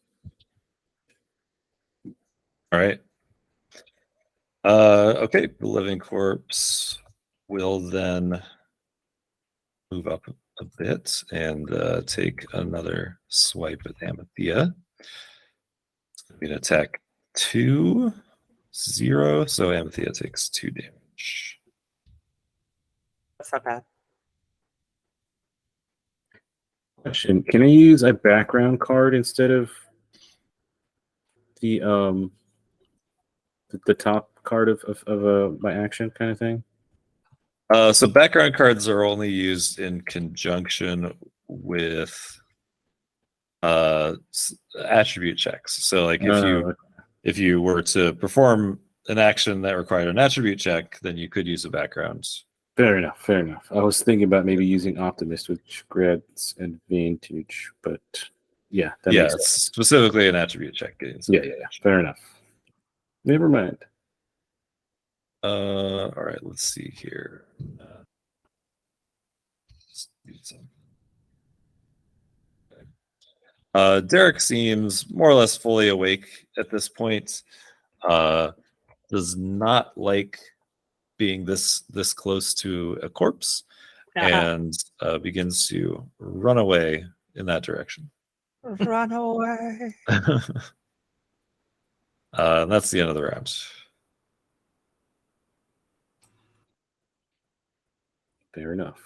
All right. Okay, the living corpse will then move up a bit and take another swipe at Amathea. It's going to be an attack 2, 0, so Amathea takes 2 damage. That's not bad. Question: can I use a background card instead of the top card of my action kind of thing? So background cards are only used in conjunction with attribute checks. So like if you were to perform an action that required an attribute check, then you could use a background. Fair enough. I was thinking about maybe using Optimist, which grants advantage, but yeah, that makes it's sense. specifically an attribute check. Yeah. Fair enough. Never mind. All right, let's see here. Derek seems more or less fully awake at this point. Does not like being this close to a corpse, and begins to run away in that direction. Run away. That's the end of the round. Fair enough.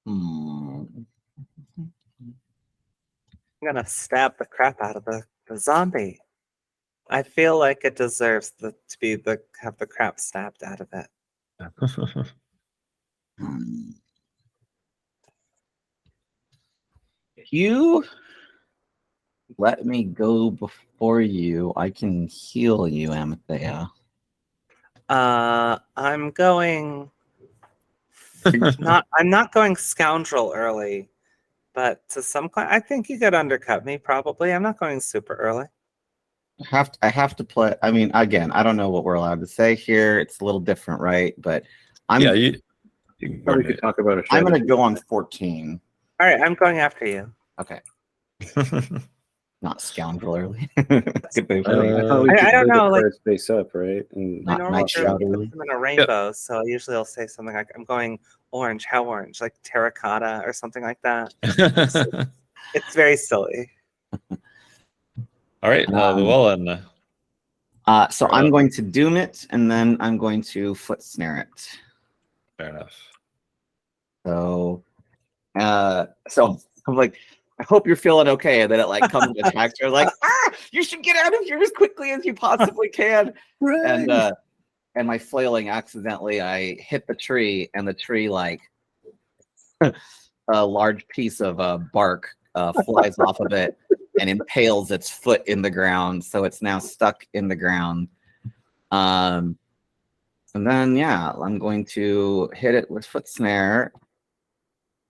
Hmm. I'm gonna stab the crap out of the zombie. I feel like it deserves have the crap stabbed out of it. Hmm. If you let me go before you, I can heal you, Amathea. I'm going I'm not going scoundrel early, but to some I think you could undercut me probably. I'm not going super early. I have to play. I mean, again, I don't know what we're allowed to say here. It's a little different, right? But I'm you can Probably could talk about a I'm going to strategy. go on 14. All right, I'm going after you. Okay, not scoundrel early. Good move. I thought we I could don't play know, the like- cards face up, right? And I Not normally night do shadow. them in a rainbow, so usually I'll say something like I'm going orange. How orange? Like terracotta or something like that. It's very silly. All right, Llewellyn. So I'm going to doom it, and then I'm going to foot snare it. Fair enough. So I'm like, I hope you're feeling okay. And then it like comes and attacks her, like, you should get out of here as quickly as you possibly can. Right. And my flailing accidentally, I hit the tree, and the tree like a large piece of bark flies off of it and impales its foot in the ground, so it's now stuck in the ground. And then I'm going to hit it with foot snare.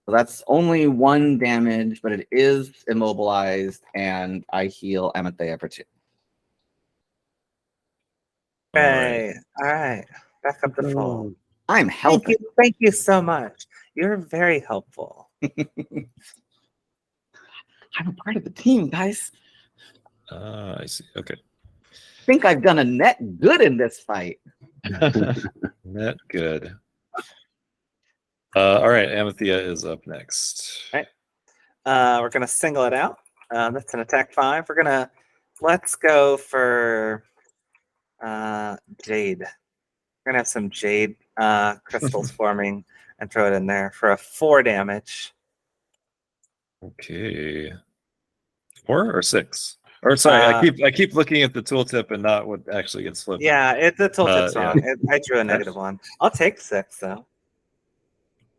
So that's only 1 damage, but it is immobilized, and I heal Amathea for 2. Okay. All right. Back up to full. I'm helping. Thank you so much. You're very helpful. I'm a part of the team, guys. I see. Okay. I think I've done a net good in this fight. Net good. All right, Amathea is up next. All right. We're gonna single it out. That's an attack 5. Let's go for jade. We're gonna have some jade crystals forming and throw it in there for a 4 damage. Okay. 4 or 6? Or sorry, I keep looking at the tooltip and not what actually gets flipped. Yeah, the tooltip's yeah. wrong. I drew a negative one. I'll take 6 though.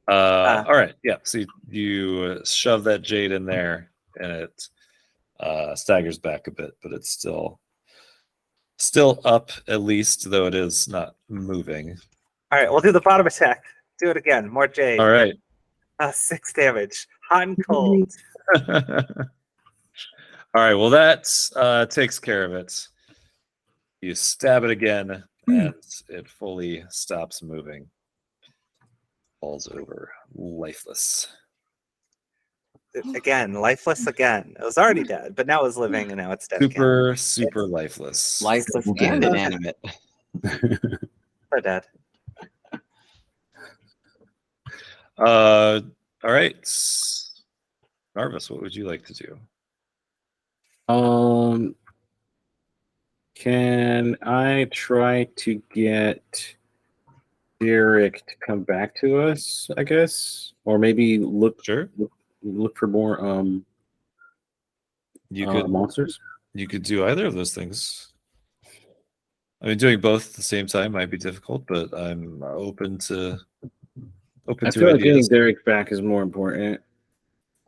All right, yeah. So you shove that jade in there, and it staggers back a bit, but it's still up at least, though it is not moving. All right, we'll do the bottom attack. Do it again. More jade. All right. 6 damage. Hot and cold. All right. Well, that takes care of it. You stab it again, and it fully stops moving. Falls over, lifeless. Again, lifeless again. It was already dead, but now it's living, and now it's dead again. Super lifeless. Lifeless and inanimate. They're dead. All right. Narvis, what would you like to do? Can I try to get Derek to come back to us, I guess? Or maybe look for more monsters? You could do either of those things. I mean, doing both at the same time might be difficult, but I'm open to I feel like getting Derek back is more important.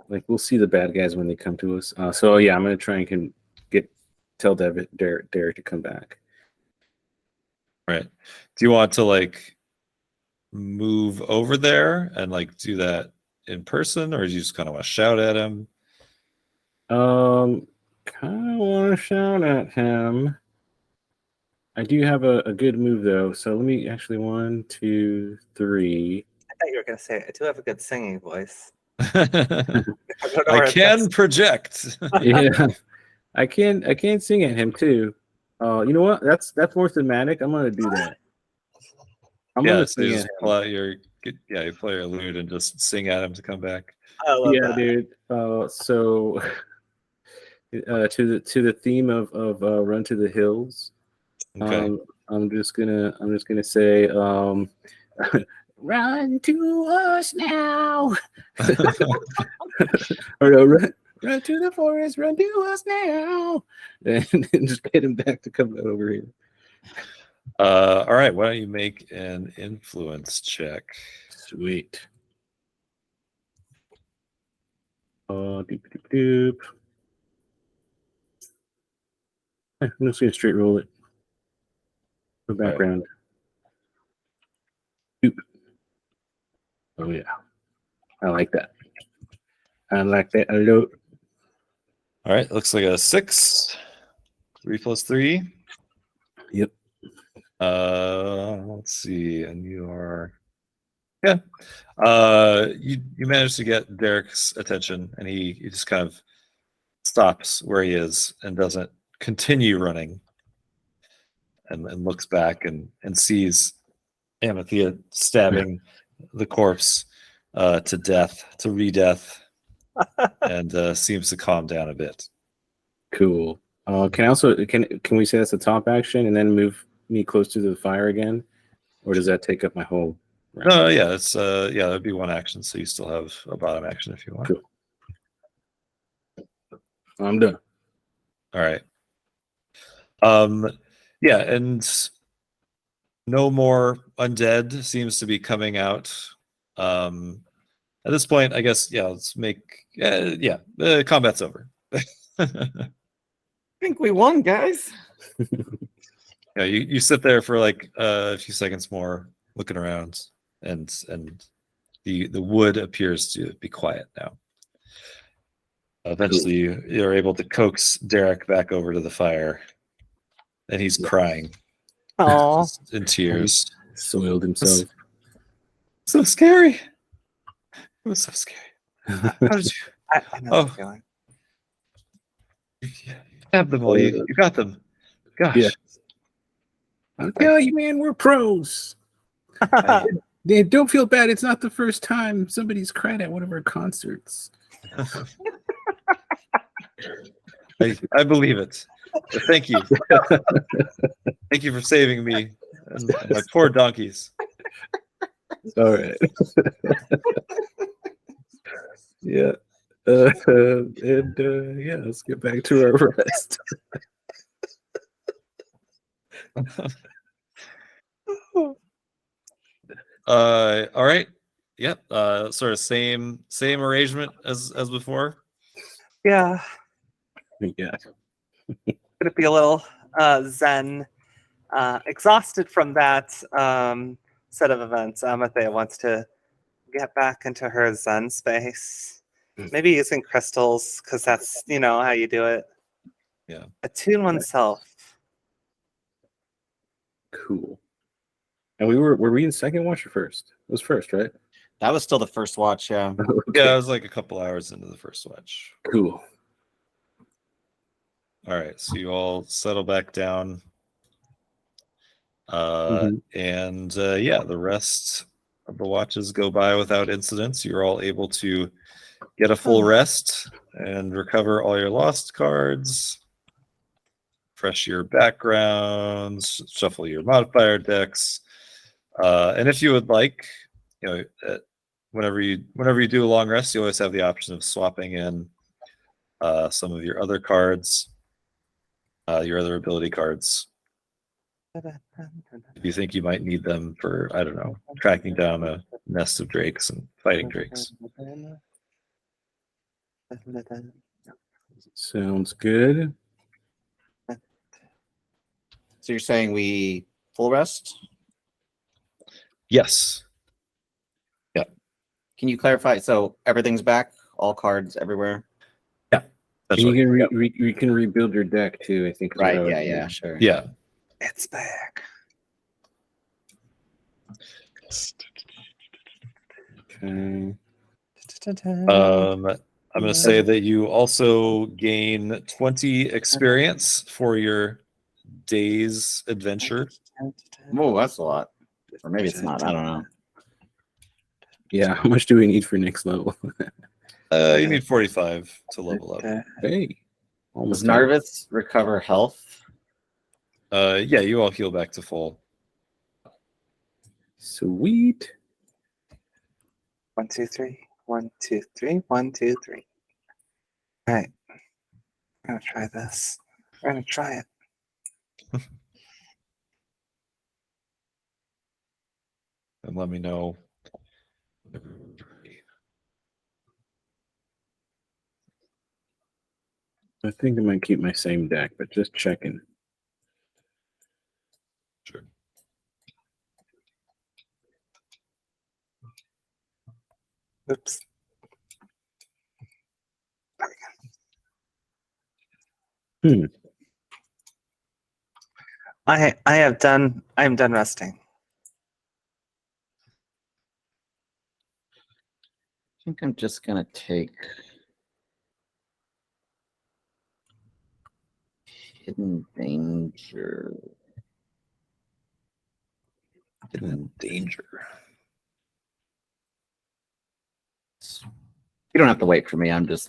Like, we'll see the bad guys when they come to us. So yeah, I'm gonna try and tell Derek to come back. Right. Do you want to like move over there and like do that in person, or do you just kind of want to shout at him? Kind of want to shout at him. I do have a good move though, so let me actually 1, 2, 3. I thought you were going to say, I do have a good singing voice. I can project. Yeah, I can sing at him too. You know what? That's more thematic. I'm gonna do that. I'm gonna sing at him. You play your lute and just sing at him to come back. I love Yeah, that. dude. So to the theme of Run to the Hills. Okay. I'm just gonna say Run to us now. or no, run to the forest, run to us now, and just get him back to come over here. All right. Why don't you make an influence check? Sweet. Doop, doop, doop. I'm just gonna straight roll it. The background. Doop. Oh yeah, I like that. I like that a lot. All right. Looks like a 6. 3 plus 3. Yep. Let's see. And you are. Yeah. You managed to get Derek's attention, and he just kind of stops where he is and doesn't continue running, and looks back and sees Amathea stabbing the corpse to death, to re-death, and seems to calm down a bit. Cool. Can we say that's a top action and then move me close to the fire again, or does that take up my whole round? No, yeah, it's that'd be one action, so you still have a bottom action if you want. Cool. I'm done. All right. Yeah, and no more undead seems to be coming out. At this point, I guess, let's make the combat's over. I think we won, guys. Yeah, you sit there for like a few seconds more, looking around, and the wood appears to be quiet now. Eventually, you're able to coax Derek back over to the fire, and he's crying. Aww. In tears. Soiled himself. So scary. It was so scary. How did you? I know the feeling. You have them all. You got them. Gosh. Yeah. I'll tell you, man, we're pros. Don't feel bad. It's not the first time somebody's cried at one of our concerts. I believe it. Thank you. Thank you for saving me and my poor donkeys. All right. Yeah. Yeah, let's get back to our rest. All right. Yep. Sort of same arrangement as before. Yeah, Yeah. gonna be a little zen. Exhausted from that set of events, Amathea wants to get back into her zen space. Maybe using crystals, because that's how you do it. Yeah. Attune oneself. Cool. And were we in second watch or first? It was first, right? That was still the first watch, yeah. Yeah, I was like a couple hours into the first watch. Cool. All right, so you all settle back down. And yeah, the rest of the watches go by without incidents. You're all able to get a full rest and recover all your lost cards, refresh your backgrounds, shuffle your modifier decks, and if you would like, whenever you do a long rest, you always have the option of swapping in some of your other cards, your other ability cards, if you think you might need them for, I don't know, tracking down a nest of drakes and fighting drakes. Sounds good. So you're saying we full rest? Yes. Can you clarify? So everything's back, all cards everywhere. That's And right. you can rebuild your deck too, I think. is what I Right? was Yeah, reading. yeah, sure. Yeah. It's back. Okay. I'm going to say that you also gain 20 experience for your day's adventure. Oh, that's a lot. Or maybe it's not. I don't know. Yeah, how much do we need for next level? You need 45 to level up. Hey. Does Almost there. Narvis recover health? Yeah, you all heal back to full. Sweet. 1, 2, 3. 1, 2, 3. 1, 2, 3. All right. We're gonna try this. We're gonna try it. And let me know. I think I might keep my same deck, but just checking. Sure. Oops. I'm done resting. I think I'm just gonna take Hidden Danger. Hidden danger. You don't have to wait for me. I'm just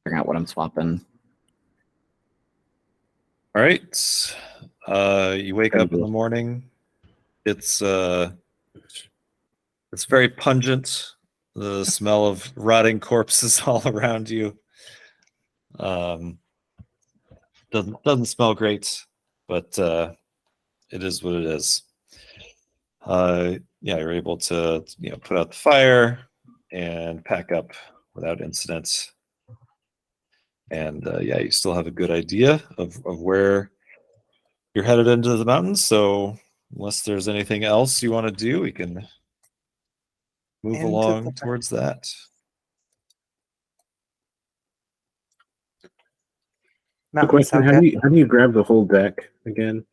figuring out what I'm swapping. All right. You wake up in the morning. It's very pungent. The smell of rotting corpses all around you. Doesn't smell great, but it is what it is. Yeah, you're able to put out the fire and pack up without incident. And yeah, you still have a good idea of where you're headed into the mountains. So unless there's anything else you want to do, we can move along towards that. Good question. How do you grab the whole deck again?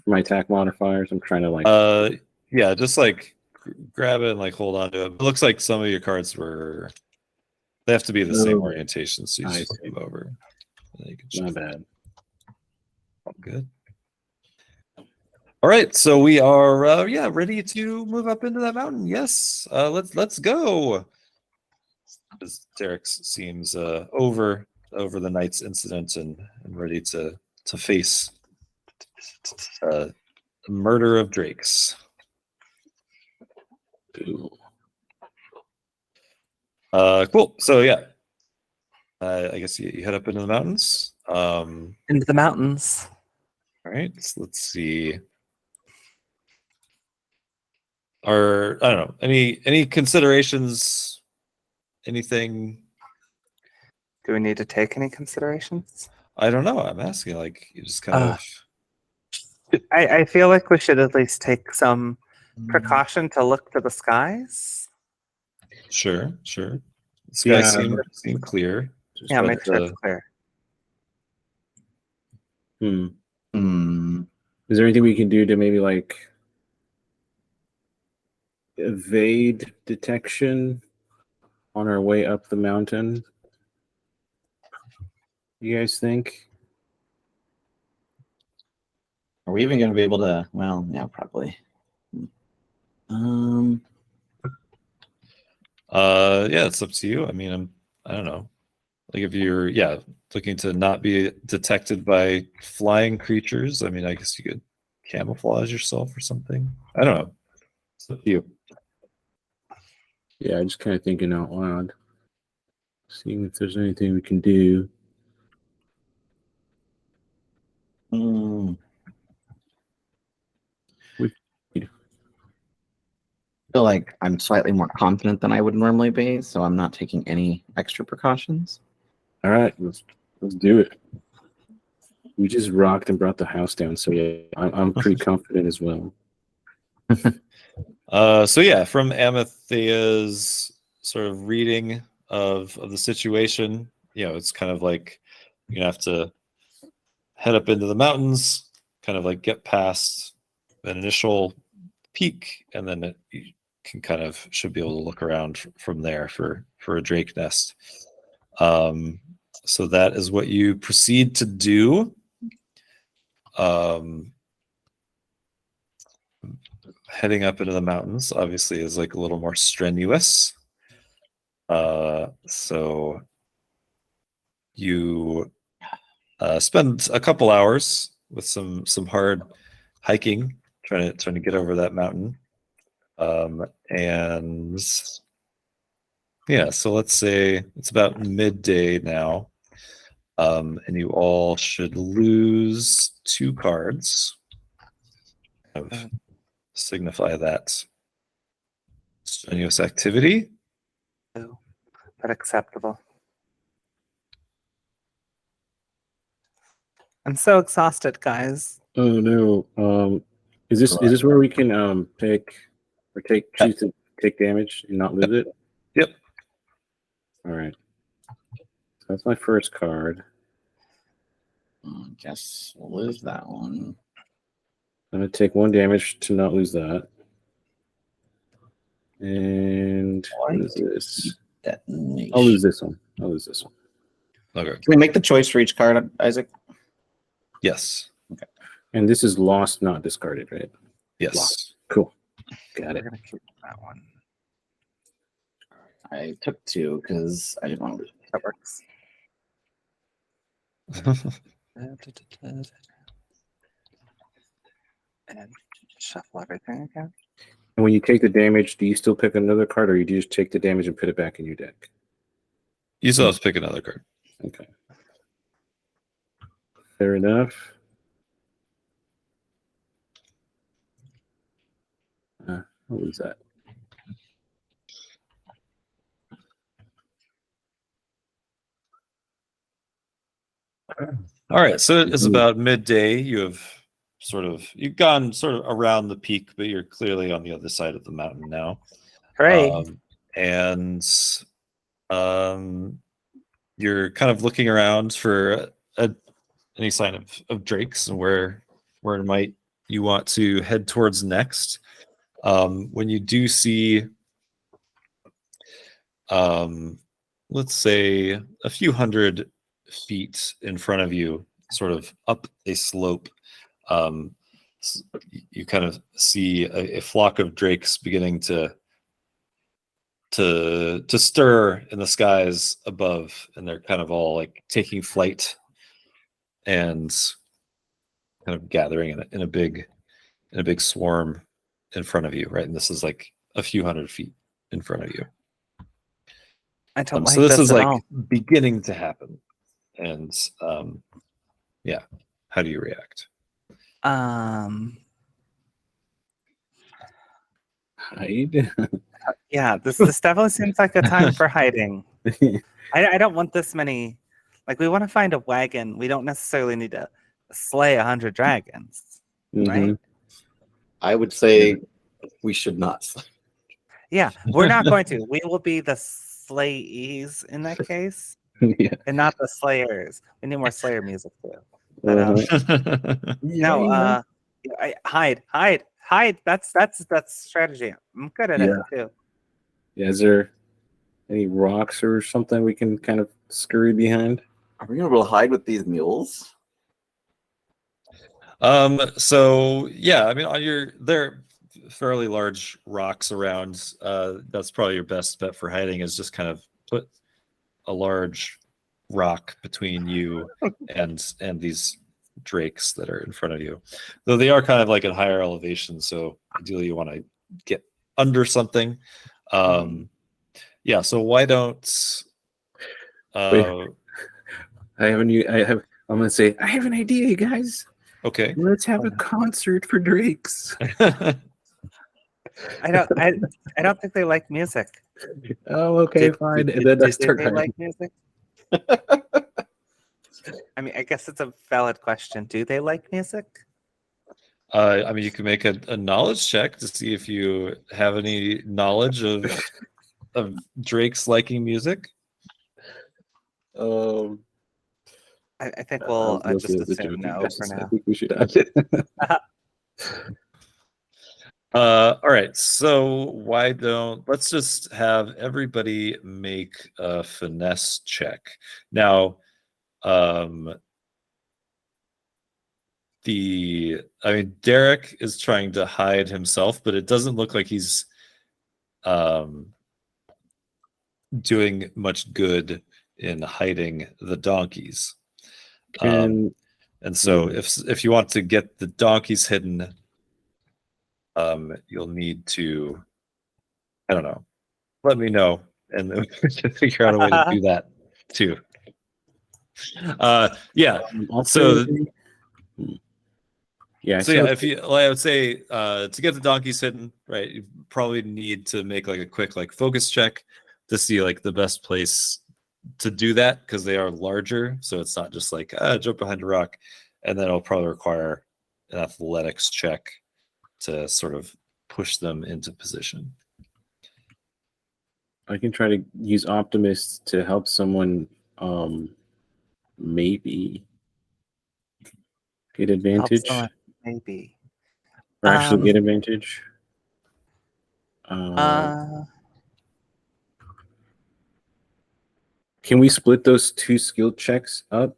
My attack modifiers. I'm trying to yeah, just like grab it and like hold on to it. It looks like some of your cards they have to be the same orientation, so you just move over. Not bad. All good. All right, so we are ready to move up into that mountain. Yes, let's go. As Derek seems over the night's incident and ready to face the murder of drakes. Ooh. Cool. So yeah, I guess you head up into the mountains. Into the mountains. All right. So let's see. I don't know, any considerations? Anything? Do we need to take any considerations? I don't know. I'm asking. Like, you just kind Uh, of. I feel like we should at least take some precaution to look to the skies. Sure. The Yeah. skies seem clear. Just Yeah, like make sure it's clear. Hmm. Is there anything we can do to maybe like evade detection on our way up the mountain? You guys think? Are we even going to be able to? Well, yeah, probably. Yeah, it's up to you. I mean, I don't know. Like, if you're looking to not be detected by flying creatures, I mean, I guess you could camouflage yourself or something. I don't know. It's up to you. Yeah, I'm just kind of thinking out loud, seeing if there's anything we can do. I feel like I'm slightly more confident than I would normally be, so I'm not taking any extra precautions. All right, let's do it. We just rocked and brought the house down, so yeah, I'm pretty confident as well. So yeah, from Amathea's sort of reading of the situation, it's kind of like you have to head up into the mountains, kind of like get past an initial peak, and then you can should be able to look around from there for a drake nest. So that is what you proceed to do. Heading up into the mountains obviously is like a little more strenuous. So you spend a couple hours with some hard hiking, trying to get over that mountain. And yeah, so let's say it's about midday now. And you all should lose 2 cards. Signify that strenuous activity. But acceptable. I'm so exhausted, guys. Oh no! Is this where we can choose to take damage and not lose it? Yep. All right. So that's my first card. I guess we'll lose that one. I'm gonna take 1 damage to not lose that. And what is this? Detonation. I'll lose this one. Okay. Can we make the choice for each card, Isaac? Yes. Okay. And this is lost, not discarded, right? Yes. Lost. Cool. Got it. We're gonna keep that one. I took 2 because I didn't want to lose. That works. And shuffle everything again. And when you take the damage, do you still pick another card, or you just take the damage and put it back in your deck? You still have to pick another card. Okay. Fair enough. What was that? All right, so it's about midday. You've gone sort of around the peak, but you're clearly on the other side of the mountain now. Hooray! And you're kind of looking around for any sign of drakes and where might you want to head towards next. When you do see, let's say a few hundred feet in front of you, sort of up a slope, you kind of see a flock of drakes beginning to stir in the skies above, and they're kind of all like taking flight and kind of gathering in a big swarm in front of you, right? And this is like a few hundred feet in front of you. I don't So like this is at like all. beginning to happen, and yeah, how do you react? Hide. Yeah, this definitely seems like a time for hiding. I don't want this many. Like, we want to find a wagon. We don't necessarily need to slay 100 dragons, right? I would say we should not. Yeah, we're not going to. We will be the slayees in that case, Yeah. and not the slayers. We need more slayer music too. But no, hide. That's strategy. I'm good at it too. Yeah. Is there any rocks or something we can kind of scurry behind? Are we gonna be able to hide with these mules? So yeah, I mean, there are fairly large rocks around. That's probably your best bet for hiding, is just kind of put a large rock between you and these drakes that are in front of you. Though they are kind of like at higher elevation, so ideally you want to get under something. Yeah, so why don't I'm gonna say I have an idea, guys. okay. Let's have a concert for drakes. I don't think they like music. Oh, okay, fine. And then I start they hiding. like music? I mean, I guess it's a valid question. Do they like music? I mean, you can make a knowledge check to see if you have any knowledge of drakes liking music. I think we'll just assume no for I now. think we should add it. All right, so let's just have everybody make a finesse check. Now, Derek is trying to hide himself, but it doesn't look like he's doing much good in hiding the donkeys. And so if you want to get the donkeys hidden, you'll need to, I don't know, let me know, and then we can figure out a way to do that too. Yeah. So yeah. So yeah, I would say to get the donkeys hidden, right, you probably need to make like a quick like focus check to see like the best place to do that, because they are larger, so it's not just like jump behind a rock, and then it'll probably require an athletics check to sort of push them into position. I can try to use Optimist to help someone maybe get advantage. Maybe. Or actually get advantage. Can we split those two skill checks up?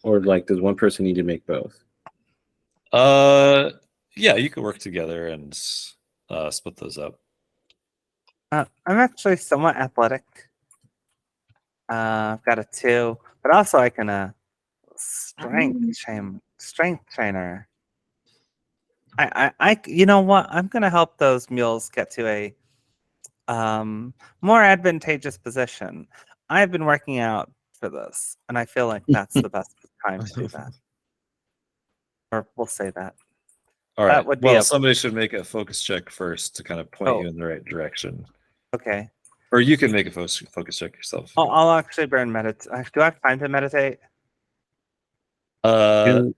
Or like does one person need to make both? Yeah, you can work together and split those up. I'm actually somewhat athletic. I've got a 2, but also I can strength trainer. I you know what? I'm gonna help those mules get to a more advantageous position. I've been working out for this, and I feel like that's the best time to do that. Or we'll say that. All right. That would be well, somebody should make a focus check first to kind of point you in the right direction. Okay. Or you can make a focus check yourself. I'll actually burn meditate. Do I have time to meditate? I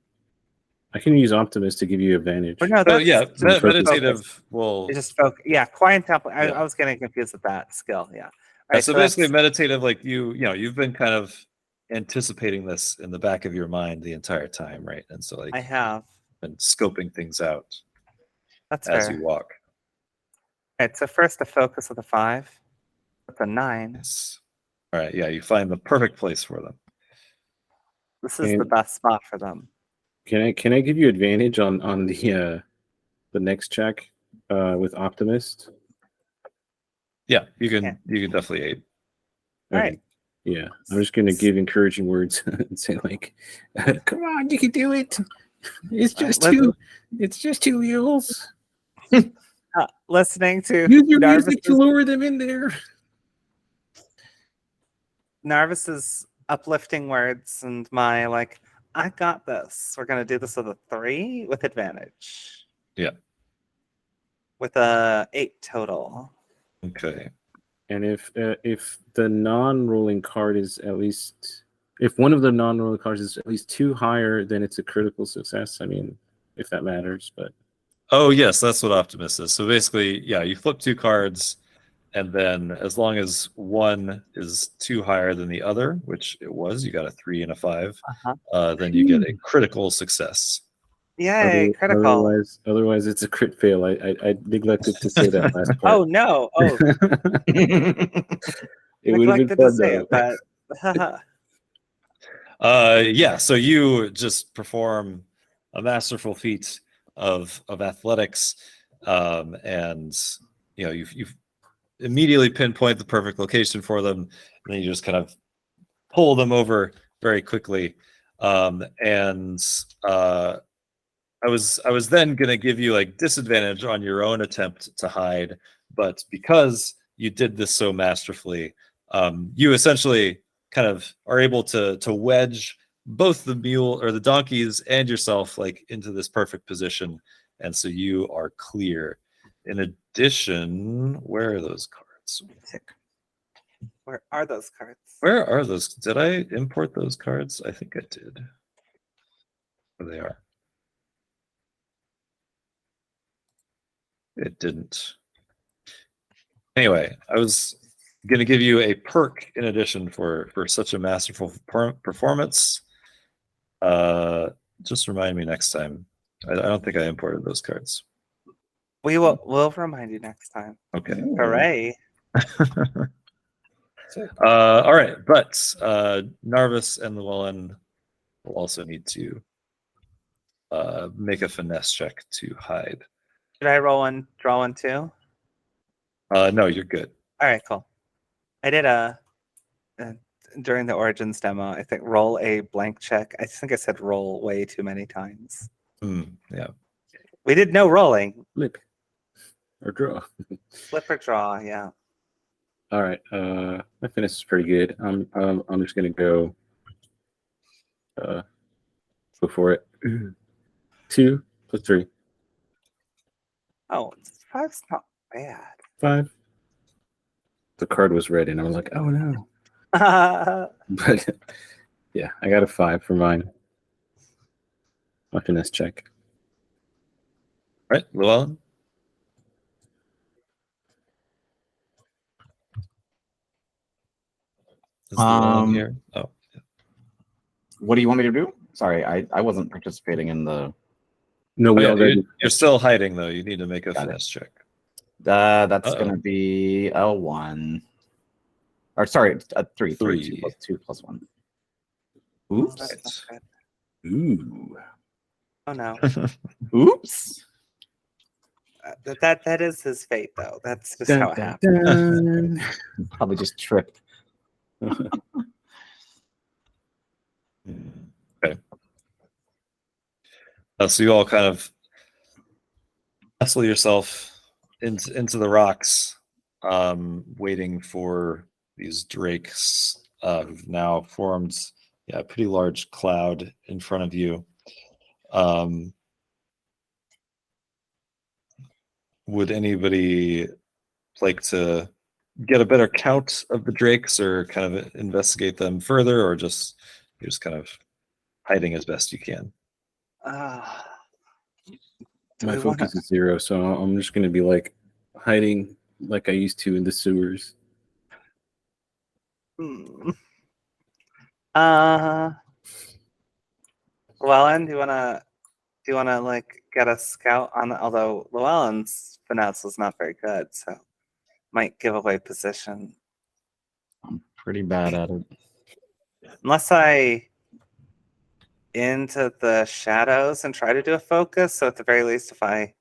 can use Optimist to give you advantage. Or no, meditative will just focus. Yeah, quiet temple. Yeah. I was getting confused with that skill. Yeah. Right, so basically, meditative, like you've been kind of anticipating this in the back of your mind the entire time, right? And so, like, I have been scoping things out. That's as fair. you walk. All right. So first, a focus with a 5. That's a 9. Yes. All right. Yeah, you find the perfect place for them. This is the best spot for them. Can I give you advantage on the next check with Optimist? Yeah, you can definitely aid. All right. Yeah, I'm just gonna give encouraging words and say like, "Come on, you can do it. It's just two mules." Listening to use your music to lure them in there. Narvis's uplifting words and my like, I got this. We're gonna do this with a 3 with advantage. Yeah. With a 8 total. Okay. And if the non-rolling card is at least, if one of the non-rolling cards is at least 2 higher, then it's a critical success. I mean, if that matters, but Oh yes, that's what Optimus is. So basically, yeah, you flip 2 cards, and then as long as one is 2 higher than the other, which it was, you got a 3 and a 5, then you get a critical success. Yay, critical. Otherwise, it's a crit fail. I neglected to say that last part. Oh no! Oh, It would have been neglected to fun say though. it, but Yeah, so you just perform a masterful feat of athletics, and you've immediately pinpoint the perfect location for them, and then you just kind of pull them over very quickly. And I was then gonna give you like disadvantage on your own attempt to hide, but because you did this so masterfully, you essentially kind of are able to wedge both the mule or the donkeys and yourself like into this perfect position, and so you are clear. In addition, where are those cards? where are those cards? Where are those? Did I import those cards? I think I did. There they are. It didn't. Anyway, I was going to give you a perk in addition for such a masterful performance. Just remind me next time. I don't think I imported those cards. We'll remind you next time. Okay. Hooray! All right, but Narvis and Llewellyn will also need to make a finesse check to hide. Should I draw one too? No, you're good. All right, cool. I did during the Origins demo, I think roll a blank check. I think I said roll way too many times. Yeah. We did no rolling. Flip or draw. Flip or draw, yeah. All right. My finesse is pretty good. I'm just gonna go for it. 2 + 3. Oh, 5's not bad. 5. The card was red, and I was like, "Oh no!" But yeah, I got a 5 for mine. My finesse check. All right, Llewellyn. Is Llewellyn here? Oh. What do you want me to do? Sorry, I wasn't participating in the. No, we already. You're still hiding though. You need to make a finesse check. That's gonna be a 1. Or sorry, a 3. 3 2 plus 1. Oops. That's not good. Ooh. Oh no. Oops. That is his fate, though. That's just how it happens. Dun. Probably just tripped. Okay. So you all kind of nestle yourself into the rocks, waiting for these drakes who've now formed a pretty large cloud in front of you. Would anybody like to get a better count of the drakes or kind of investigate them further, or you're just kind of hiding as best you can? My focus is 0, so I'm just gonna be like hiding like I used to in the sewers. Llewellyn, do you wanna like get a scout on? Although Llewellyn's finesse is not very good, so might give away position. I'm pretty bad at it. Unless I into the shadows and try to do a focus, so at the very least, if I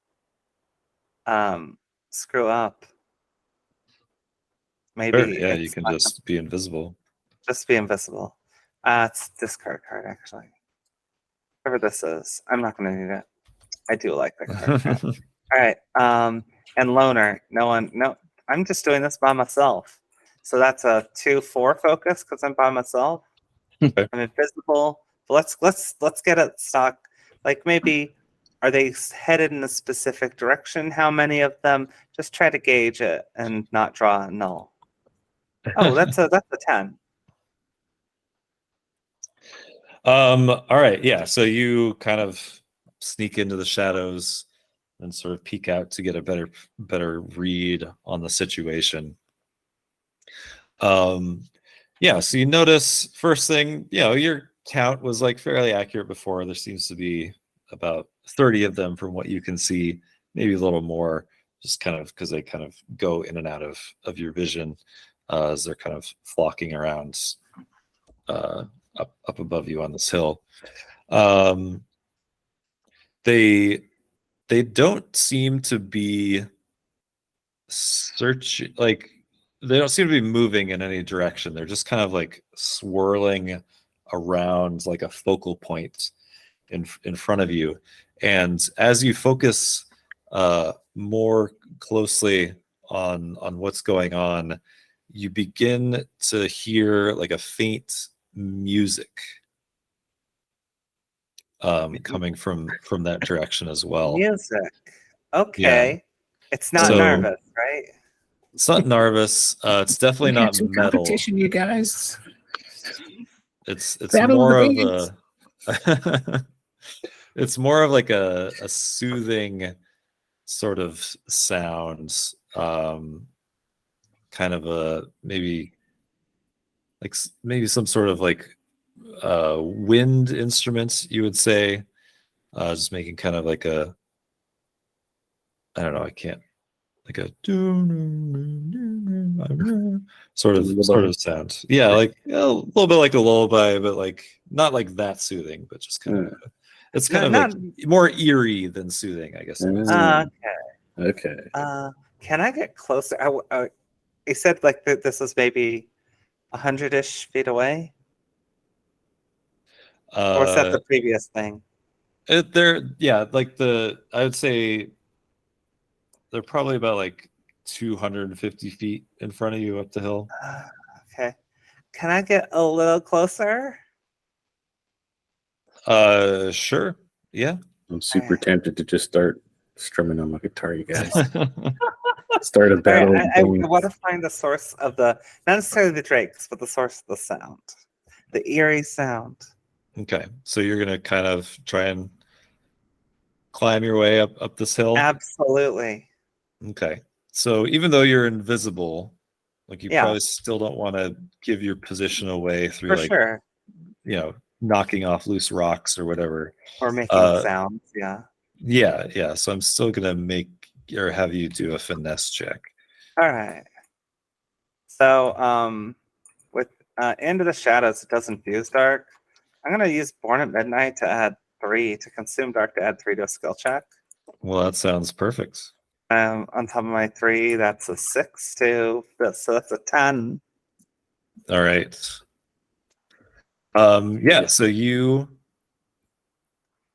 screw up, maybe Sure, yeah, you can just be invisible. Just be invisible. It's discard card actually. Whatever this is, I'm not going to need it. I do like that card. All right, and loner. No, I'm just doing this by myself. So that's a 2-4 focus because I'm by myself. Okay. I'm invisible. But let's get a stock. Like maybe are they headed in a specific direction? How many of them? Just try to gauge it and not draw a null. Oh, that's a 10. All right, yeah. So you kind of sneak into the shadows and sort of peek out to get a better read on the situation. Yeah, so you notice first thing, your count was like fairly accurate before. There seems to be about 30 of them from what you can see, maybe a little more, just kind of because they kind of go in and out of your vision as they're kind of flocking around up above you on this hill. They don't seem to be searching, like they don't seem to be moving in any direction. They're just kind of like swirling around like a focal point in front of you. And as you focus more closely on what's going on, you begin to hear like a faint music coming from that direction as well. Music. Okay. It's not So- nervous, right? It's not Narvis. It's definitely We had not some metal. competition, you guys. It's Battle more of of the a it's more of like a soothing sort of sound, kind of a maybe some sort of like wind instruments, you would say, just making kind of like a, I don't know, I can't, like a sort of sound. Yeah, like a little bit like a lullaby, but like not like that soothing, but just kind of, it's kind of Not- like more eerie than soothing, I guess. Okay. Can I get closer? You said like this was maybe 100-ish feet away, or was that the previous thing? I would say they're probably about like 250 feet in front of you up the hill. Okay. Can I get a little closer? Sure. Yeah. I'm super tempted to just start strumming on my guitar, you guys. Okay. Start a battle. I want to find the source of the, not necessarily the drakes, but the source of the sound, the eerie sound. So you're gonna kind of try and climb your way up this hill. Absolutely. Okay. So even though you're invisible, like you Yeah. probably still don't want to give your position away through For like sure. knocking off loose rocks or whatever. Or making sounds. Yeah. Yeah. So I'm still gonna make or have you do a finesse check. All right. So with Into the Shadows, it does infuse dark. I'm gonna use Born at Midnight to add 3 to consume dark to add 3 to a skill check. Well, that sounds perfect. On top of my 3, that's a 6 too. So that's a 10. All right. So you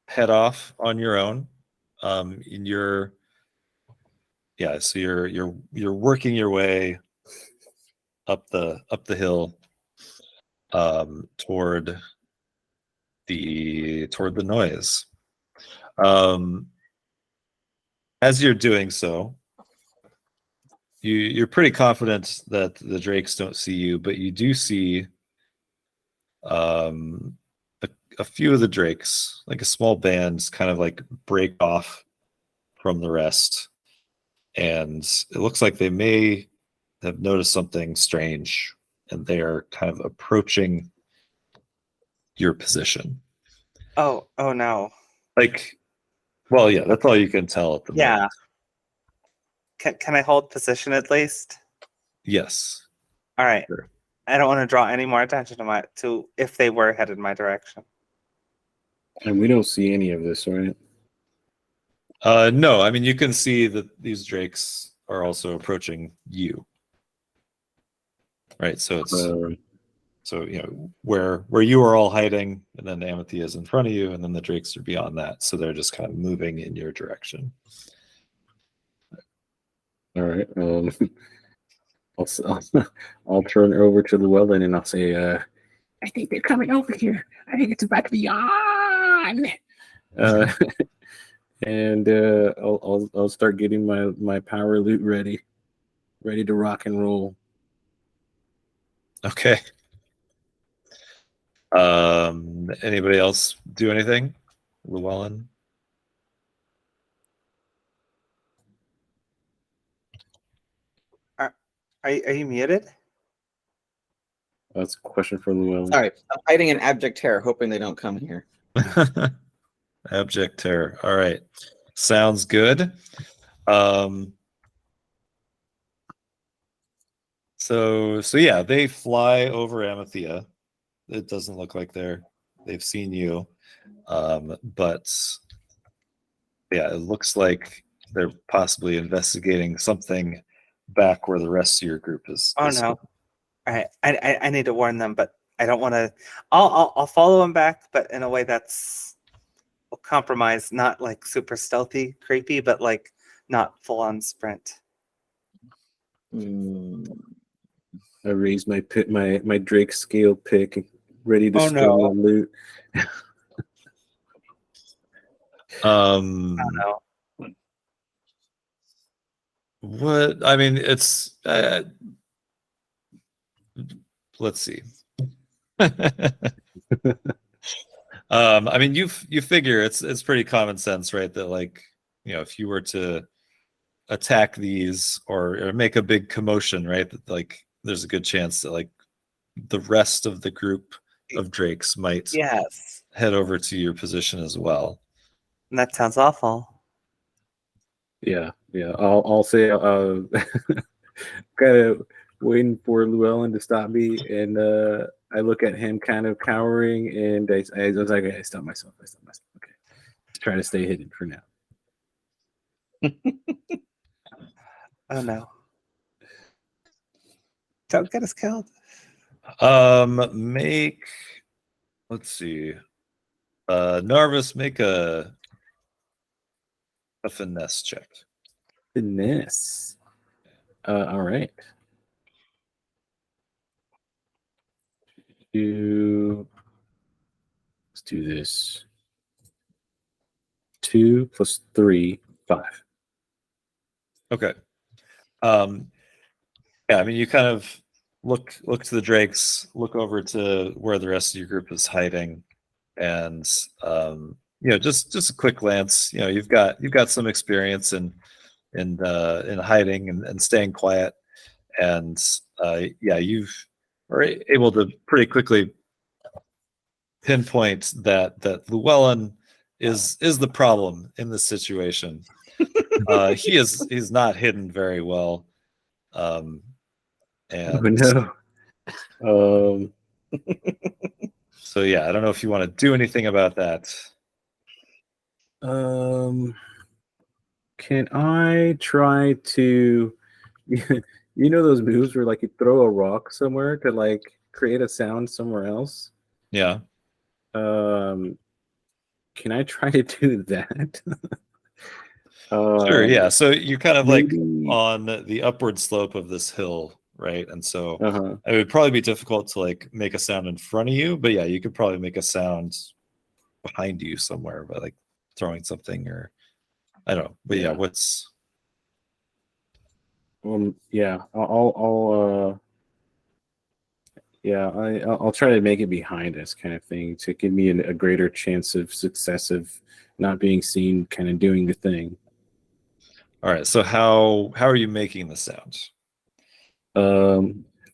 head off on your own. So you're working your way up the hill toward the noise. As you're doing so, you're pretty confident that the drakes don't see you, but you do see a few of the drakes, like a small band, kind of like break off from the rest, and it looks like they may have noticed something strange, and they are kind of approaching your position. Oh no. Like, well, yeah, that's all you can tell at the moment. Can I hold position at least? Yes. All right. Sure. I don't want to draw any more attention to if they were headed my direction. And we don't see any of this, right? No, I mean you can see that these drakes are also approaching you. Right, so it's where you are all hiding, and then Amethea is in front of you, and then the drakes are beyond that, so they're just kind of moving in your direction. All right. I'll turn over to Llewellyn and I'll say, I think they're coming over here. I think it's about to be on. uh, and I'll start getting my power loot ready to rock and roll. Okay. Anybody else do anything? Llewellyn? Are you muted? That's a question for Llewellyn. Sorry, I'm hiding in abject terror, hoping they don't come here. Abject terror. All right. Sounds good. So yeah, they fly over Amathea. It doesn't look like they've seen you. But yeah, it looks like they're possibly investigating something back where the rest of your group is. Oh no! All right, I need to warn them, but I don't want to. I'll follow them back, but in a way that's compromised, not like super stealthy, creepy, but like not full on sprint. Hmm. I raise my Drake scale pick, ready to Oh, string no. the loot. Oh no! What I mean, it's let's see. I mean, you figure it's pretty common sense, right? That like, if you were to attack these or make a big commotion, right? That like, there's a good chance that like the rest of the group of drakes might Yes, head over to your position as well. that sounds awful. Yeah. I'll say kind of waiting for Llewellyn to stop me, and I look at him kind of cowering, and I was like, I stopped myself. Okay, try to stay hidden for now. Oh no! Don't get us killed. Let's see. Narvis, make a finesse check. Finesse. All right. Let's do this. 2 + 3, 5. Okay. Yeah, I mean, you kind of look to the drakes, look over to where the rest of your group is hiding, and just a quick glance. You've got some experience in hiding and staying quiet, and yeah, you've are able to pretty quickly pinpoint that Llewellyn is the problem in this situation. He's not hidden very well. And Oh no. So yeah, I don't know if you want to do anything about that. Can I try to those moves where like you throw a rock somewhere to like create a sound somewhere else? Yeah. Can I try to do that? Sure, yeah. So you're kind of like maybe- on the upward slope of this hill, right? And so Uh-huh. it would probably be difficult to like make a sound in front of you, but yeah, you could probably make a sound behind you somewhere by like throwing something, or I don't know. But yeah, what's yeah, I'll try to make it behind us, kind of thing, to give me a greater chance of success of not being seen, kind of doing the thing. all right? So how are you making the sound?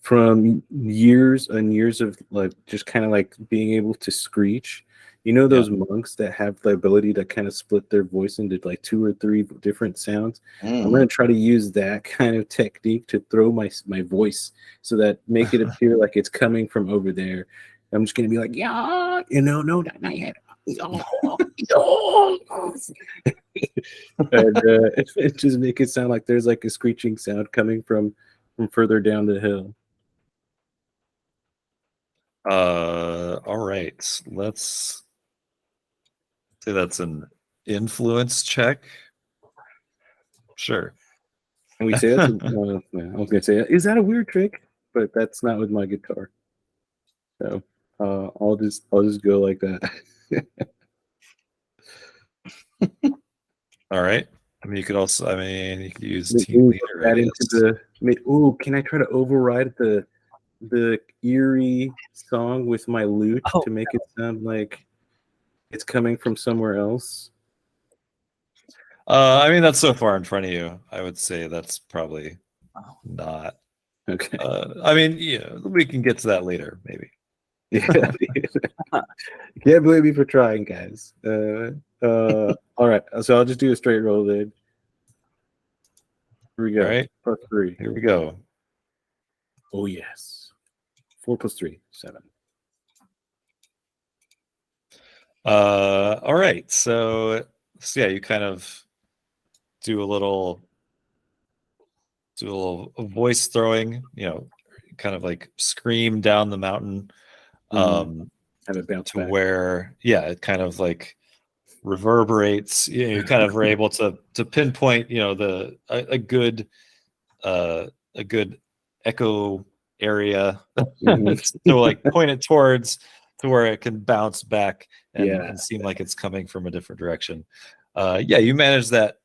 From years and years of like just kind of like being able to screech. Those monks that have the ability to kind of split their voice into like 2 or 3 different sounds. I'm going to try to use that kind of technique to throw my voice so that make it appear like it's coming from over there. I'm just going to be like, yeah, no, not yet. And it just make it sound like there's like a screeching sound coming from further down the hill. All right. Let's say that's an influence check. Sure. And we say that's. I was gonna say, is that a weird trick? But that's not with my guitar. So I'll just go like that. All right. I mean, you could also. I mean, you could use Ooh, team put leader. that I into guess. Ooh, can I try to override the eerie song with my lute Oh, to make it sound like it's coming from somewhere else? I mean, that's so far in front of you. I would say that's probably not. Okay. I mean, yeah, we can get to that later, maybe. Yeah. Can't blame me for trying, guys. All right. So I'll just do a straight roll then. Here we go. All right. +3. Here we go. Oh yes. 4 + 3, 7. All right. So yeah, you kind of do a little voice throwing, kind of like scream down the mountain, Have it bounce to back. where, yeah, it kind of like reverberates. You kind of are able to pinpoint, a good echo area to like point it towards to where it can bounce back and seem like it's coming from a different direction. Yeah, you manage that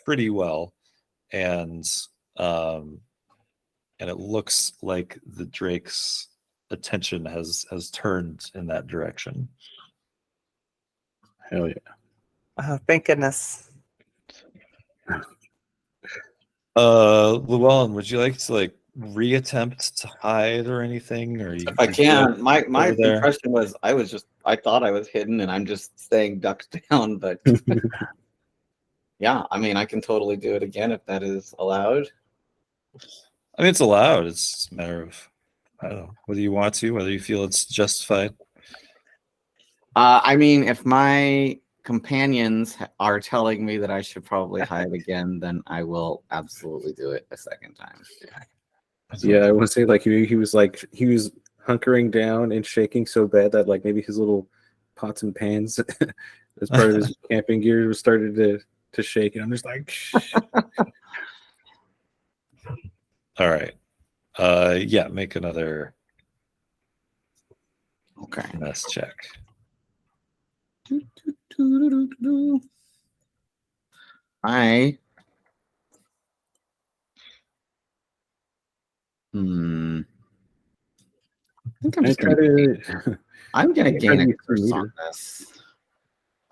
pretty well, and it looks like the Drake's attention has turned in that direction. Hell yeah. Oh, thank goodness. Llewellyn, would you like to like reattempt to hide or anything, or If I you feel can, my over there? impression was I thought I was hidden and I'm just staying ducked down, but yeah, I mean I can totally do it again if that is allowed. I mean, it's allowed. It's a matter of, I don't know, whether you want to, whether you feel it's justified. I mean, if my companions are telling me that I should probably hide again, then I will absolutely do it a second time. Yeah, I would say like he was hunkering down and shaking so bad that like maybe his little pots and pans as part of his camping gear was started to shake, and I'm just like shh. All right. Yeah, make another Okay. finesse check. I think I'm I just try gonna to I'm gonna try gain to a use the curse on meter. this.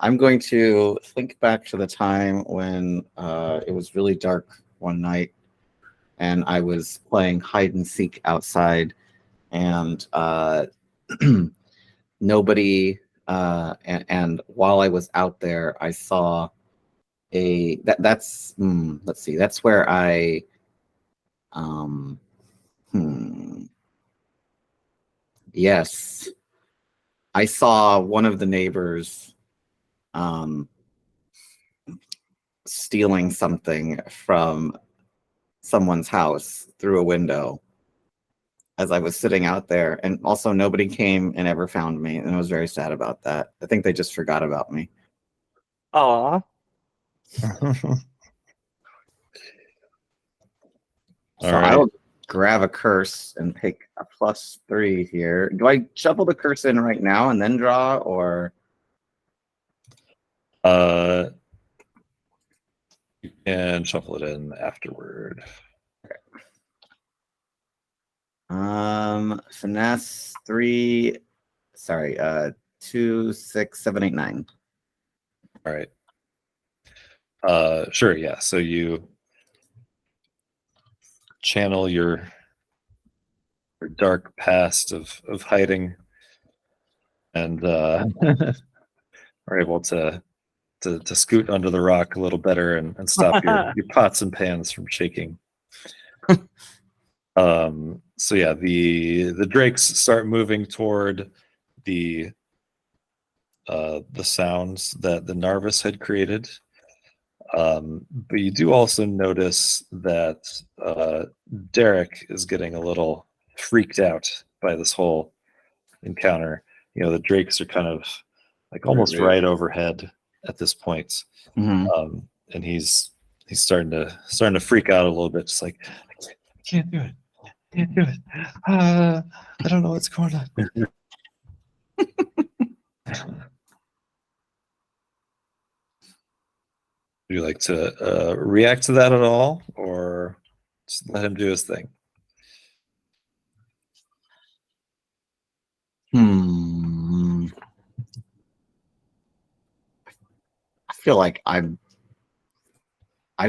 I'm going to think back to the time when it was really dark one night and I was playing hide and seek outside, and nobody and while I was out there I saw that's let's see, that's where I yes, I saw one of the neighbors stealing something from someone's house through a window as I was sitting out there, and also nobody came and ever found me, and I was very sad about that. I think they just forgot about me. Aw. So right. I'll grab a curse and take a +3 here. Do I shuffle the curse in right now and then draw, or You can shuffle it in afterward. finesse 3? Sorry, 2, 6, 7, 8, 9. All right. Sure, yeah. So you channel your dark past of hiding, and are able to scoot under the rock a little better and stop your pots and pans from shaking. So yeah, the drakes start moving toward the sounds that the Narvis had created. But you do also notice that Derek is getting a little freaked out by this whole encounter. The drakes are kind of like almost right overhead at this point. Mhm. And he's he's starting to freak out a little bit, just like I can't do it. Can't do it. I don't know what's going on. Would you like to react to that at all, or just let him do his thing? I feel like I didn't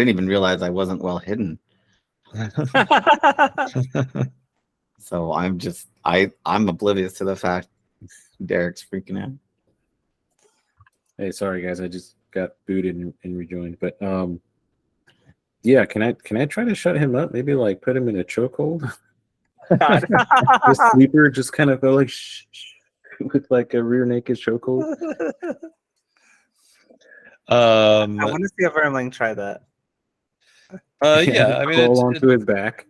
even realize I wasn't well hidden. So I'm oblivious to the fact Derek's freaking out. Hey, sorry guys, I just got booted and rejoined. But yeah, can I try to shut him up? Maybe like put him in a chokehold. The sleeper just kind of go like shh, shh, with like a rear naked chokehold. I want to see a vermling try that. Yeah, I mean, crawl onto his back.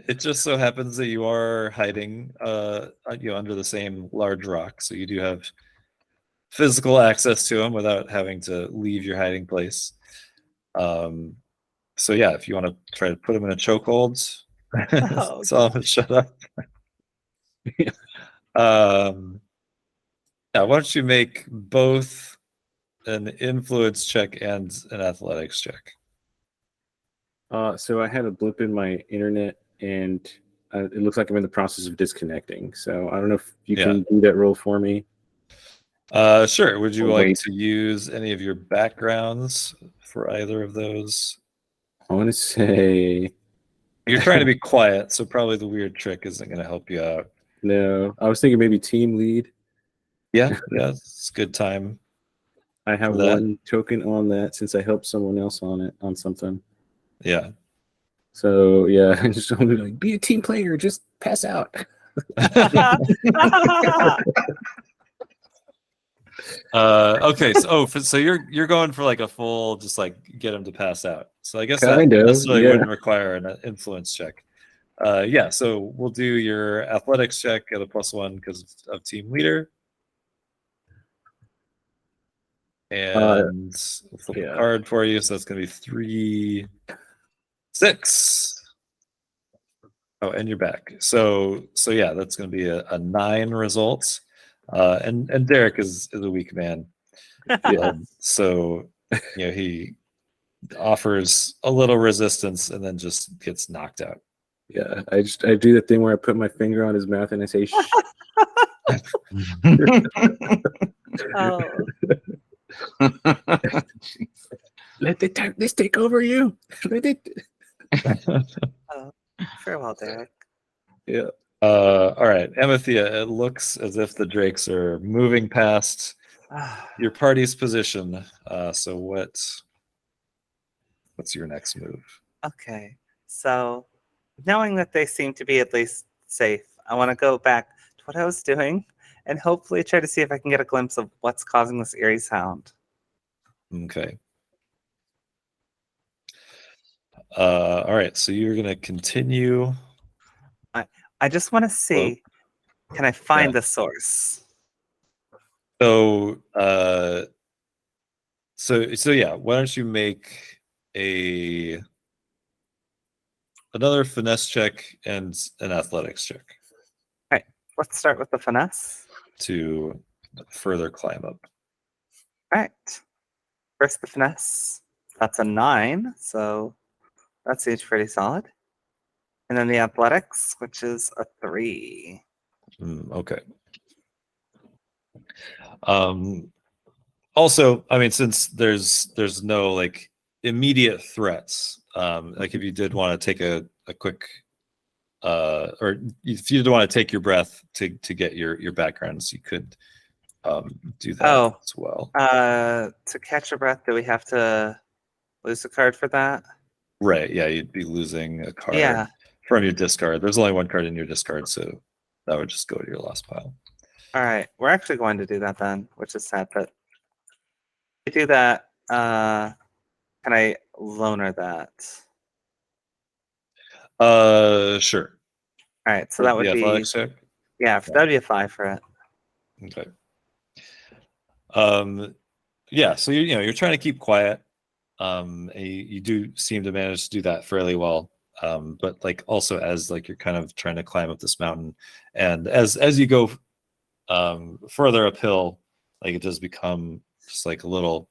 It just so happens that you are hiding, under the same large rock, so you do have physical access to him without having to leave your hiding place. So yeah, if you want to try to put him in a chokehold, tell him to shut up. Yeah, why don't you make both an influence check and an athletics check? So I had a blip in my internet, and it looks like I'm in the process of disconnecting. So I don't know if you can do that roll for me. Sure. Would you like to use any of your backgrounds for either of those? I want to say you're trying to be quiet, so probably the weird trick isn't going to help you out. No, I was thinking maybe team lead. Yeah, it's a good time. I have one token on that since I helped someone else on something. Yeah. So yeah, I just want to like be a team player, just pass out. Okay, so you're going for like a full, just like get him to pass out. So I guess that Kind of, necessarily yeah. wouldn't require an influence check. Yeah, so we'll do your athletics check at a +1 because of team leader. And we'll flip a card for you, so that's going to be 3, 6. Oh, and you're back. So yeah, that's going to be a 9 results. And Derek is a weak man. So he offers a little resistance and then just gets knocked out. Yeah, I do the thing where I put my finger on his mouth and I say, "Shh." Let the darkness take over you. Let it. Farewell, Derek. Yeah. All right, Amethea, it looks as if the drakes are moving past your party's position. So what's your next move? Okay, so knowing that they seem to be at least safe, I want to go back to what I was doing and hopefully try to see if I can get a glimpse of what's causing this eerie sound. Okay. All right, so you're gonna continue. I just want to see, can I find the source? So yeah, why don't you make another finesse check and an athletics check? All right, let's start with the finesse to further climb up. All right, first the finesse. That's a 9, so that seems pretty solid. And then the athletics, which is a 3. Okay. Also, I mean, since there's no like immediate threats, like if you did want to take a quick, or if you did want to take your breath to get your backgrounds, you could do that as well. To catch your breath, do we have to lose a card for that? Right. Yeah, you'd be losing a card from your discard. There's only one card in your discard, so that would just go to your last pile. All right, we're actually going to do that then, which is sad, but if we do that, can I loner that? Sure. All right, so that would be check? that would be a 5 for it. Okay. Yeah, so you're trying to keep quiet. You do seem to manage to do that fairly well. But like also as like you're kind of trying to climb up this mountain, and as you go further uphill, like it does become just like a little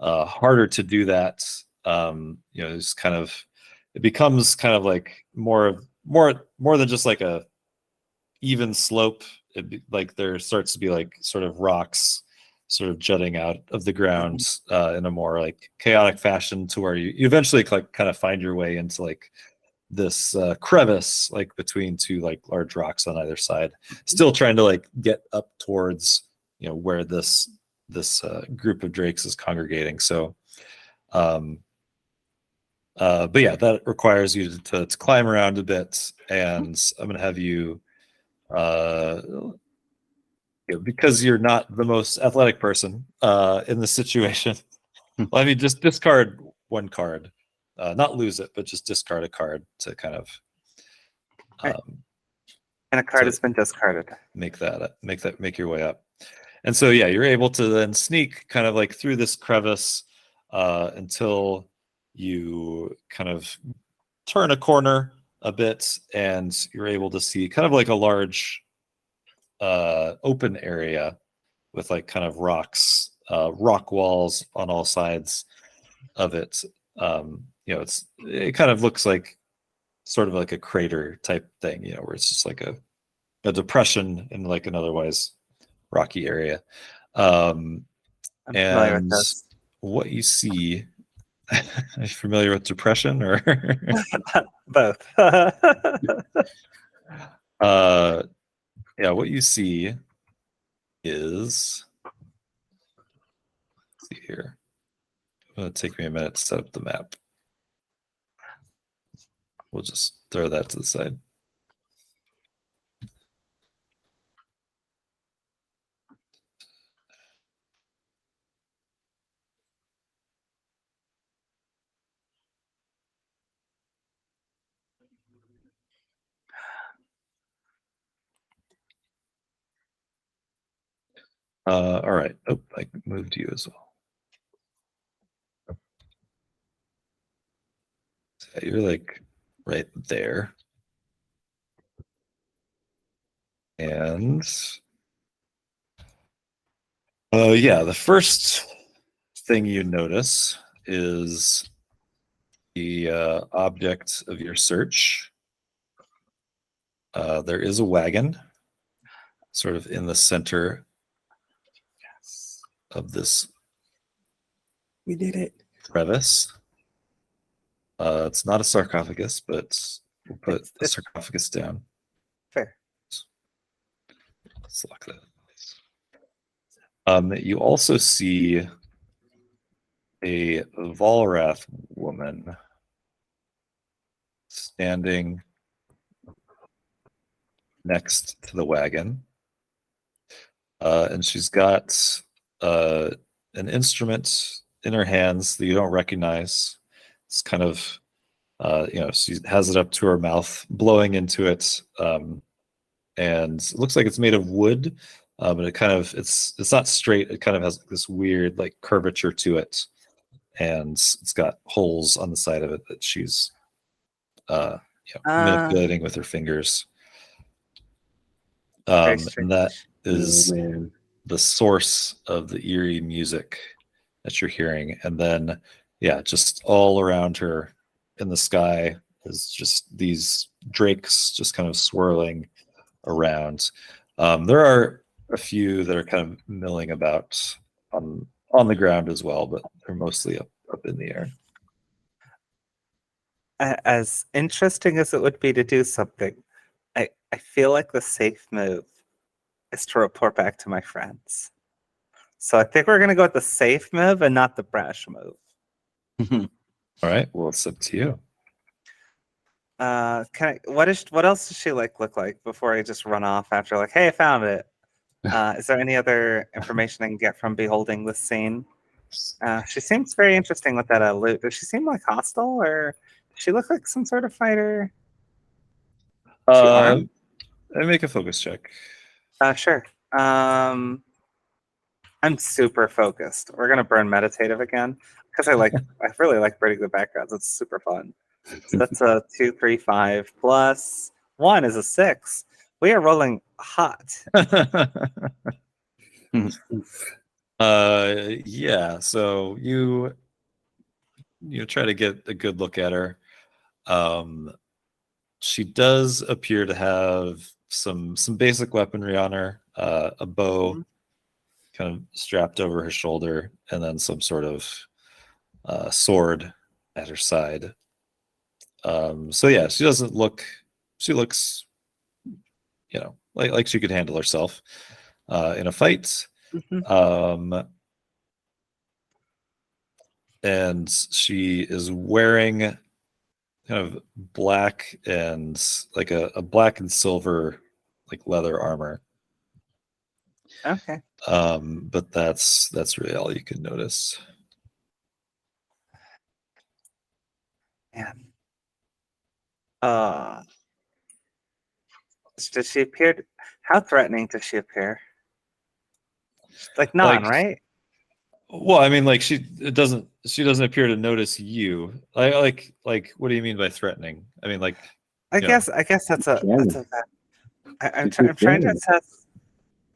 harder to do that. It's kind of, it becomes kind of like more than just like a even slope. Like there starts to be like sort of rocks sort of jutting out of the ground in a more like chaotic fashion, to where you eventually like kind of find your way into like this crevice like between two like large rocks on either side, still trying to like get up towards where this group of drakes is congregating. So but yeah, that requires you to climb around a bit, and I'm gonna have you because you're not the most athletic person in the situation. Well, I mean, just discard one card, not lose it, but just discard a card to kind of and a card has been discarded. Make your way up. And so yeah, you're able to then sneak kind of like through this crevice until you kind of turn a corner a bit, and you're able to see kind of like a large open area with like kind of rock walls on all sides of it. It kind of looks like sort of like a crater type thing, where it's just like a depression in like an otherwise rocky area. I'm familiar with this. What you see, are you familiar with depression or both? Yeah, what you see is, let's see here. It'll take me a minute to set up the map. We'll just throw that to the side. All right. Oh, I moved you as well. So you're like right there. And yeah, the first thing you notice is the object of your search. There is a wagon sort of in the center of this. We did it. Crevice. It's not a sarcophagus, but we'll put the sarcophagus down. Fair. Let's lock that. You also see a Volrath woman standing next to the wagon, and she's got an instrument in her hands that you don't recognize. It's kind of she has it up to her mouth, blowing into it, and it looks like it's made of wood, but it kind of it's not straight. It kind of has this weird like curvature to it, and it's got holes on the side of it that she's manipulating with her fingers. And that is the source of the eerie music that you're hearing. And then, yeah, just all around her in the sky is just these drakes just kind of swirling around. There are a few that are kind of milling about on the ground as well, but they're mostly up in the air. As interesting as it would be to do something, I feel like the safe move is to report back to my friends. So I think we're gonna go with the safe move and not the brash move. All right. Well, it's up to you. What else does she look like before I just run off after like, hey, I found it? Is there any other information I can get from beholding this scene? She seems very interesting with that loot. Does she seem like hostile, or does she look like some sort of fighter? I make a focus check. Sure. I I'm super focused. We're gonna burn meditative again because I really like burning the backgrounds. It's super fun. So that's a 2, 3, 5 plus 1 is a 6. We are rolling hot. Yeah. So you try to get a good look at her. She does appear to have some basic weaponry on her, a bow kind of strapped over her shoulder, and then some sort of sword at her side. So yeah, she doesn't look. She looks, like she could handle herself in a fight. And she is wearing kind of black and like a black and silver like leather armor. Okay. But that's really all you can notice. Man. Does she appear? How threatening does she appear? Like none, right? Well, I mean, like she doesn't appear to notice you. Like what do you mean by threatening? I mean, like I guess that's a. I'm trying to assess.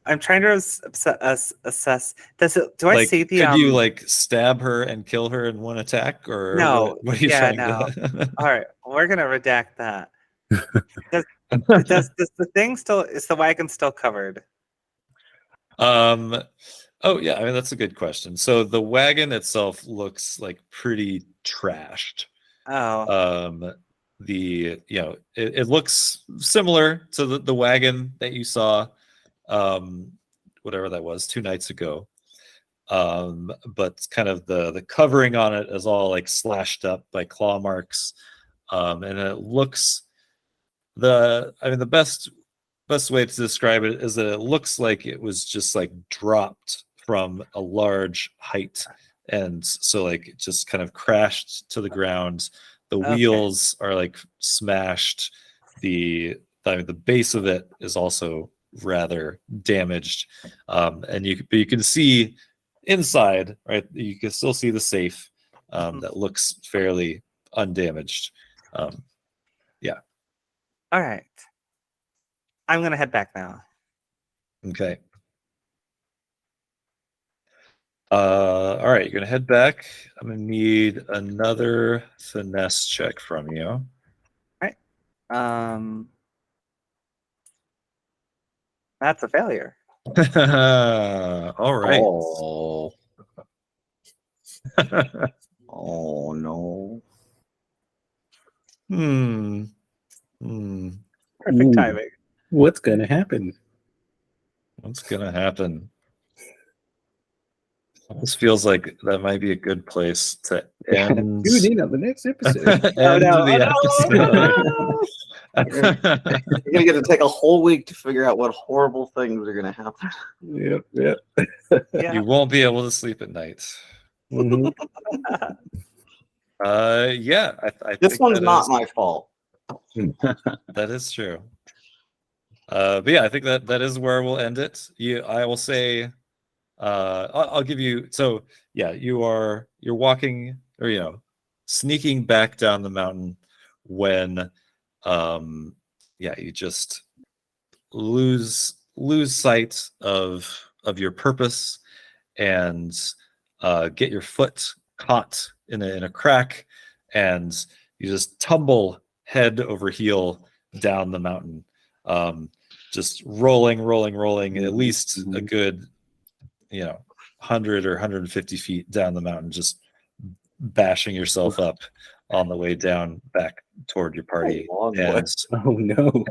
I'm trying to assess. Does it? Do I see the? Could you like stab her and kill her in one attack, or no? What are you trying to? All right, we're gonna redact that. Does the thing still? Is the wagon still covered? Oh yeah, I mean that's a good question. So the wagon itself looks like pretty trashed. Oh. It looks similar to the wagon that you saw, whatever that was 2 nights ago. But kind of the covering on it is all like slashed up by claw marks, and it looks the best way to describe it is that it looks like it was just like dropped from a large height, and so like it just kind of crashed to the ground. The wheels are like smashed. The base of it is also rather damaged, and you can see inside, right? You can still see the safe that looks fairly undamaged. Yeah. All right. I'm gonna head back now. Okay. All right, you're gonna head back. I'm gonna need another finesse check from you. All right. That's a failure. All right. Oh. Oh no. Perfect timing. What's gonna happen? What's gonna happen? This feels like that might be a good place to end. Tune in on the next episode. End no. the episode. You're gonna get to take a whole week to figure out what horrible things are gonna happen. Yep. Yeah. You won't be able to sleep at night. Mhm. Yeah. I This think one's that not is- my fault. That is true. But yeah, I think that is where we'll end it. I will say, I'll give you. So yeah, you're walking, or sneaking back down the mountain when, you just lose sight of your purpose, and get your foot caught in a crack, and you just tumble head over heel down the mountain, just rolling at least a good 100 or 150 feet down the mountain, just bashing yourself up on the way down back toward your party. Oh, And Oh no.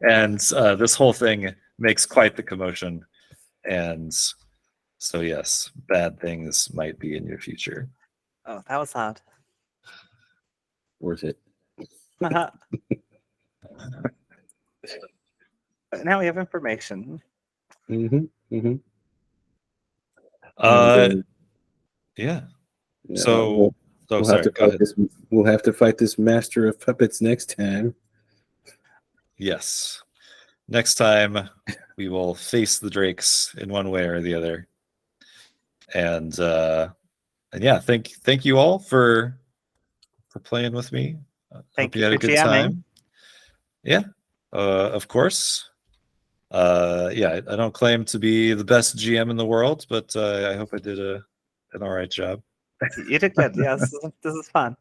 and this whole thing makes quite the commotion, and so yes, bad things might be in your future. Oh, that was loud. Worth it. But now we have information. Mm-hmm. Yeah. Yeah, So we'll sorry, have to go fight ahead. this. We'll have to fight this master of puppets next time. Yes. Next time we will face the drakes in one way or the other. And yeah, thank you all for playing with me. Thank Hope you you had a for good GMing. time. Yeah, of course. Yeah, I don't claim to be the best GM in the world, but I hope I did an all right job. You did good. Yes, this is fun.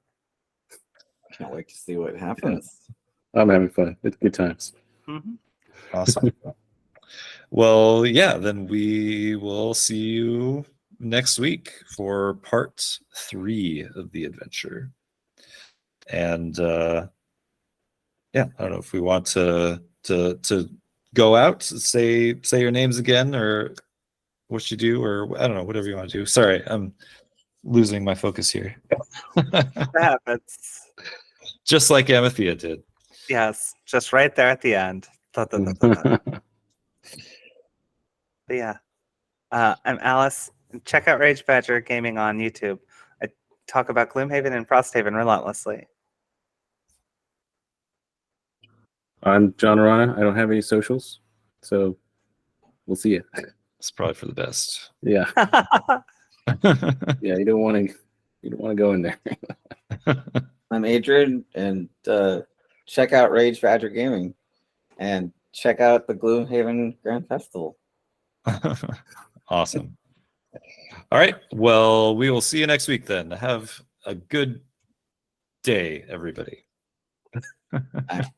Can't wait to see what happens. I'm having fun. It's good times. Hmm. Awesome. Well, yeah, then we will see you next week for part 3 of the adventure. And yeah, I don't know if we want to go out, say your names again, or what you do, or I don't know, whatever you want to do. Sorry, I'm losing my focus here. That happens. Just like Amethea did. Yes, just right there at the end. Da, da, da, da, da. But yeah, I'm Alice. Check out Rage Badger Gaming on YouTube. I talk about Gloomhaven and Frosthaven relentlessly. I'm John Arana. I don't have any socials, so we'll see you. It's probably for the best. Yeah, yeah. You don't want to go in there. I'm Adrian, and check out Rage Badger Gaming, and check out the Gloomhaven Grand Festival. Awesome. All right. Well, we will see you next week then. Have a good day, everybody. Bye.